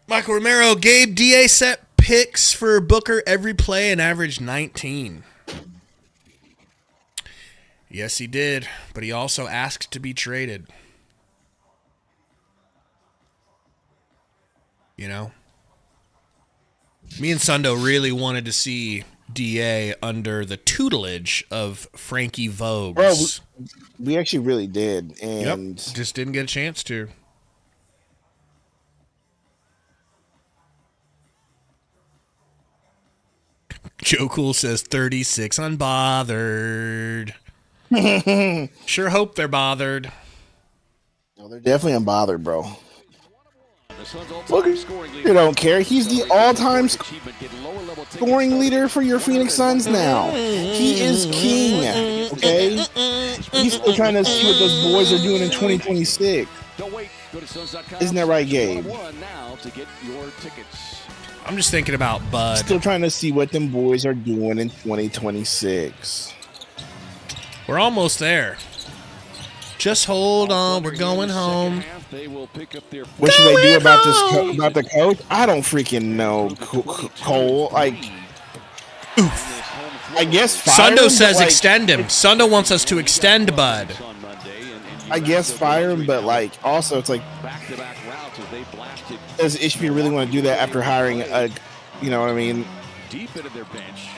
Michael Romero, Gabe, DA set picks for Booker every play and averaged 19. Yes, he did, but he also asked to be traded. Me and Sundo really wanted to see DA under the tutelage of Frankie Vogues. Bro, we actually really did, and just didn't get a chance to. Joe Cool says 36 unbothered. Sure hope they're bothered. No, they're definitely unbothered, bro. Look, you don't care. He's the all-time scoring leader for your Phoenix Suns now. He is king, okay? He's still trying to see what those boys are doing in 2026. Isn't that right, Gabe? I'm just thinking about Bud. Still trying to see what them boys are doing in 2026. We're almost there. Just hold on. We're going home. What should they do about this? About the coach? I don't freaking know, Cole. Like, I guess fire Sundo him, says like, extend him. Sundo wants us to extend Bud. I guess fire him, but like also it's like, does Ishbia really want to do that after hiring a, you know what I mean? Deep into their bench.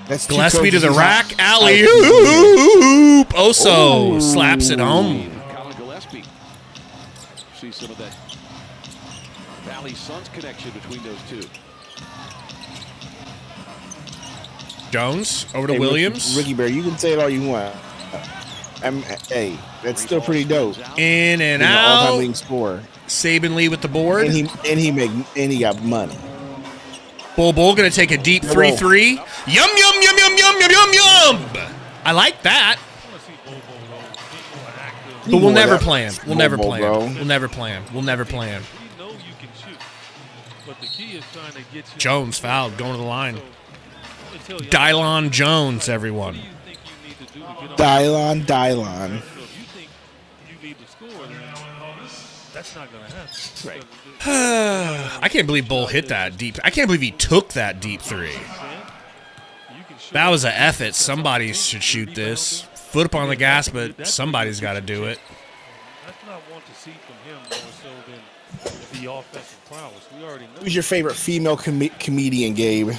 That's two Gillespie to coaches the he's rack. not- Alley oop. Oso slaps it home. Colin Gillespie. See some of that Valley Suns connection between those two. Jones over to Hey, Williams. Ricky Bear, you can say it all you want. Hey, that's still pretty dope. In and He's an all-time out. leading scorer. Saban Lee with the board. And he got money. Bull gonna take a deep 3-3. Yum yum yum yum yum yum yum yum. I like that. But we'll never play him. We'll never play him. We'll never play him. We'll never play him. Jones fouled, going to the line. Dylon Jones, everyone. Dylon. That's not going to happen. I can't believe Bull hit that deep. I can't believe he took that deep three. That was an effort. Somebody should shoot this. Foot up on the gas, but somebody's got to do it. That's what I want to see from him more so than the offensive prowess. We already know. Who's your favorite female comedian, Gabe?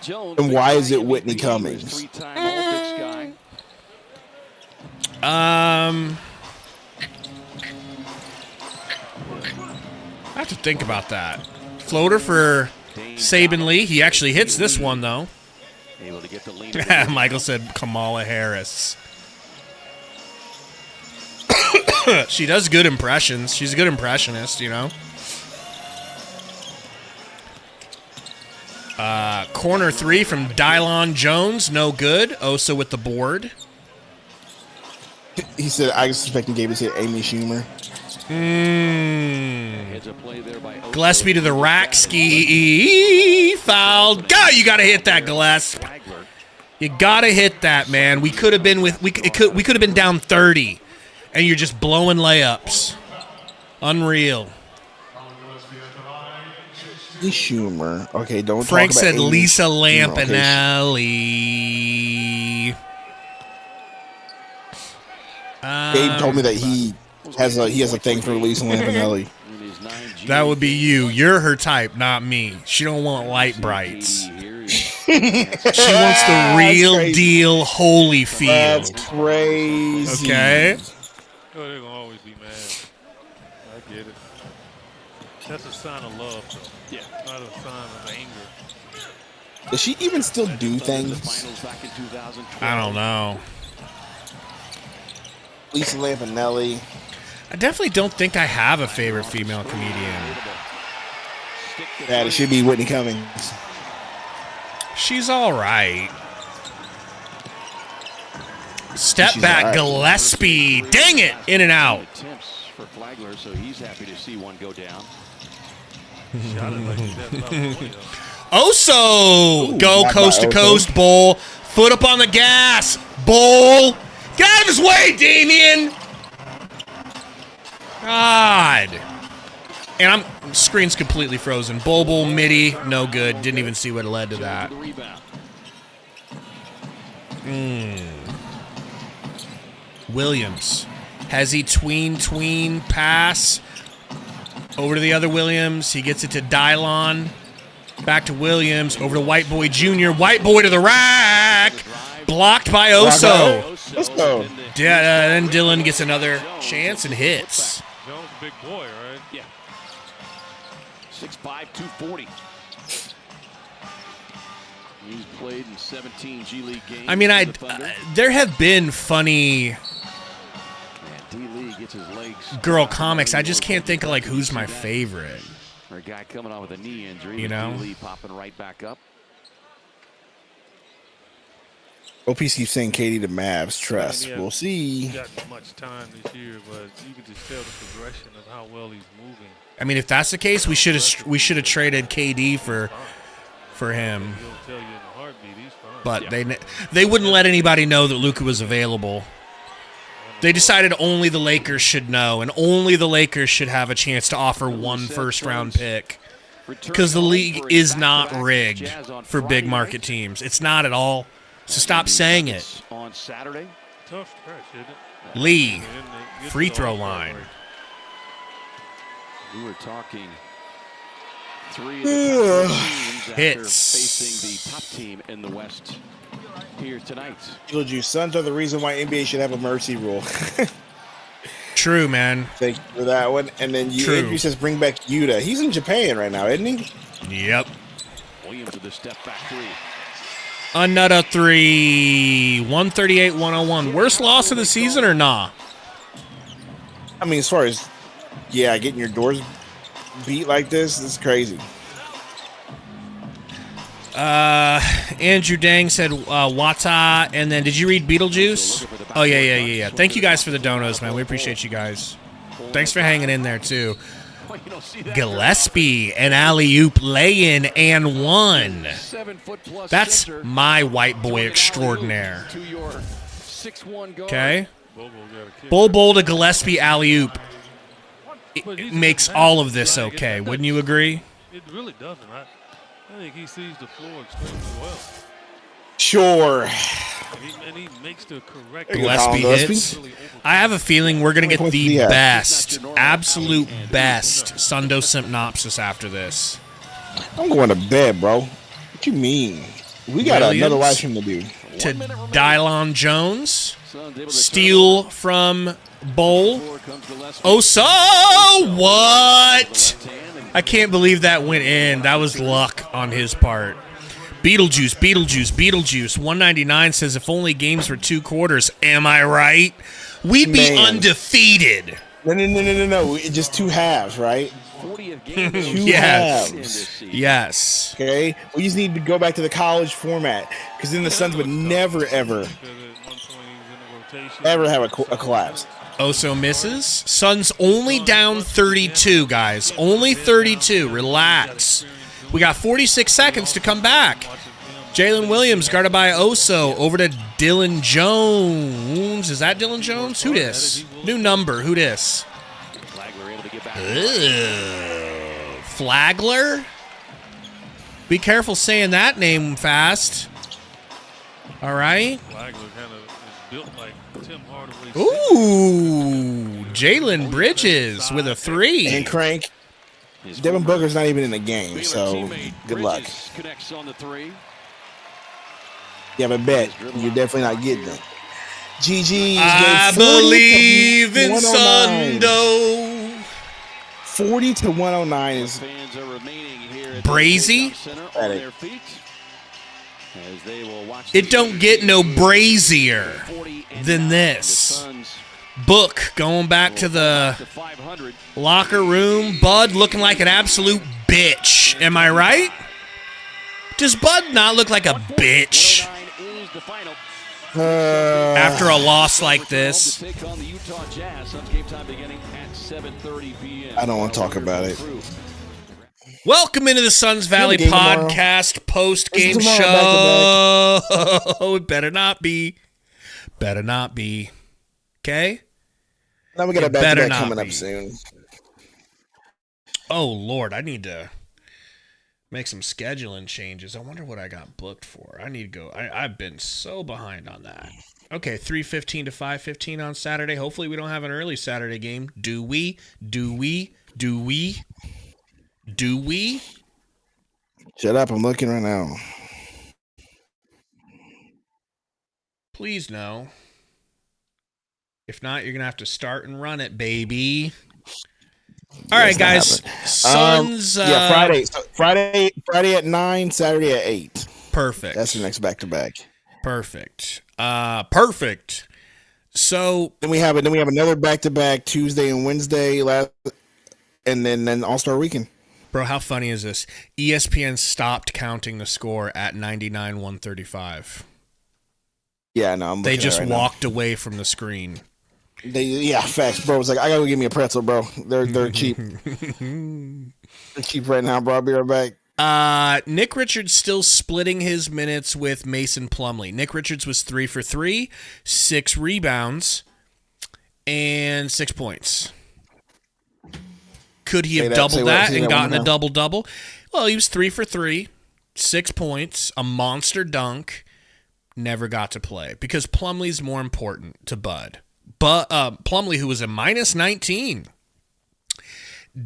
Jones, And why is it Whitney Cummings? Three-time Olympics guy. I have to think about that. Floater for Saban Lee. He actually hits this one, though. Able to get the lead. Michael said Kamala Harris. She does good impressions. She's a good impressionist, you know. Corner three from Dylon Jones. No good. Osa with the board. He said, I was expecting Gabe to say Amy Schumer. Gillespie to the rack. Ski fouled. God, you got to hit that, Gillespie. You got to hit that, man. We could have been we could have been down 30, and you're just blowing layups. Unreal. Schumer. Okay, don't Frank talk about said Amy Lisa Schumer, okay? Lampanelli. Gabe told me that he has a thing for Lisa Lampanelli. That would be you. You're her type, not me. She don't want light brights. She wants the real deal Holyfield. That's crazy. Okay. Oh, they're gonna always be mad. I get it. That's a sign of love, though. Yeah, not a sign of anger. Does she even still do things? I don't know. Lisa Lampanelli. I definitely don't think I have a favorite female comedian. Yeah, it should be Whitney Cummings. She's all right. Step She's back, all right. Gillespie. Dang it. In and out. Attempts for Flagler, so he's happy to see one go down. Oso. Go not coast to by Oso. coast, Bull. Foot up on the gas. Bull. Get out of his way, Damien. God. And screen's completely frozen. Bull, midi, no good. Didn't even see what led to that. Williams. Has he tween pass over to the other Williams. He gets it to Dylon. Back to Williams. Over to White Boy Jr. White Boy to the rack. Blocked by Oso. Yeah, then Dylan gets another chance and hits. Jones, big boy, right? Yeah. 6'5", 240. He's played in 17 G League games. I mean, there have been funny D-Lee gets his legs. girl comics. I just can't think of like who's my favorite. Or a guy coming off with a knee injury. You know? D-Lee popping right back up. OP's keeps saying Katie to Mavs. Trust. We'll see. He got much time this year, but you can just tell the progression of how well he's moving. I mean, if that's the case, we should have traded KD for him. But they wouldn't let anybody know that Luka was available. They decided only the Lakers should know, and only the Lakers should have a chance to offer one first-round pick. Because the league is not rigged for big market teams. It's not at all. So stop saying it. On Saturday. Tough stretch, isn't it? Lee, free throw line. We were talking 3 of the top 4 teams after Hits. facing the top team in the West here tonight. Beetlejuice, Suns are the reason why NBA should have a mercy rule. True, man. Thank you for that one. And then Andrew says bring back Yuta. He's in Japan right now, isn't he? Yep. Williams with the step back 3. Another 3. 138-101. Worst loss of the season or nah? I mean, as far as, getting your doors beat like this is crazy. Andrew Dang said Wata, and then did you read Beetlejuice? Oh, yeah. Thank you guys for the donos, man. We appreciate you guys. Thanks for hanging in there, too. Gillespie, an alley-oop lay-in and 1. That's my white boy extraordinaire. Okay? Bol to Gillespie alley-oop. It makes all of this okay. Wouldn't you agree? It really doesn't. I think he sees the floor extremely well. Sure. And he makes the correct Gillespie hits. I have a feeling we're going to get the best, absolute best Sundo synopsis after this. I'm going to bed, bro. What you mean? We got another live stream to do. To Dylon Jones. Steal from Bowl. Oso! What? I can't believe that went in. That was luck on his part. Beetlejuice. 199 says if only games were 2 quarters. Am I right? We'd be undefeated. No. It's just 2 halves, right? 2 halves. Yes. Okay. We just need to go back to the college format because then the Suns would never, ever have a collapse. Oso misses. Suns only down 32, guys. Only 32. Relax. We got 46 seconds to come back. Jalen Williams guarded by Oso over to Dylan Jones. Is that Dylan Jones? Who dis? New number. Who dis? Flagler? Be careful saying that name fast. All right. Flagler kind of is built like Tim Hardaway. Ooh, Jalen Bridges with a 3. And Crank. Devin Booker's not even in the game, so good luck. Connects on the 3. Yeah, but bet you're definitely not getting it. GG. I believe in Sundo. 40-109 is Brazy. It don't get no brazier than this. Book going back to the locker room. Bud looking like an absolute bitch. Am I right? Does Bud not look like a bitch after a loss like this? I don't want to talk about it. Welcome into the Suns Valley Podcast post-game show. It better not be. Better not be. Okay? Now we got a back-to-back coming up soon. Oh, Lord. I need to make some scheduling changes. I wonder what I got booked for. I need to go. I've been so behind on that. Okay, 3:15 to 5:15 on Saturday. Hopefully we don't have an early Saturday game. Do we? Shut up. I'm looking right now. Please no. If not, you're going to have to start and run it, baby. All right, guys. Suns. Friday. So Friday at 9, Saturday at 8. Perfect. That's the next back-to-back. Perfect. Perfect. So then we have another back-to-back Tuesday and Wednesday, and then All-Star Weekend. Bro, how funny is this? ESPN stopped counting the score at 99-135. Yeah, no, I'm They just walked away from the screen. Facts, bro. It's like I gotta go get me a pretzel, bro. They're cheap. They're cheap right now, bro. I'll be right back. Nick Richards still splitting his minutes with Mason Plumlee. Nick Richards was 3 for 3, 6 rebounds, and 6 points. Could he have doubled that and gotten a double-double? Well, he was 3 for 3, 6 points, a monster dunk. Never got to play because Plumlee's more important to Bud. But Plumlee, who was a minus 19.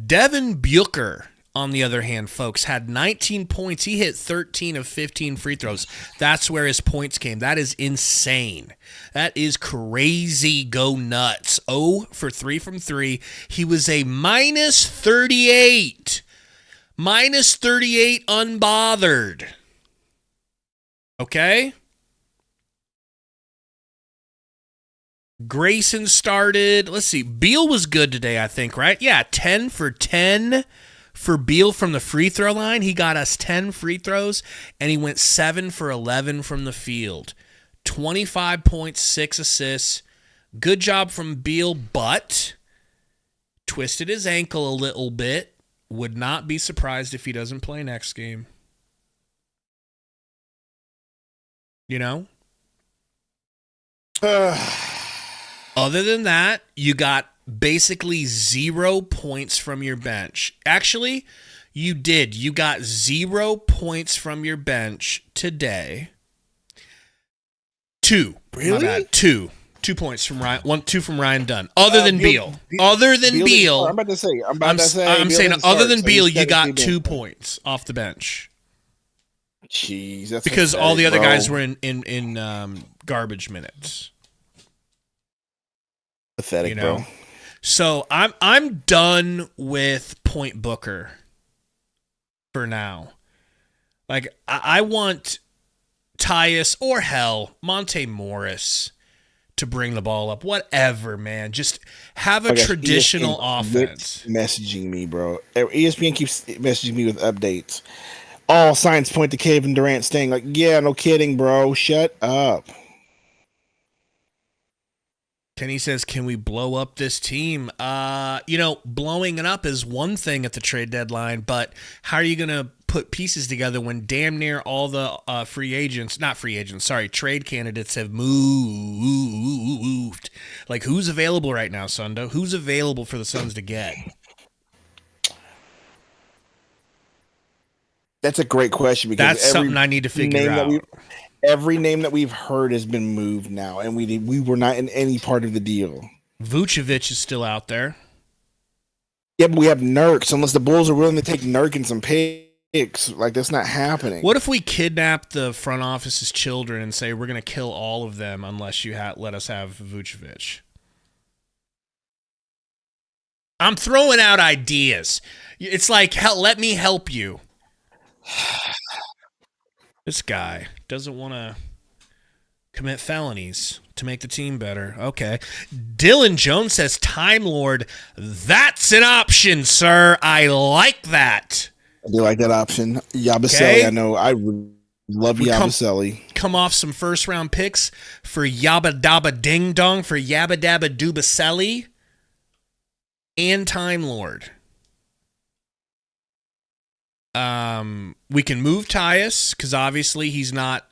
Devin Bucher, on the other hand, folks, had 19 points. He hit 13 of 15 free throws. That's where his points came. That is insane. That is crazy. Go nuts. 0 for 3 from 3. He was a minus 38. Minus 38 unbothered. Okay? Grayson started. Let's see. Beal was good today, I think, right? Yeah, 10 for 10 for Beal from the free throw line. He got us 10 free throws, and he went 7 for 11 from the field. 25 points, 6 assists. Good job from Beal, but twisted his ankle a little bit. Would not be surprised if he doesn't play next game. You know? Other than that, you got basically 0 points from your bench. Actually, you did. You got 0 points from your bench today. 2. Really? My bad. 2. 2 points from Ryan. 2 from Ryan Dunn. Other than Beal. Other than Beal. I'm saying, other than Beal, you got 2 points off the bench. Jeez, that's because pathetic, all the other bro. guys were in garbage minutes. Pathetic, bro. So I'm done with Point Booker for now. Like I want Tyus or hell Monte Morris to bring the ball up. Whatever, man. Just have a traditional offense. Messaging me, bro. ESPN keeps messaging me with updates. All signs point to Kevin Durant staying. Like, yeah, no kidding, bro. Shut up. Kenny says, can we blow up this team? Blowing it up is one thing at the trade deadline, but how are you going to put pieces together when damn near all the trade candidates have moved? Like, who's available right now, Sundo? Who's available for the Suns to get? That's a great question because that's something I need to figure out. Every name that we've heard has been moved now, and we were not in any part of the deal. Vucevic is still out there. Yeah, but we have Nurks. Unless the Bulls are willing to take Nurk and some picks, like that's not happening. What if we kidnap the front office's children and say we're going to kill all of them unless you let us have Vucevic? I'm throwing out ideas. It's like, hell, let me help you. This guy doesn't want to commit felonies to make the team better. Okay. Dylan Jones says, Time Lord, that's an option, sir. I like that. I do like that option. Yabusele, okay. I know. I love Yabusele. Come off some first-round picks for Yabba Dabba Ding Dong, for Yabba Dabba Dubaseli, and Time Lord. We can move Tyus because obviously he's not,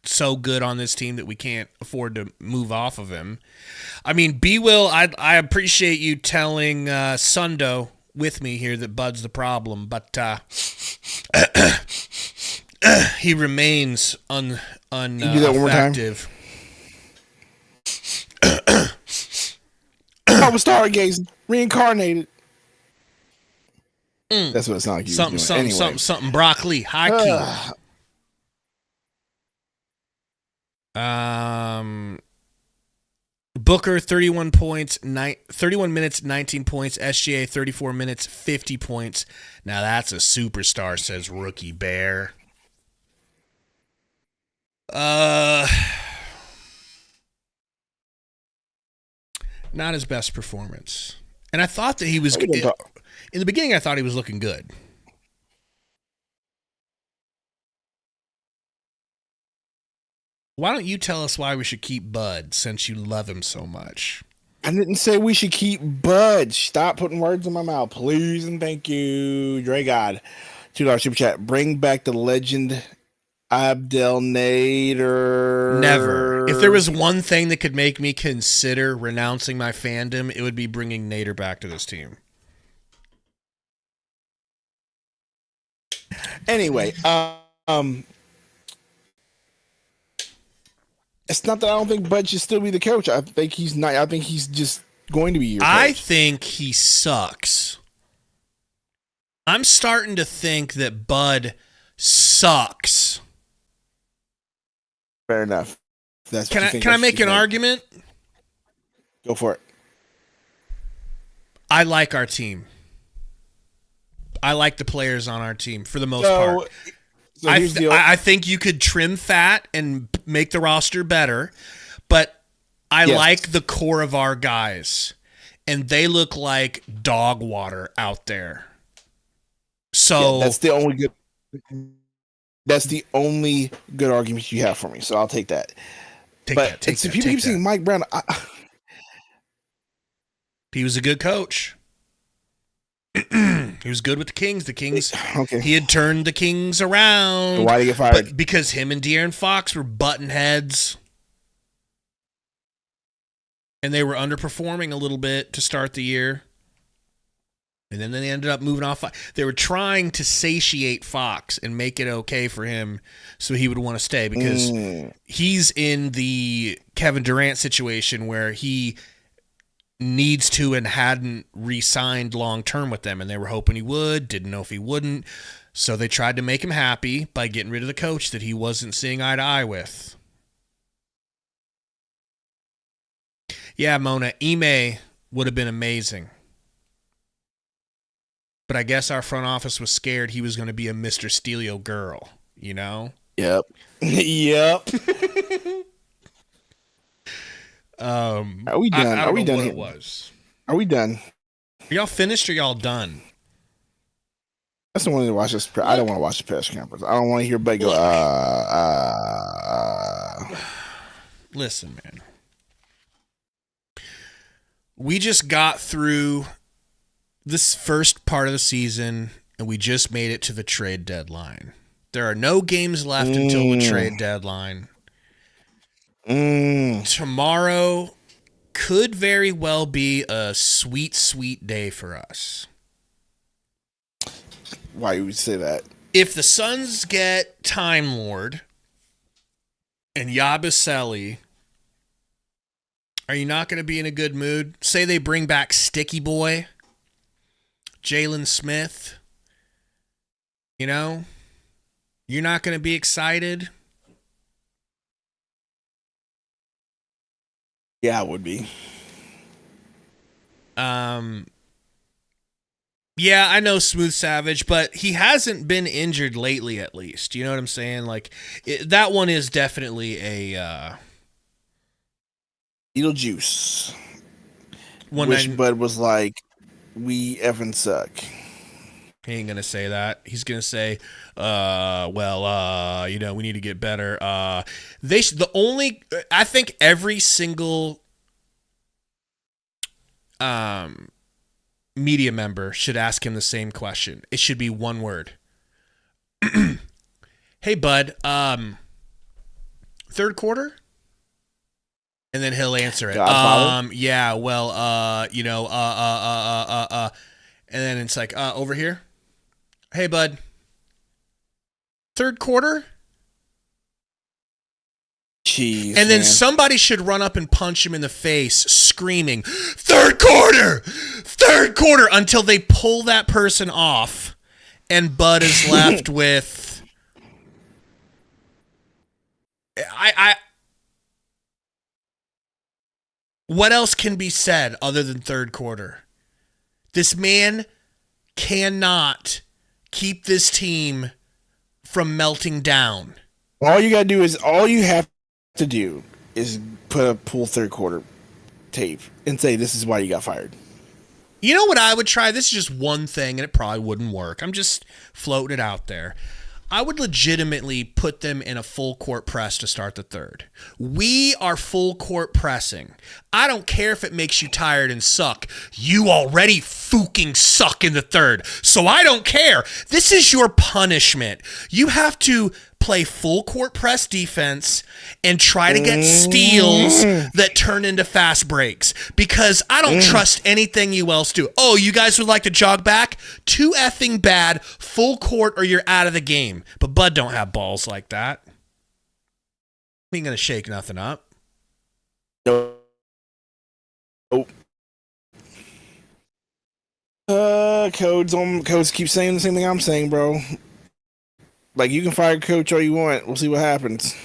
so good on this team that we can't afford to move off of him. I mean, B-Will, I appreciate you telling Sundo with me here that Bud's the problem, but he remains you do that one more time? I was stargazing, reincarnated. That's what it sounds like. Something broccoli, high key. Booker 31 points, 31 minutes, 19 points. SGA 34 minutes, 50 points. Now that's a superstar, says Rookie Bear. Not his best performance, and I thought that he was. In the beginning, I thought he was looking good. Why don't you tell us why we should keep Bud since you love him so much? I didn't say we should keep Bud. Stop putting words in my mouth, please and thank you. Dre God, $2 super chat. Bring back the legend Abdel Nader. Never. If there was one thing that could make me consider renouncing my fandom, it would be bringing Nader back to this team. Anyway, it's not that I don't think Bud should still be the coach. I think he's not. I think he's just going to be your coach. I think he sucks. I'm starting to think that Bud sucks. Fair enough. Can I make an argument? Go for it. I like our team. I like the players on our team for the most part. So I think you could trim fat and make the roster better, but I like the core of our guys, and they look like dog water out there. So that's the only good argument you have for me. So I'll take that. People keep saying Mike Brown. He was a good coach. He was good with the Kings. Okay. He had turned the Kings around. So why did he get fired? But because him and De'Aaron Fox were button heads. And they were underperforming a little bit to start the year. And then they ended up moving off. They were trying to satiate Fox and make it okay for him so he would want to stay because he's in the Kevin Durant situation where he needs to and hadn't re-signed long-term with them, and they were hoping he would, didn't know if he wouldn't, so they tried to make him happy by getting rid of the coach that he wasn't seeing eye to eye with. Yeah, Mona, Ime would have been amazing. But I guess our front office was scared he was going to be a Mr. Steelio girl, you know? Yep. Yep. Are we done? I Are we done? What it was. Are we done? Are y'all finished or y'all done? I just want to watch this. I don't want to watch the press conference. I don't want to hear Bud go. Listen, man. We just got through this first part of the season, and we just made it to the trade deadline. There are no games left until the trade deadline. Tomorrow could very well be a sweet, sweet day for us. Why would you say that? If the Suns get Time Lord and Yabusele, are you not going to be in a good mood? Say they bring back Sticky Boy, Jalen Smith. You know? You're not going to be excited? Yeah, it would be. Yeah, I know Smooth Savage, but he hasn't been injured lately, at least. You know what I'm saying? Like, that one is definitely a... Beetlejuice. Which Bud was like, we effing suck. He ain't going to say that. He's going to say, we need to get better. I think every single media member should ask him the same question. It should be one word. Hey, Bud, third quarter? And then he'll answer it. Godfather? And then it's like, over here. Hey, Bud, third quarter? Jeez, and then man. somebody should run up and punch him in the face, screaming, third quarter, until they pull that person off, and Bud is left with... What else can be said other than third quarter? This man cannot keep this team from melting down. All you have to do is put a full third quarter tape and say this is why you got fired. You know what I would try? This is just one thing, and it probably wouldn't work. I'm just floating it out there. I would legitimately put them in a full court press to start the third. We are full court pressing. I don't care if it makes you tired and suck. You already fucking suck in the third. So I don't care. This is your punishment. You have to play full court press defense and try to get steals that turn into fast breaks, because I don't trust anything you else do. Oh, you guys would like to jog back? Too effing bad. Full court or you're out of the game. But Bud don't have balls like that. He ain't gonna shake nothing up. Nope. Codes keep saying the same thing I'm saying, bro. Like, you can fire coach all you want. We'll see what happens.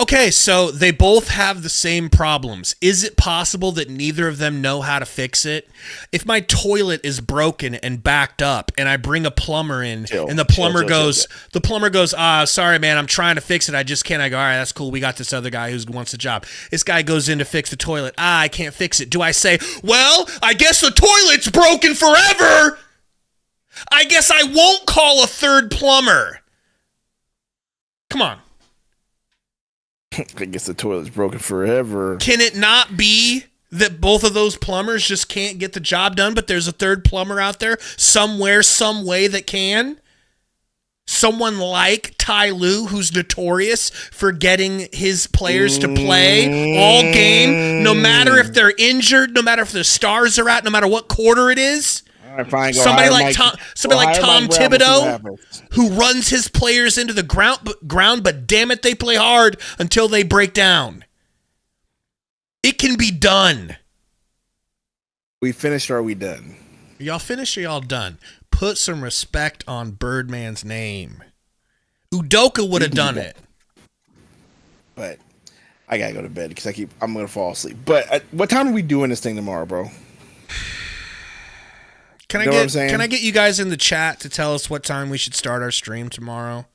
Okay, so they both have the same problems. Is it possible that neither of them know how to fix it? If my toilet is broken and backed up and I bring a plumber in and the plumber goes, sorry, man, I'm trying to fix it. I just can't. I go, all right, that's cool. We got this other guy who wants the job. This guy goes in to fix the toilet. I can't fix it. Do I say, well, I guess the toilet's broken forever. I guess I won't call a third plumber. Come on. I guess the toilet's broken forever. Can it not be that both of those plumbers just can't get the job done, but there's a third plumber out there somewhere, some way that can? Someone like Ty Lue, who's notorious for getting his players to play all game, no matter if they're injured, no matter if the stars are out, no matter what quarter it is. Fine, somebody like Tom Thibodeau, who runs his players into the ground, but damn it, they play hard until they break down. It can be done. We finished or are we done? Y'all finished or y'all done? Put some respect on Birdman's name. Udoka would have done it. But I gotta go to bed because I'm gonna fall asleep. But what time are we doing this thing tomorrow, bro? Can I get you guys in the chat to tell us what time we should start our stream tomorrow?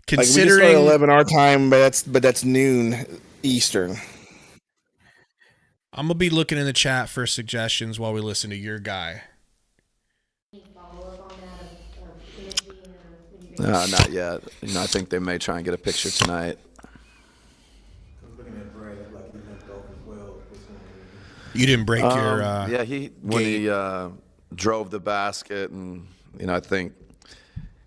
Considering we can start 11 our time, but that's noon Eastern. I'm gonna be looking in the chat for suggestions while we listen to your guy. Not yet. I think they may try and get a picture tonight. You didn't break your yeah, when he drove the basket and I think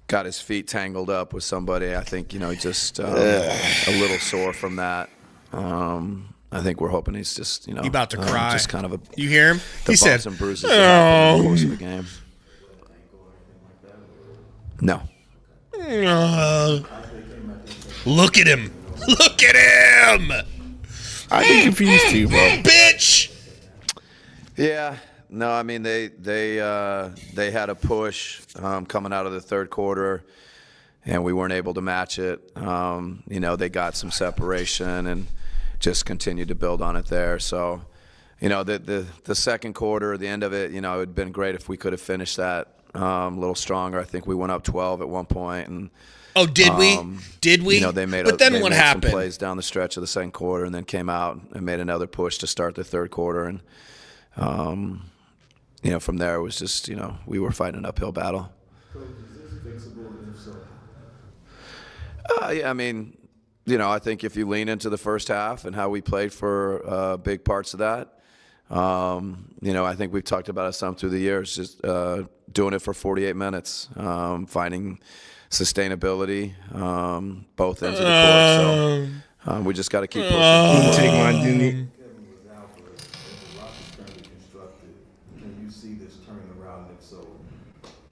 got his feet tangled up with somebody. I think he just a little sore from that. I think we're hoping he's just he about to cry. Just kind of a you hear him? He said some bruises in the course of the game. No. Look at him! Look at him! I'd be confused too, bro. Bitch. Yeah. No, I mean they had a push coming out of the third quarter, and we weren't able to match it. They got some separation and just continued to build on it there. So, the second quarter, the end of it, it would have been great if we could have finished that a little stronger. I think we went up 12 at one point, and did we? Did we? They made but then what happened? Some plays down the stretch of the second quarter, and then came out and made another push to start the third quarter, and from there it was just we were fighting an uphill battle. Coach, is this fixable, and if so? Yeah, I mean, I think if you lean into the first half and how we played for big parts of that, I think we've talked about it some through the years, just doing it for 48 minutes, finding sustainability, both ends of the court. So we just got to keep pushing. Take mine, Jimmy.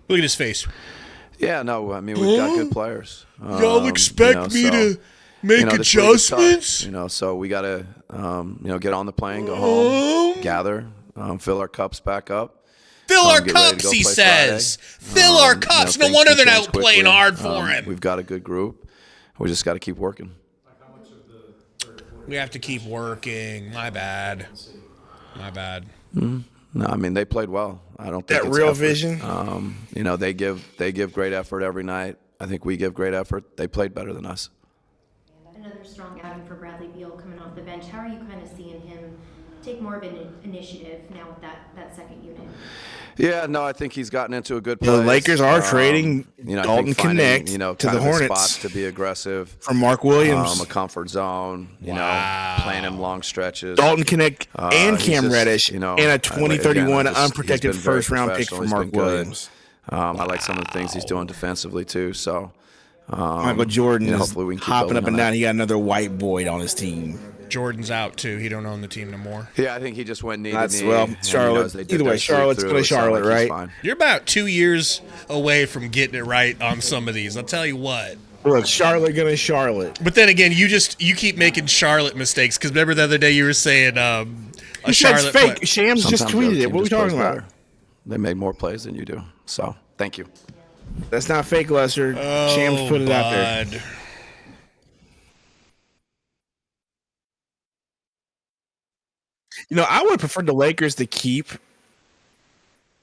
Look at his face. Yeah, no, I mean, we've got good players. Y'all expect me to make adjustments? So we got to, get on the plane, go home, gather, fill our cups back up. Fill our cups, he says. Friday. Fill our cups. No wonder they're not playing hard for him. We've got a good group. We just got to keep working. We have to keep working. My bad. Mm-hmm. No, I mean, they played well. I don't think that it's real effort. Vision. They give great effort every night. I think we give great effort. They played better than us. Another strong outing for Bradley Beal coming off the bench. How are you kind of seeing him take more of an initiative now with that second unit? Yeah, no, I think he's gotten into a good place. The Lakers are trading Dalton Connect to the Hornets spots to be aggressive from Mark Williams, a comfort zone. Playing him long stretches. Dalton Connect and Cam Reddish, and a 2031 unprotected first-round pick for Mark Williams. I like some of the things he's doing defensively too. So Michael Jordan is hopefully we can keep hopping building up and on down. that. He got another white void on his team. Jordan's out too. He don't own the team no more. Yeah, I think he just went knee to That's knee. well, and, Charlotte. Either way, Charlotte's going to Charlotte, right? You're about 2 years away from getting it right on some of these. I'll tell you what. Look, Charlotte going to Charlotte. But then again, you keep making Charlotte mistakes because remember the other day you were saying a Charlotte fake. Shams just Sometimes the tweeted other it. team What are we just plays talking about? better. They make more plays than you do. So thank you. That's not fake, Lester. Shams put it out there. I would have preferred the Lakers to keep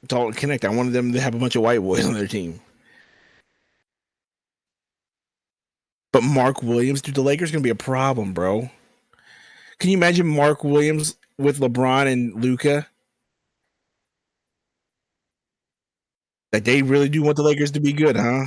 Dalton Connect. I wanted them to have a bunch of white boys on their team. But Mark Williams, dude, the Lakers going to be a problem, bro. Can you imagine Mark Williams with LeBron and Luka? Like, they really do want the Lakers to be good, huh?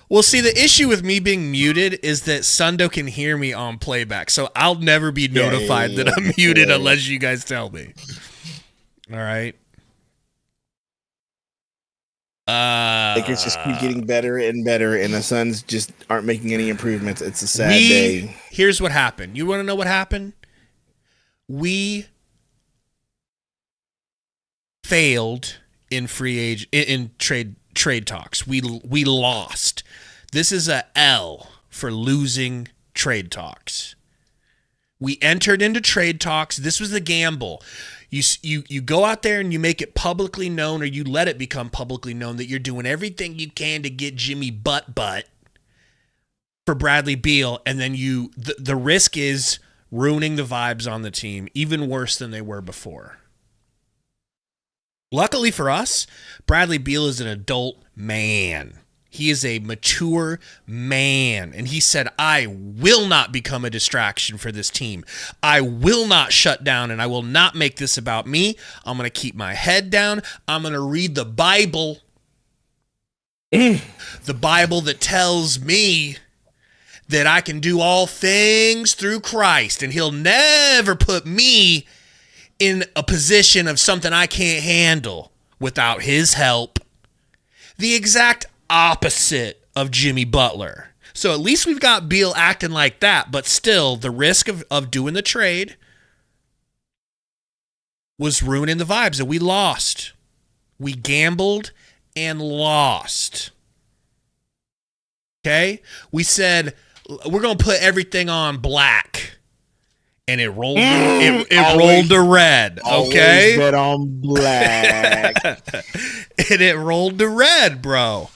Well, see, the issue with me being muted is that Sundo can hear me on playback, so I'll never be notified that I'm muted unless you guys tell me. All right. Lakers just keep getting better and better, and the Suns just aren't making any improvements. It's a sad day. Here's what happened. You want to know what happened? We failed in trade talks. We lost. This is a L for losing trade talks. We entered into trade talks. This was the gamble. You go out there and you make it publicly known, or you let it become publicly known that you're doing everything you can to get Jimmy butt for Bradley Beal, and then the risk is ruining the vibes on the team even worse than they were before. Luckily for us, Bradley Beal is an adult man. He is a mature man. And he said, I will not become a distraction for this team. I will not shut down, and I will not make this about me. I'm going to keep my head down. I'm going to read the Bible. The Bible that tells me that I can do all things through Christ. And he'll never put me in a position of something I can't handle without his help. The exact opposite of Jimmy Butler. So at least we've got Beal acting like that, but still the risk of doing the trade was ruining the vibes, and we lost. We gambled and lost. Okay? We said we're going to put everything on black. And it rolled. It rolled to red. Okay, always bet on black. And it rolled to red, bro.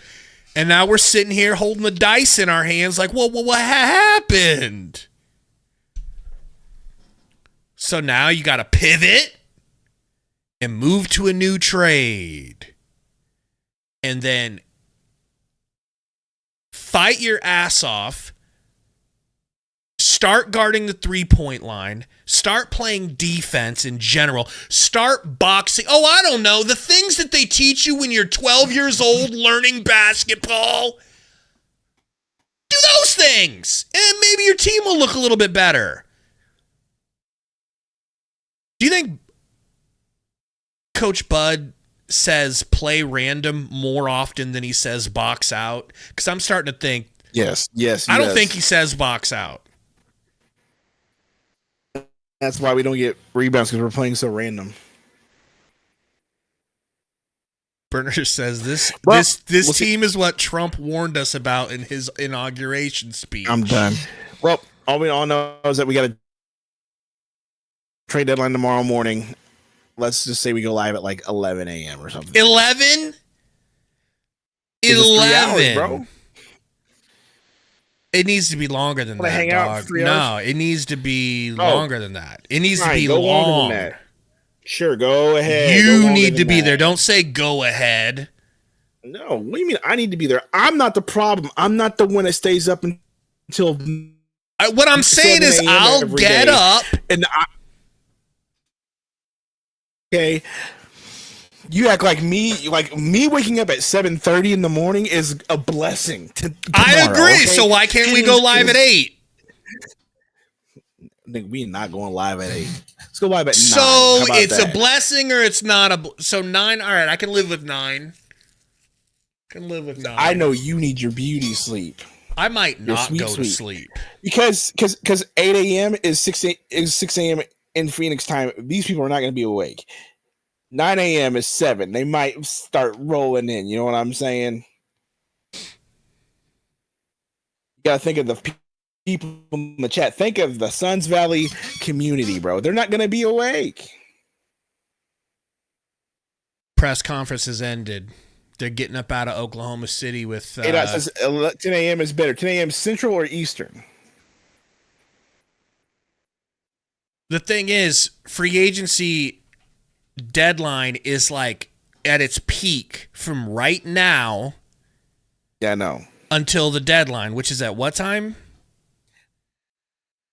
And now we're sitting here holding the dice in our hands, like, well, what happened? So now you got to pivot and move to a new trade, and then fight your ass off. Start guarding the three-point line. Start playing defense in general. Start boxing. Oh, I don't know. The things that they teach you when you're 12 years old learning basketball. Do those things. And maybe your team will look a little bit better. Do you think Coach Bud says play random more often than he says box out? Because I'm starting to think. Yes. I don't think he says box out. That's why we don't get rebounds, because we're playing so random. Berner says this team is what Trump warned us about in his inauguration speech. I'm done. Well, All we all know is that we got a trade deadline tomorrow morning. Let's just say we go live at like 11 a.m. or something. 11? 11, bro. It needs to be longer than that, hang out dog. for 3 No, hours? it needs to be longer than that. It needs to Fine, be go longer long. than that. Sure, go ahead. Go You longer need to than be that. there. Don't say go ahead. No, what do you mean I need to be there? I'm not the problem. I'm not the one that stays up until. What I'm saying is 7 a.m. I'll every get day. up. And okay. You act like me waking up at 7:30 in the morning is a blessing. I agree. Okay? So why can't we go live at 8? We not going live at 8. Let's go live at 9. So How about it's that? a blessing or it's not a. So 9. All right, I can live with 9. Can live with 9. I know you need your beauty sleep. I might Your not sweet go to sleep. sleep because 8 a.m. is 6 a.m. in Phoenix time. These people are not going to be awake. 9 a.m. is 7. They might start rolling in. You know what I'm saying? You got to think of the people in the chat. Think of the Suns Valley community, bro. They're not going to be awake. Press conference has ended. They're getting up out of Oklahoma City with. 10 a.m. is better. 10 a.m. Central or Eastern? The thing is, free agency deadline is like at its peak from right now. Yeah, I know. Until the deadline, which is at what time?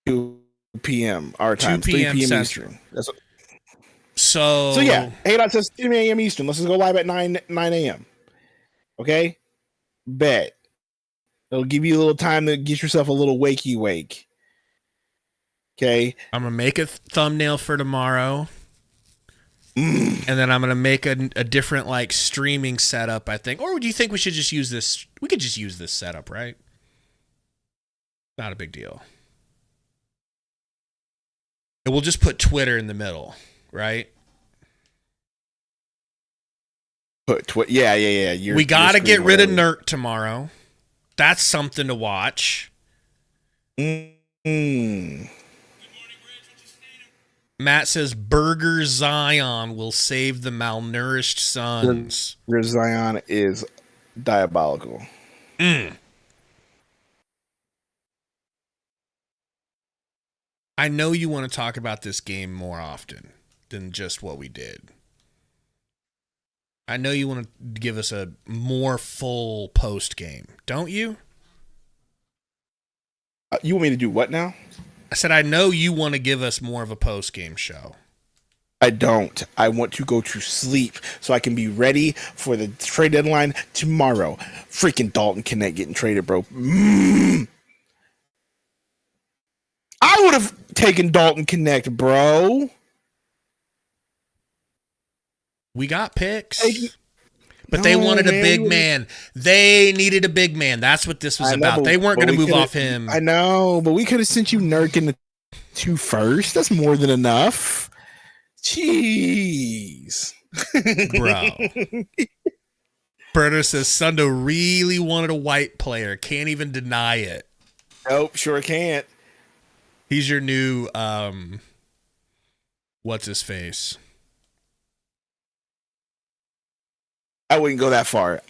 2 p.m. our time. 2 p.m. 3 p.m. Central. Eastern. That's what, so yeah, ADOT says 10 a.m. Eastern. Let's just go live at 9 a.m. Okay? Bet. It'll give you a little time to get yourself a little wakey wake. Okay? I'm going to make a thumbnail for tomorrow. And then I'm going to make a different like streaming setup, I think. Or do you think we should just use this? We could just use this setup, right? Not a big deal. And we'll just put Twitter in the middle, right? Yeah. We got to get rid of Nurk tomorrow. That's something to watch. Matt says Burger Zion will save the malnourished Suns. Burger Zion is diabolical. I know you want to talk about this game more often than just what we did. I know you want to give us a more full post game, don't you? You want me to do what now? I said I know you want to give us more of a post game show. I don't. I want to go to sleep so I can be ready for the trade deadline tomorrow. Freaking Dalton Connect getting traded, bro. I would have taken Dalton Connect, bro. We got picks. But they wanted a big man. They needed a big man. That's what this was about. They weren't going to move off him. I know, but we could have sent you Nurk in the 2 first. That's more than enough. Jeez. Bro. Berto says Sundo really wanted a white player. Can't even deny it. Nope, sure can't. He's your new, what's his face? I wouldn't go that far.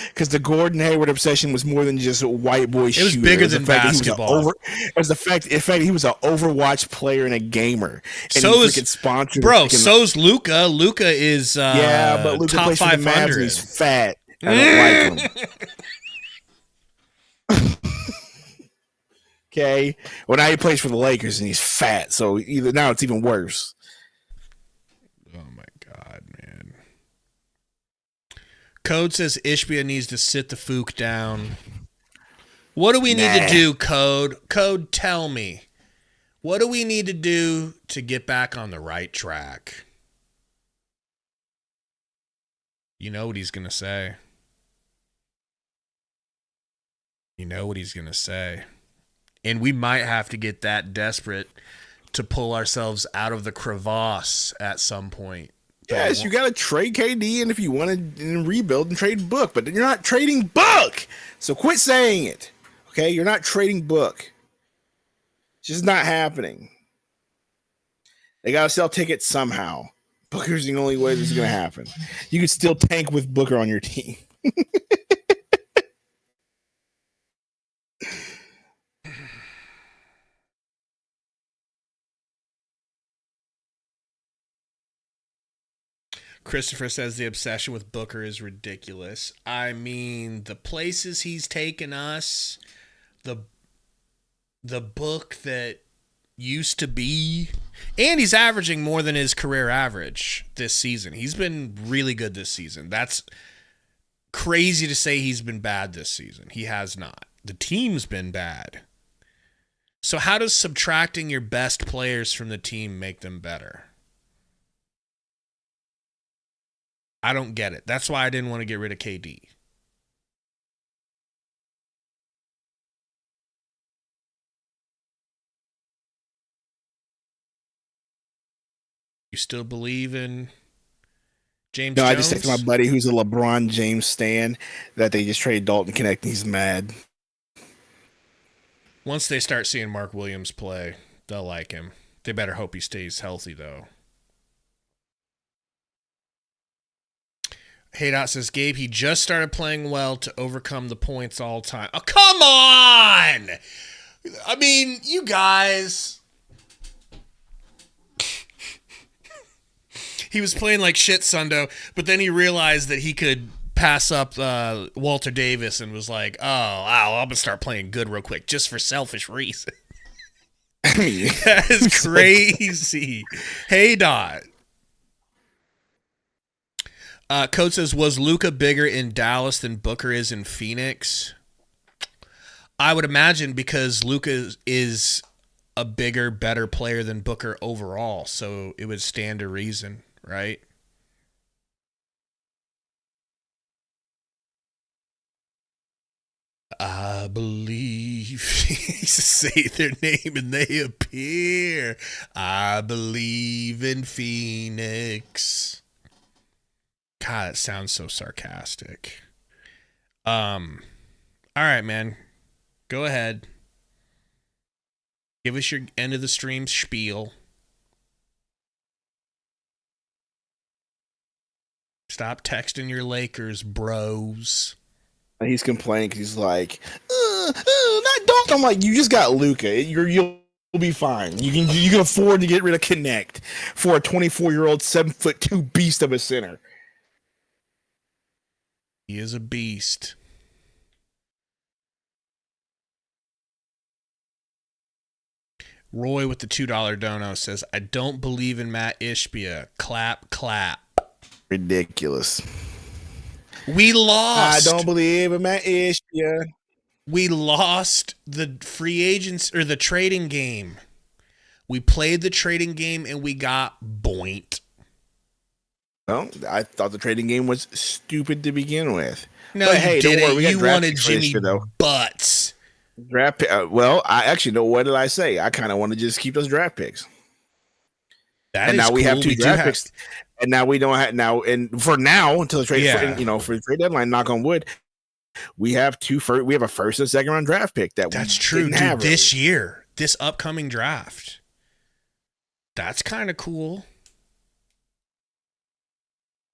Because the Gordon Hayward obsession was more than just a white boy shooter. It was bigger than basketball. It was the fact he was an Overwatch player and a gamer. And so is sponsored. So's Luka. Luka is but Luka top plays for the 500. Mavs and he's fat. I don't like him. Okay. Well, now he plays for the Lakers and he's fat. So now it's even worse. Oh my God, man. Code says Ishbia needs to sit the fook down. What do we need to do, Code? Code, tell me. What do we need to do to get back on the right track? You know what he's going to say. And we might have to get that desperate to pull ourselves out of the crevasse at some point. Yes, you got to trade KD, and if you want to rebuild and trade Book, but you're not trading Book. So quit saying it. Okay, you're not trading Book. It's just not happening. They got to sell tickets somehow. Booker's the only way this is going to happen. You could still tank with Booker on your team. Christopher says the obsession with Booker is ridiculous. I mean, the places he's taken us, the book that used to be, and he's averaging more than his career average this season. He's been really good this season. That's crazy to say he's been bad this season. He has not. The team's been bad. So how does subtracting your best players from the team make them better? I don't get it. That's why I didn't want to get rid of KD. You still believe in James Jones? I just texted my buddy who's a LeBron James stan that they just traded Dalton Connect and he's mad. Once they start seeing Mark Williams play, they'll like him. They better hope he stays healthy, though. Haydot says, Gabe, he just started playing well to overcome the points all time. Oh, come on! I mean, you guys. He was playing like shit, Sundo, but then he realized that he could pass up Walter Davis and was like, oh, wow, I'm going to start playing good real quick just for selfish reasons. I mean, that is crazy. Haydot. Code says, was Luka bigger in Dallas than Booker is in Phoenix? I would imagine because Luka is a bigger, better player than Booker overall, so it would stand to reason, right? I believe. Say their name and they appear. I believe in Phoenix. God, it sounds so sarcastic. All right, man. Go ahead. Give us your end of the stream spiel. Stop texting your Lakers, bros. He's complaining because he's like, not Dalton. I'm like, you just got Luka. You'll be fine. You can afford to get rid of Connect for a 24-year-old 7'2" beast of a center. He is a beast. Roy with the $2 dono says, I don't believe in Matt Ishbia. Clap, clap. Ridiculous. We lost. I don't believe in Matt Ishbia. We lost the free agents or the trading game. We played the trading game and we got boinked. Well, I thought the trading game was stupid to begin with. No, but, you hey, didn't. Don't worry, we got you wanted Jimmy Butts. Draft pick. Well, I actually know what did I say? I kind of want to just keep those draft picks. That and is now we cool. have two draft picks, and now we don't have now. And for now, until the trade, for the trade deadline, knock on wood, we have we have a first and second round draft pick That's true, dude. This year, this upcoming draft, that's kind of cool.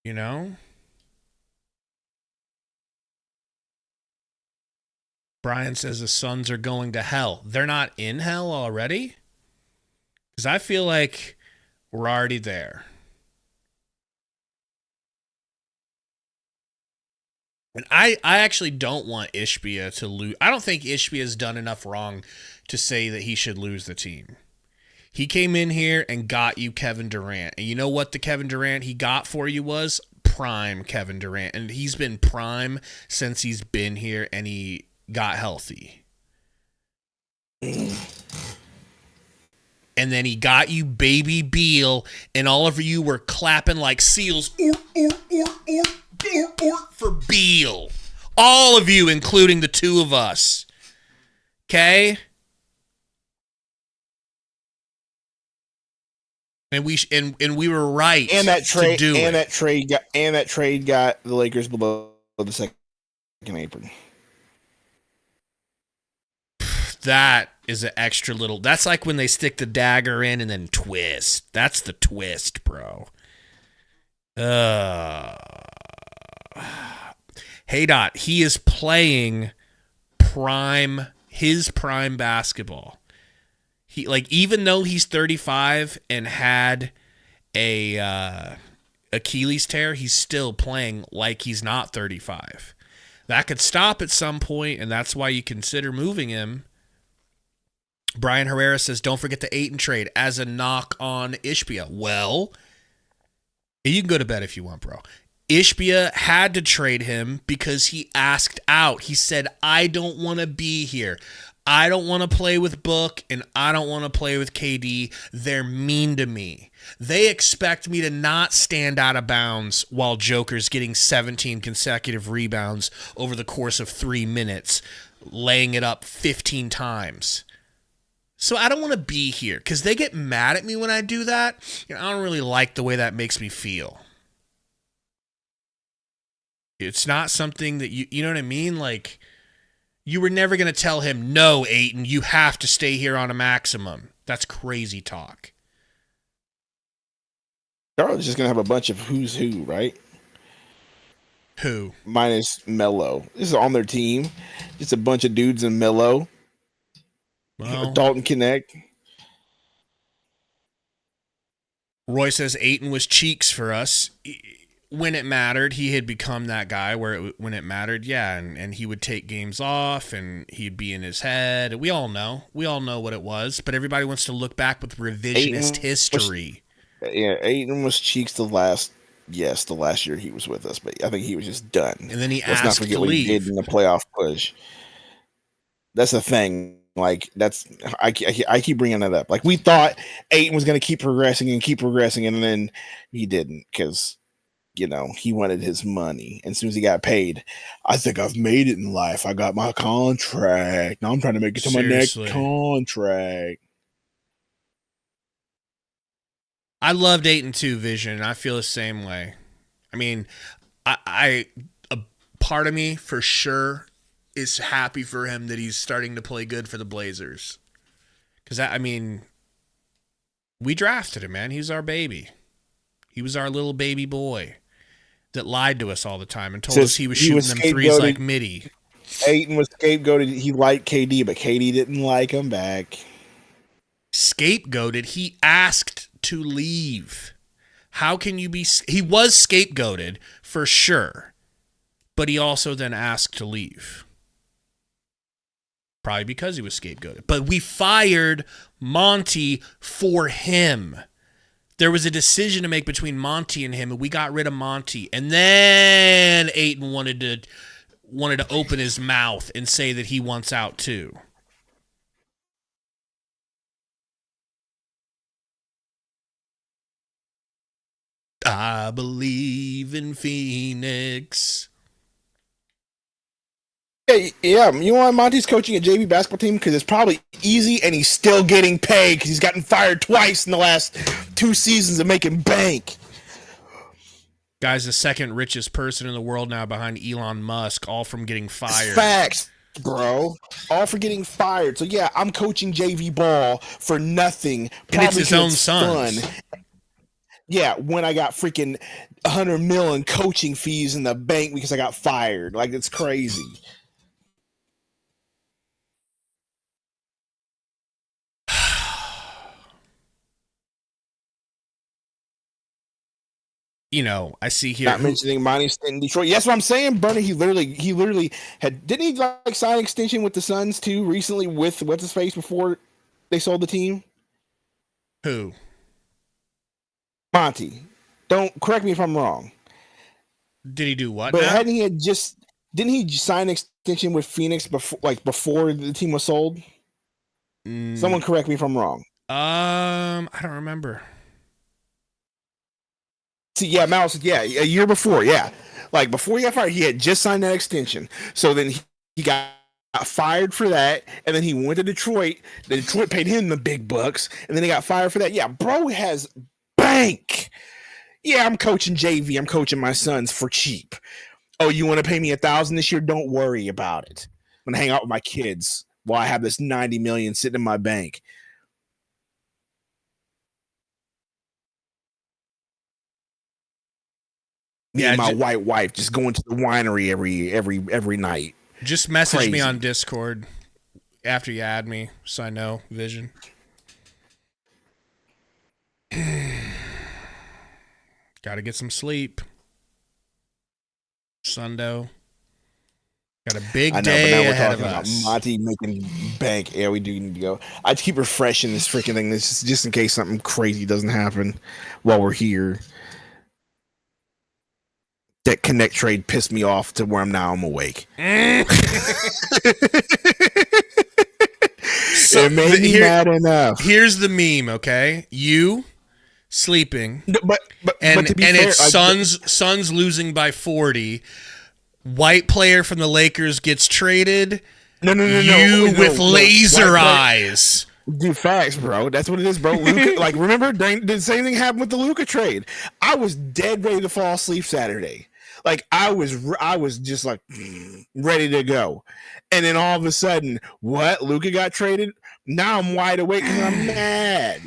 You know. Brian says the Suns are going to hell. They're not in hell already? Because I feel like we're already there. And I actually don't want Ishbia to lose. I don't think Ishbia has done enough wrong to say that he should lose the team. He came in here and got you Kevin Durant. And you know what the Kevin Durant he got for you was? Prime Kevin Durant. And he's been prime since he's been here and he got healthy. And then he got you baby Beal, and all of you were clapping like seals for Beal. All of you, including the two of us. Okay? And we were right to do it. That trade got the Lakers below the second apron. That is an extra little. That's like when they stick the dagger in and then twist. That's the twist, bro. Hey Dot, he is playing his prime basketball. He even though he's 35 and had a Achilles tear, he's still playing like he's not 35. That could stop at some point, and that's why you consider moving him. Brian Herrera says, don't forget the Ayton trade as a knock on Ishbia. Well, you can go to bed if you want, bro. Ishbia had to trade him because he asked out. He said, I don't want to be here. I don't want to play with Book, and I don't want to play with KD. They're mean to me. They expect me to not stand out of bounds while Joker's getting 17 consecutive rebounds over the course of 3 minutes, laying it up 15 times. So I don't want to be here because they get mad at me when I do that. I don't really like the way that makes me feel. It's not something that you know what I mean? Like, you were never going to tell him, no, Ayton, you have to stay here on a maximum. That's crazy talk. Charlotte's just going to have a bunch of who's who, right? Who? Minus Melo. This is on their team. Just a bunch of dudes in Melo. Well, Dalton Connect. Roy says Ayton was cheeks for us. When it mattered, he had become that guy when it mattered, yeah, and he would take games off, and he'd be in his head. We all know what it was, but everybody wants to look back with revisionist history. Ayton was cheeks the last year he was with us, but I think he was just done. And then Let's not forget what he did in the playoff push. That's the thing. Like, I keep bringing that up. Like, we thought Ayton was going to keep progressing, and then he didn't because, he wanted his money. And as soon as he got paid, I think I've made it in life. I got my contract. Now I'm trying to make it to my next contract. I loved Ayton too, Vision. I feel the same way. I mean, a part of me for sure is happy for him that he's starting to play good for the Blazers. Because, we drafted him, man. He was our baby. He was our little baby boy that lied to us all the time and told us he was shooting them threes like Mitty. Ayton was scapegoated. He liked KD, but KD didn't like him back. Scapegoated? He asked to leave. How can you be... He was scapegoated, for sure. But he also then asked to leave. Probably because he was scapegoated. But we fired Monty for him. There was a decision to make between Monty and him, and we got rid of Monty. And then Ayton wanted to open his mouth and say that he wants out too. I believe in Phoenix. Yeah, you know why Monty's coaching a JV basketball team? Because it's probably easy, and he's still getting paid because he's gotten fired twice in the last 2 seasons of making bank. Guy's the second richest person in the world now behind Elon Musk, all from getting fired. Facts, bro. All for getting fired. So, yeah, I'm coaching JV ball for nothing. And it's his own sons. Fun. Yeah, when I got freaking $100 million coaching fees in the bank because I got fired. Like, it's crazy. I see here. Not mentioning Monty stint in Detroit. Yes, what I'm saying, Bernie. He literally had. Didn't he sign an extension with the Suns too recently? With what's his face before they sold the team? Who? Monty. Don't correct me if I'm wrong. Did he do what? But now? Didn't he sign an extension with Phoenix before the team was sold? Someone correct me if I'm wrong. I don't remember. See, yeah, Mouse, yeah, a year before, yeah. Like, before he got fired, he had just signed that extension. So then he got fired for that, and then he went to Detroit. The Detroit paid him the big bucks, and then he got fired for that. Yeah, bro has bank. Yeah, I'm coaching JV. I'm coaching my sons for cheap. Oh, you want to pay me $1,000 this year? Don't worry about it. I'm going to hang out with my kids. while I have this $90 million sitting in my bank. Me and my white wife just going to the winery every night. Just message me on Discord after you add me so I know, Vision. Got to get some sleep. Sundo. Got a big day ahead of us. Monty making bank. Yeah, we do need to go. I have to keep refreshing this freaking thing. This is just in case something crazy doesn't happen while we're here. That Connect trade pissed me off to where I'm awake. So it made me mad enough. Here's the meme, okay? You sleeping, but and to be fair, it's Suns losing by 40. White player from the Lakers gets traded. No. With laser eyes. Dude, facts, bro. That's what it is, bro. Luka, like, remember, the same thing happened with the Luka trade. I was dead ready to fall asleep Saturday. Like, I was just like ready to go. And then all of a sudden, what? Luka got traded? Now I'm wide awake and I'm mad.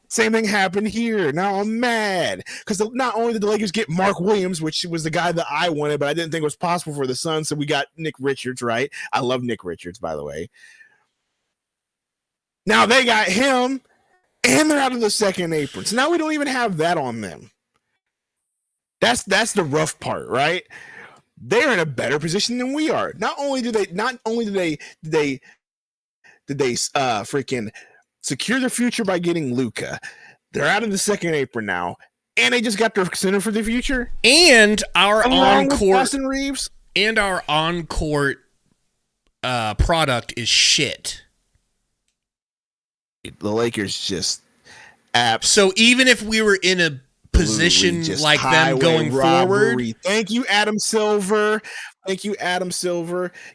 Same thing happened here. Now I'm mad. Because not only did the Lakers get Mark Williams, which was the guy that I wanted, but I didn't think it was possible for the Suns, so we got Nick Richards, right? I love Nick Richards, by the way. Now they got him, and they're out of the second apron. So now we don't even have that on them. That's the rough part, right? They're in a better position than we are. Not only did they freaking secure their future by getting Luka, they're out of the second apron now, and they just got their center for the future. And our on-court Austin Reeves and our on-court product is shit. The Lakers just so even if we were in a position like them going forward. Thank you, Adam Silver.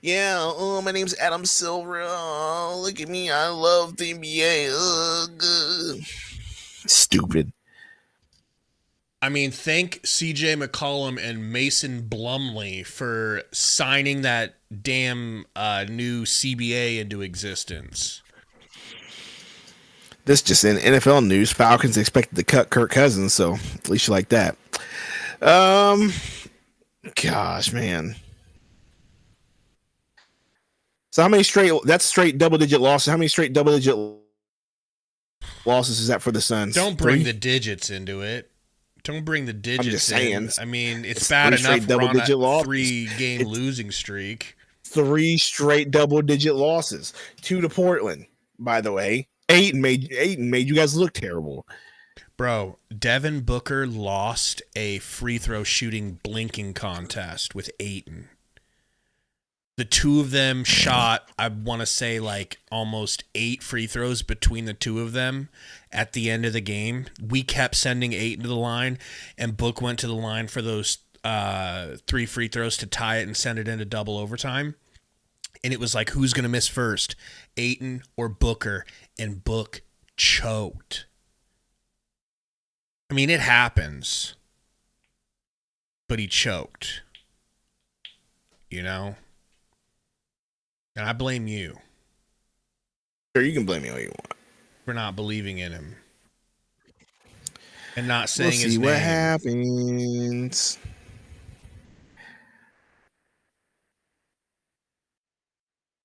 Yeah, my name's Adam Silver. Oh, look at me. I love the NBA. Stupid. I mean, thank CJ McCollum and Mason Blumley for signing that damn new CBA into existence. This just in NFL news. Falcons expected to cut Kirk Cousins, so at least you like that. Gosh, man. So how many straight double-digit losses? How many straight double-digit losses is that for the Suns? Don't bring the digits into it. Don't bring the digits I'm just saying. in. I mean, it's bad enough we're on a 3-game losing streak. 3 straight double-digit losses. 2 to Portland, by the way. Ayton made you guys look terrible. Bro, Devin Booker lost a free throw shooting blinking contest with Ayton. The two of them shot, I want to say, like almost 8 free throws between the two of them at the end of the game. We kept sending Ayton to the line, and Book went to the line for those 3 free throws to tie it and send it into double overtime. And it was like, who's going to miss first, Ayton or Booker? And Book choked. I mean, it happens. But he choked. You know? And I blame you. Sure, you can blame me all you want. For not believing in him. And not saying his name. We'll see what happens.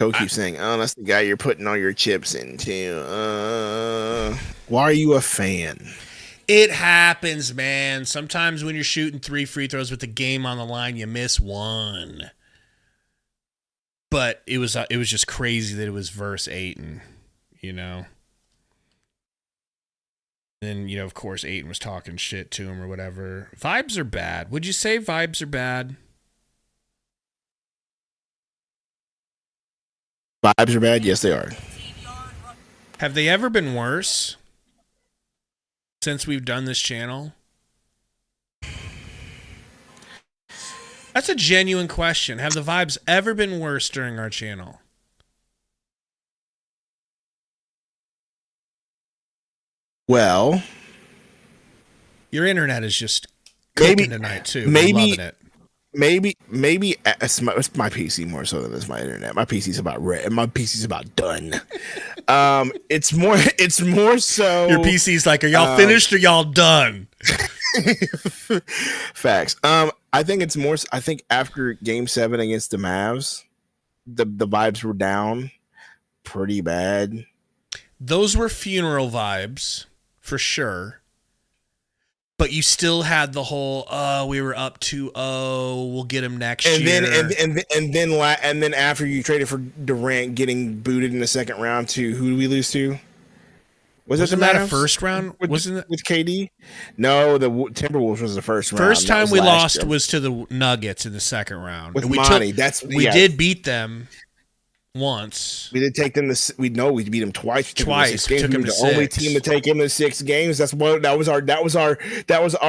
Coach keeps saying, "Oh, that's the guy you're putting all your chips into." Why are you a fan? It happens, man. Sometimes when you're shooting 3 free throws with the game on the line, you miss one. But it was just crazy that it was verse Ayton, you know. Then, you know, of course, Ayton was talking shit to him or whatever. Vibes are bad. Would you say vibes are bad? Vibes are bad? Yes, they are. Have they ever been worse since we've done this channel? That's a genuine question. Have the vibes ever been worse during our channel? Well, your internet is just cooking tonight too. I'm loving it. maybe it's my PC more so than it's my internet. My PC's about my PC's about done. It's more so Your PC's like, are y'all finished or y'all done? Facts. I think after Game 7 against the Mavs, the vibes were down pretty bad. Those were funeral vibes for sure. But you still had the whole, we were up 2-0, we'll get him next year. And then after you traded for Durant getting booted in the second round to who did we lose to? Wasn't that a first round? Wasn't it with KD? No, the Timberwolves was the first round. First time we lost was to the Nuggets in the second round. With Monty. We did beat them once. We did take them to. We beat them twice. Twice. We took them to the only team to take them to 6 games. That was our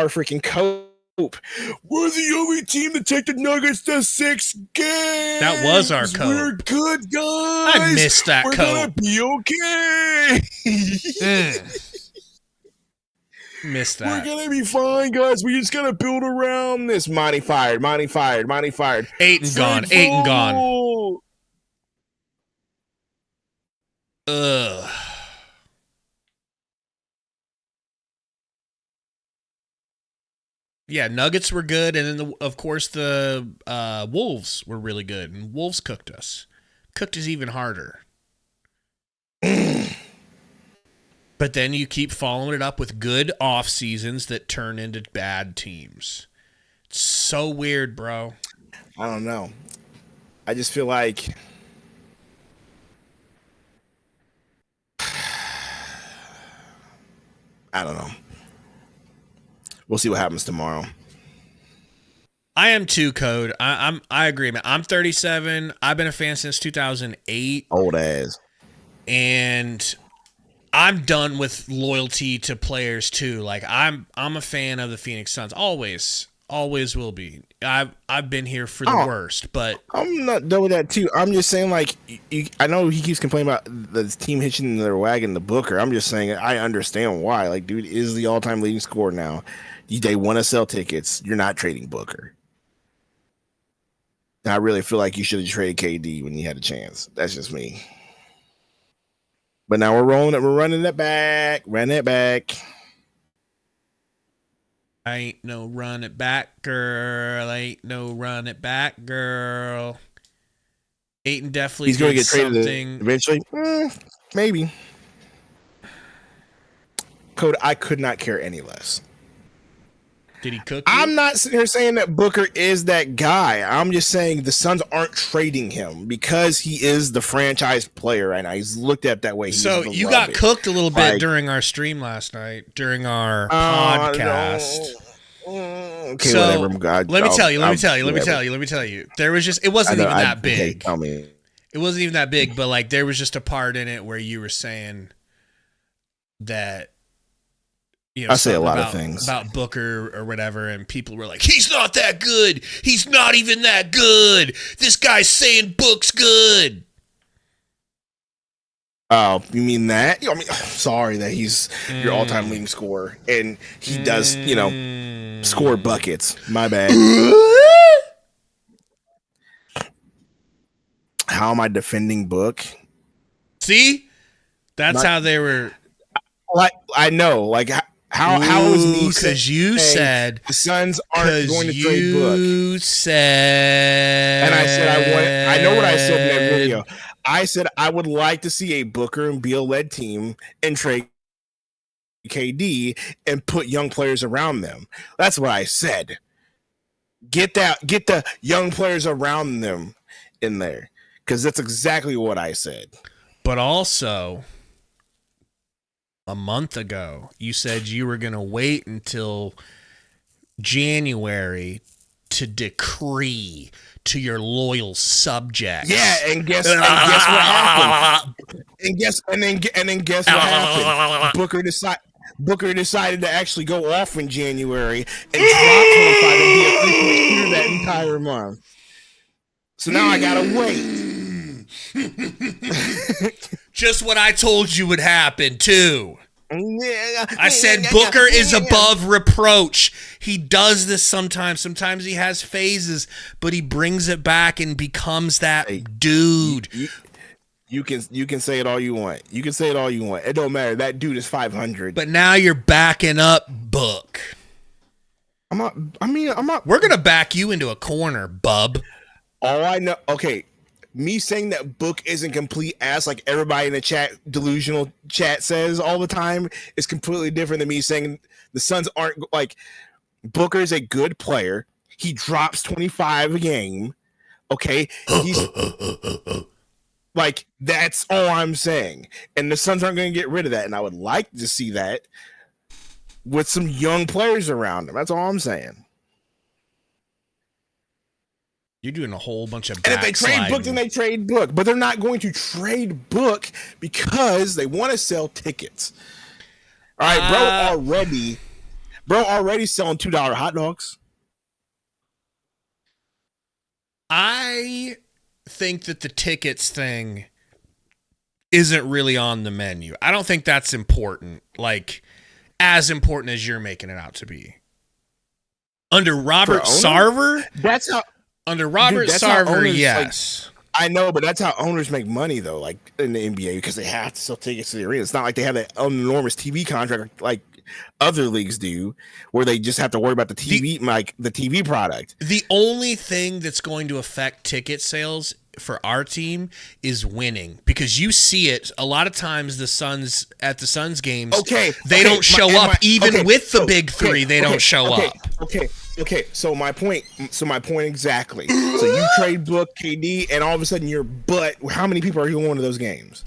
freaking cope. We're the only team to take the Nuggets to 6 games. That was our cope. We're good guys. I missed that cope. We're gonna be okay. Missed that. We're gonna be fine, guys. We just gotta build around this. Monty fired. 8 and gone. 8 and gone. Ugh. Yeah, Nuggets were good, and then of course the Wolves were really good, and Wolves cooked us even harder. But then you keep following it up with good off seasons that turn into bad teams. It's so weird, bro. I don't know. I just feel like I don't know. We'll see what happens tomorrow. I am too, Code. I agree, man. I'm 37. I've been a fan since 2008. Old ass. And I'm done with loyalty to players too. Like I'm a fan of the Phoenix Suns. Always will be. I've been here for the worst, but I'm not done with that too. I'm just saying, like, I know he keeps complaining about the team hitching their wagon to Booker. I'm just saying I understand why. Like, dude is the all-time leading scorer now. They want to sell tickets. You're not trading Booker. And I really feel like you should have traded KD when you had a chance. That's just me. But now we're rolling it. We're running it back. Running it back. Ain't no run it back, girl. Ain't no run it back, girl. Ayton definitely He's going to get something. traded eventually. Maybe. Code, I could not care any less. Did he cook you? I'm not sitting here saying that Booker is that guy. I'm just saying the Suns aren't trading him because he is the franchise player right now. He's looked at that way. So you got cooked a little bit during our stream last night, during our podcast. Okay, so whatever. Let me tell you. There was just, it wasn't even that big. Tell me. It wasn't even that big, but like there was just a part in it where you were saying that, you know, I say a lot of things about Booker or whatever, and people were like, he's not that good. He's not even that good. This guy's saying Book's good. Oh, you mean that? I mean, sorry that he's your all-time leading scorer, and he does, score buckets. My bad. How am I defending Book? See? That's how they were. Like, I know. Like, how was me? Because you said the Suns aren't going to trade Book. You said. And I said, I know what I said in that video. I said I would like to see a Booker and Beal-led team and trade KD and put young players around them. That's what I said. Get the young players around them in there, because that's exactly what I said. But also, a month ago, you said you were going to wait until January to decree to your loyal subjects. Yeah, and guess what happened? And guess what happened? Booker decided to actually go off in January and drop 25 and be a 3-point shooter that entire month. So now I gotta wait. Just what I told you would happen too. I said Booker is above reproach. He does this sometimes. Sometimes he has phases, but he brings it back and becomes that dude. You can say it all you want. You can say it all you want. It don't matter. That dude is 500. But now you're backing up Book. I'm not. We're gonna back you into a corner, bub. All I know, okay. Me saying that Book isn't complete ass like everybody in the chat, delusional chat says all the time is completely different than me saying the Suns aren't like Booker is a good player. He drops 25 a game. Okay. He's like, that's all I'm saying. And the Suns aren't going to get rid of that. And I would like to see that with some young players around him. That's all I'm saying. You're doing a whole bunch of and if they trade Book, then they trade Book. But they're not going to trade Book because they want to sell tickets. All right, bro already selling $2 hot dogs. I think that the tickets thing isn't really on the menu. I don't think that's important. Like, as important as you're making it out to be. Under Robert Sarver? That's how... Under Robert Sarver, yes. Like, I know, but that's how owners make money, though, like in the NBA, because they have to sell tickets to the arena. It's not like they have that enormous TV contract like other leagues do, where they just have to worry about the TV, the TV product. The only thing that's going to affect ticket sales for our team is winning, because you see it a lot of times. The Suns at the Suns games, they don't show up even with the big three. They don't show up. Okay, so my point exactly. So you trade Book, KD, and all of a sudden you're how many people are going to those games?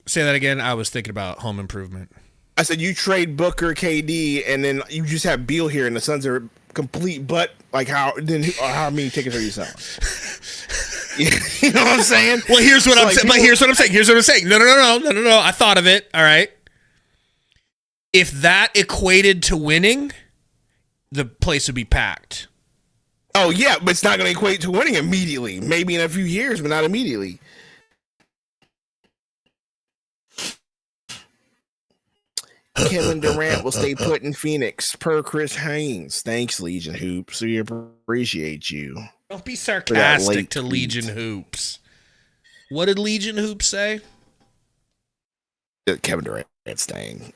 Say that again. I was thinking about Home Improvement. I said you trade Booker, KD, and then you just have Beal here, and the Suns are complete butt. Like how many tickets are you selling? You know what I'm saying? Well, here's what I'm saying. No. I thought of it. All right. If that equated to winning, the place would be packed. Oh, yeah, but it's not going to equate to winning immediately. Maybe in a few years, but not immediately. Kevin Durant will stay put in Phoenix, per Chris Haynes. Thanks, Legion Hoops. We appreciate you. Don't be sarcastic to Legion Hoops. What did Legion Hoops say? Kevin Durant staying.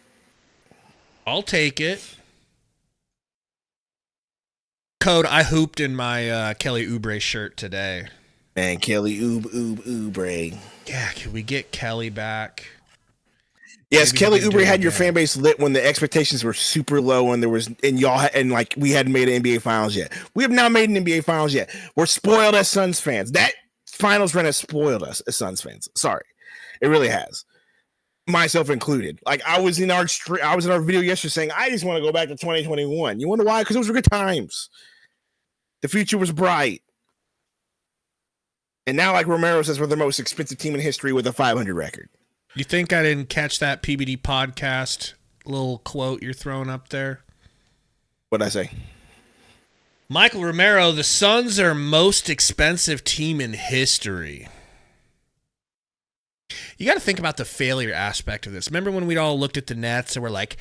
I'll take it. Code, I hooped in my Kelly Oubre shirt today. Man, Kelly Oubre. Yeah, can we get Kelly back? Yes, maybe Kelly Oubre had your fan base lit when the expectations were super low and we hadn't made an NBA Finals yet. We have now made an NBA Finals yet. We're spoiled as Suns fans. That Finals run has spoiled us as Suns fans. Sorry, it really has. Myself included. Like I was in our video yesterday saying I just want to go back to 2021. You wonder why? Because those were good times. The future was bright. And now, like Romero says, we're the most expensive team in history with a 500 record. You think I didn't catch that PBD podcast little quote you're throwing up there? What'd I say? Michael Romero, the Suns are most expensive team in history. You got to think about the failure aspect of this. Remember when we all looked at the Nets and we're like,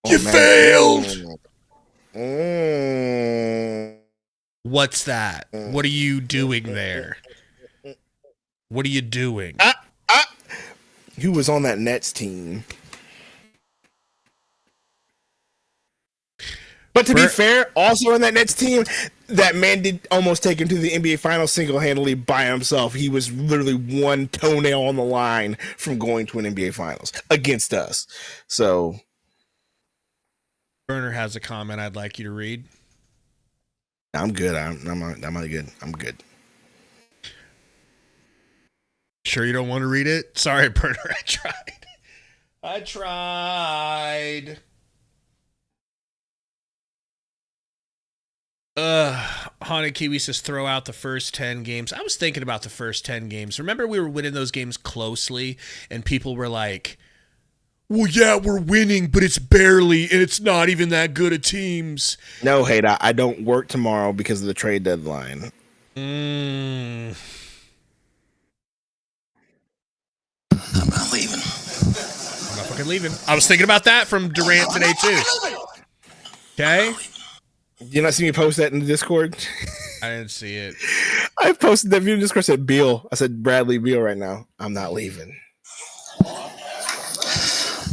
you failed. What's that? What are you doing there? What are you doing? Who was on that Nets team? But to be fair, also on that Nets team, that man did almost take him to the NBA Finals single-handedly by himself. He was literally one toenail on the line from going to an NBA Finals against us. So, Burner has a comment I'd like you to read. I'm good. I'm good. I'm good. Sure you don't want to read it? Sorry, Burner. I tried. Haunted Kiwi says throw out the first 10 games. I was thinking about the first 10 games. Remember we were winning those games closely and people were like, well, yeah, we're winning, but it's barely, and it's not even that good of teams. No, Hate, I don't work tomorrow because of the trade deadline. fucking leaving. I was thinking about that from Durant today too. Okay. Did you not see me post that in the Discord? I didn't see it. I posted that video in Discord. Said Beal. I said Bradley Beal right now. I'm not leaving.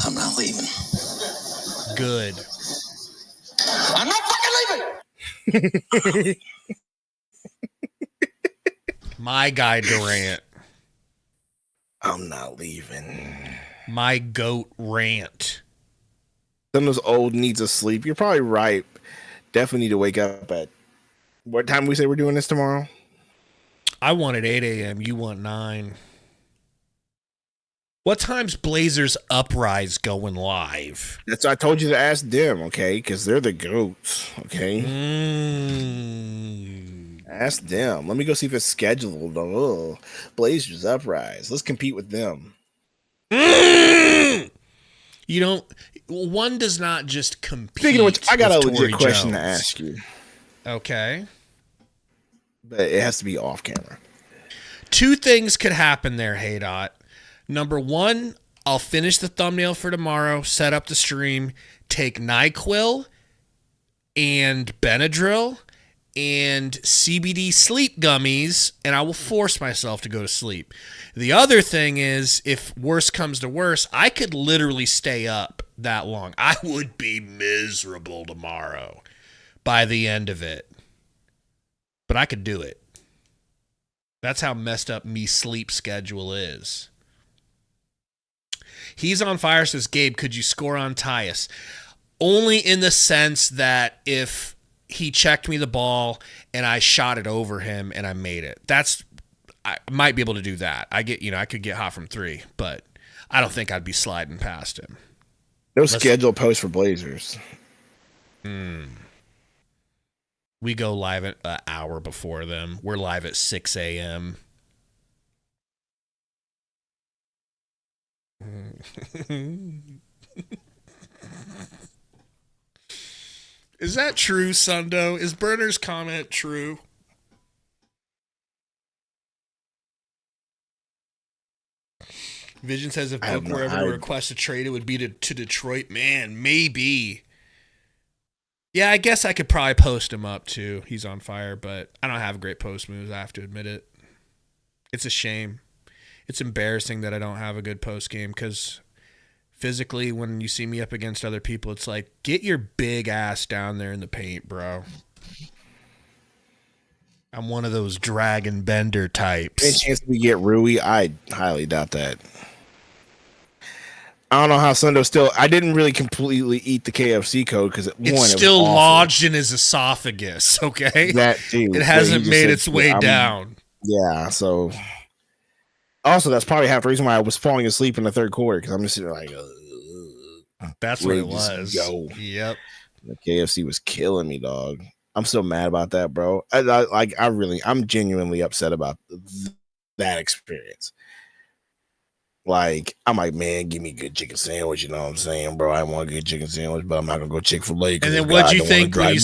I'm not leaving. Good. I'm not fucking leaving. My guy Durant. I'm not leaving. My goat rant. Some of those old needs of sleep. You're probably right. Definitely need to wake up at what time we say we're doing this tomorrow? I want at 8 a.m. You want 9. What time's Blazers Uprise going live? That's I told you to ask them, okay? Because they're the goats, okay? Ask them. Let me go see if it's scheduled. Oh, Blazers Uprise. Let's compete with them. You don't. One does not just compete. Speaking of which, I got a legit Tory question Jones to ask you. Okay. But it has to be off camera. 2 things could happen there, Haydot. Number 1, I'll finish the thumbnail for tomorrow, set up the stream, take NyQuil and Benadryl and CBD sleep gummies, and I will force myself to go to sleep. The other thing is, if worse comes to worse, I could literally stay up that long. I would be miserable tomorrow by the end of it. But I could do it. That's how messed up me sleep schedule is. He's on fire, says Gabe, could you score on Tyus? Only in the sense that if he checked me the ball and I shot it over him and I made it. I might be able to do that. I could get hot from 3, but I don't think I'd be sliding past him. No schedule post for Blazers. We go live an hour before them. We're live at 6 a.m. Is that true, Sundo? Is Burner's comment true? Vision says if Book were ever to request a trade, it would be to Detroit. Man, maybe. Yeah, I guess I could probably post him up too. He's on fire, but I don't have great post moves. I have to admit it. It's a shame. It's embarrassing that I don't have a good post game because physically, when you see me up against other people, it's like, get your big ass down there in the paint, bro. I'm one of those dragon bender types. Any chance we get Rui? I highly doubt that. I don't know how Sundo still. I didn't really completely eat the KFC code because it's still lodged in his esophagus. Okay, that too. It hasn't made its way down. Yeah, so also that's probably half the reason why I was falling asleep in the third quarter because I'm just sitting like, that's what it was. Go. Yep, the KFC was killing me, dog. I'm still mad about that, bro. I'm genuinely upset about that experience. Like, I'm like, man, give me a good chicken sandwich. You know what I'm saying, bro? I want a good chicken sandwich, but I'm not gonna go Chick-fil-A. And then, what do you think when you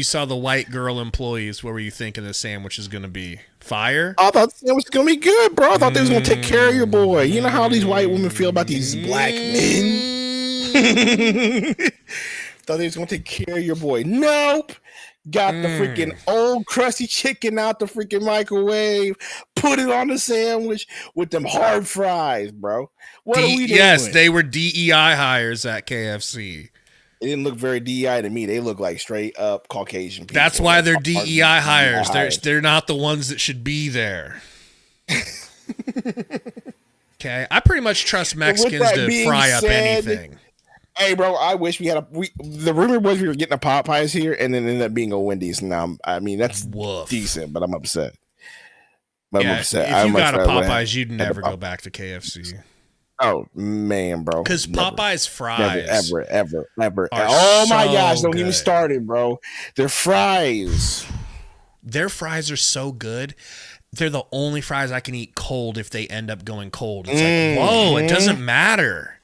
saw the white girl employees? What were you thinking the sandwich is gonna be? Fire? I thought it was gonna be good, bro. I thought they was gonna take care of your boy. You know how these white women feel about these black men. Thought they was gonna take care of your boy. Nope. Got the freaking old crusty chicken out the freaking microwave, put it on the sandwich with them hard fries, bro. What are we doing? Yes, they were DEI hires at KFC. It didn't look very DEI to me. They look like straight up Caucasian people. That's why they're DEI hires. They're not the ones that should be there. Okay, I pretty much trust Mexicans to fry up anything. Hey, bro, I wish we had the rumor was we were getting a Popeyes here, and then ended up being a Wendy's. Now, I mean, that's decent, but I'm upset. I'm upset. If you got a Popeyes, you'd never go back to KFC. Oh, man, bro. Because Popeyes fries. Ever. Oh, my gosh, don't get me started, bro. Their fries. Their fries are so good. They're the only fries I can eat cold if they end up going cold. It's like, whoa, it doesn't matter.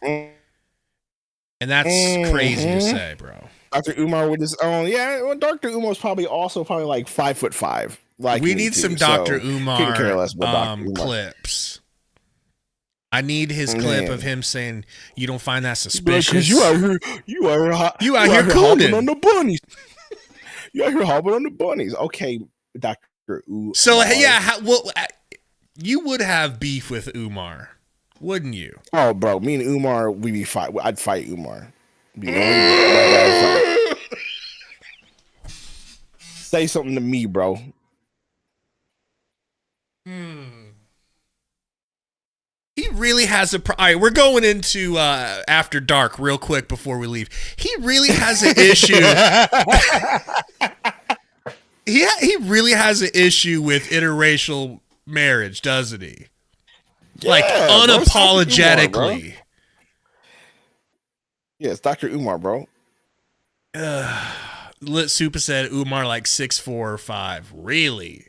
And that's crazy to say, bro. Dr. Umar with his own. Yeah, well, Dr. Umar's probably like 5'5". Like we need some Dr. So Umar couldn't care less about Dr. Umar clips. I need his clip of him saying, "You don't find that suspicious?" Because you out here cooning on the bunnies. You out here hopping on the bunnies. Okay, Dr. Umar. So yeah, you would have beef with Umar, wouldn't you? Oh, bro, me and Umar, we'd be fight. I'd fight Umar. Say something to me, bro. He really has a. All right, we're going into After Dark real quick before we leave. He really has an issue. He really has an issue with interracial marriage, doesn't he? Yeah, like unapologetically. Umar, bro. Yeah, it's Dr. Umar, bro. Lit Super said Umar like 6'4" or 5. Really?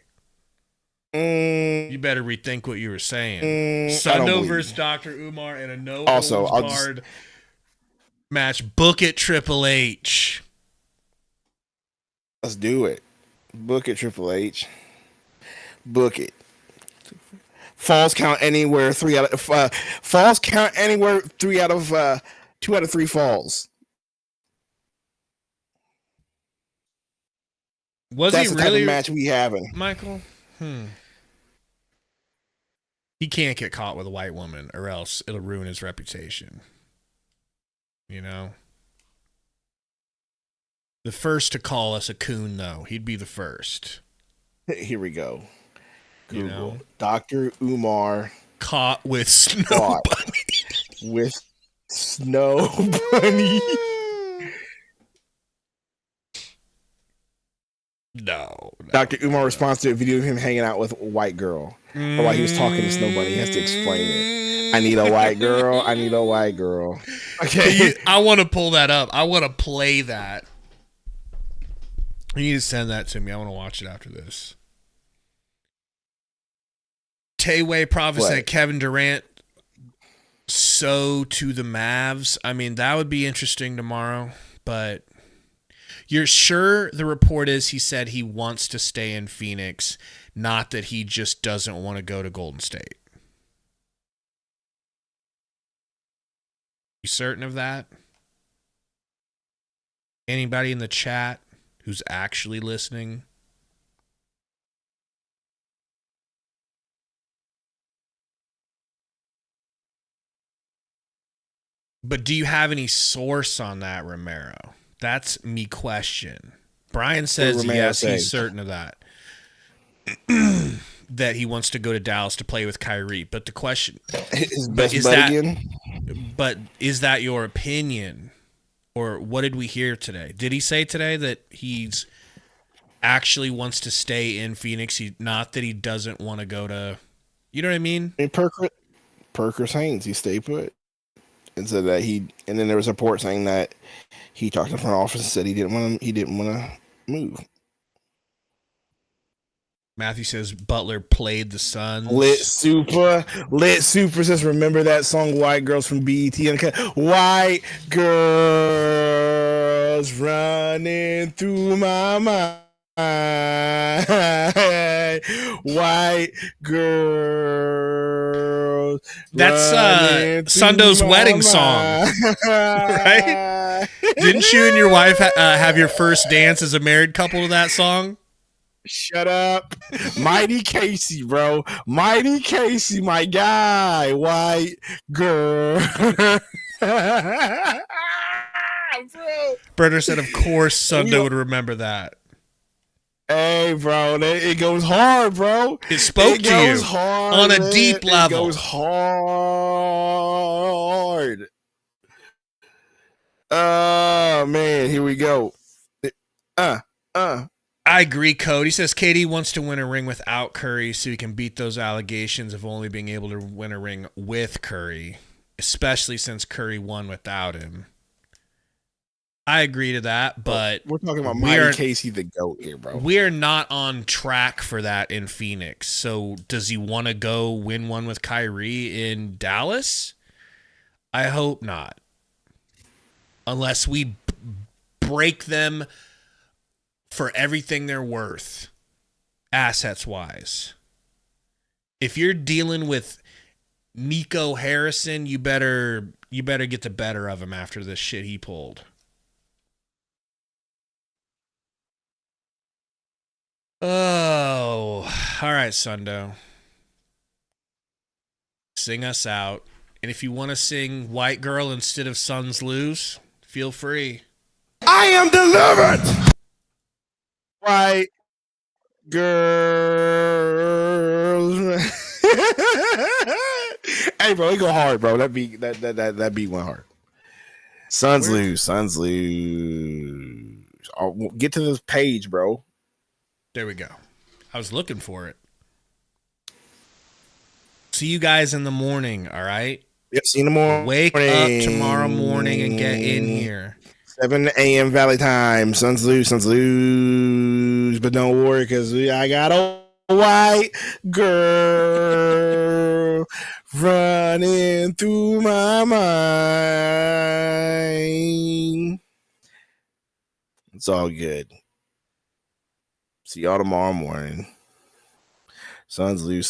You better rethink what you were saying. Sundo versus Dr. Umar in a no-holds-barred match. Book it, Triple H. Let's do it. Book it, Triple H. Book it. Falls count anywhere. 3 out of falls count anywhere. 3 out of 2 out of 3 falls. That's the really type of match we having, Michael? He can't get caught with a white woman, or else it'll ruin his reputation. You know. The first to call us a coon, though. He'd be the first. Here we go. Google. You know? Dr. Umar caught with snow bunny. With snow bunny. No. Dr. Umar responds to a video of him hanging out with a white girl. Or while he was talking to Snow Bunny, he has to explain it. I need a white girl. I need a white girl. Okay. I want to pull that up. I want to play that. You need to send that to me. I want to watch it after this. Tayway Prophet said Kevin Durant to the Mavs. I mean, that would be interesting tomorrow, but you're sure the report is he said he wants to stay in Phoenix, not that he just doesn't want to go to Golden State. You certain of that? Anybody in the chat who's actually listening? But do you have any source on that, Romero? That's me question. Brian says yes, he's certain of that. That he wants to go to Dallas to play with Kyrie. But the question is that your opinion? Or what did we hear today? Did he say today that he's actually wants to stay in Phoenix? Not that he doesn't want to go to, you know what I mean? And Perker Haynes, he stayed put. And said that and then there was a report saying that he talked to the front office and said he didn't want to move. Matthew says Butler played the Suns. Lit Super says, remember that song White Girls from BET? White girls running through my mind. White girls. That's Sundo's wedding song. Right? Didn't you and your wife have your first dance as a married couple to that song? Shut up. Mighty Casey, bro. Mighty Casey, my guy. White girl. Brenner said, of course, Sundo would remember that. Hey, bro. It goes hard, bro. It spoke to you on a deep level. It goes hard. Oh, man. Here we go. I agree, Cody. He says KD wants to win a ring without Curry so he can beat those allegations of only being able to win a ring with Curry, especially since Curry won without him. I agree to that, but we're talking about Mighty Casey the GOAT here, bro. We are not on track for that in Phoenix. So does he want to go win one with Kyrie in Dallas? I hope not. Unless we break them for everything they're worth, assets-wise. If you're dealing with Nico Harrison, you better get the better of him after this shit he pulled. Oh, all right, Sundo. Sing us out. And if you want to sing White Girl instead of Suns Lose, feel free. I am delivered. White girls. Hey, bro, it go hard, bro. That beat went hard. Suns lose. Oh, get to this page, bro. There we go. I was looking for it. See you guys in the morning, all right? Yep, see you in the morning. Wake up tomorrow morning and get in here. 7 a.m. Valley time. Suns lose. But don't worry, because I got a white girl running through my mind. It's all good. See y'all tomorrow morning. Suns lose.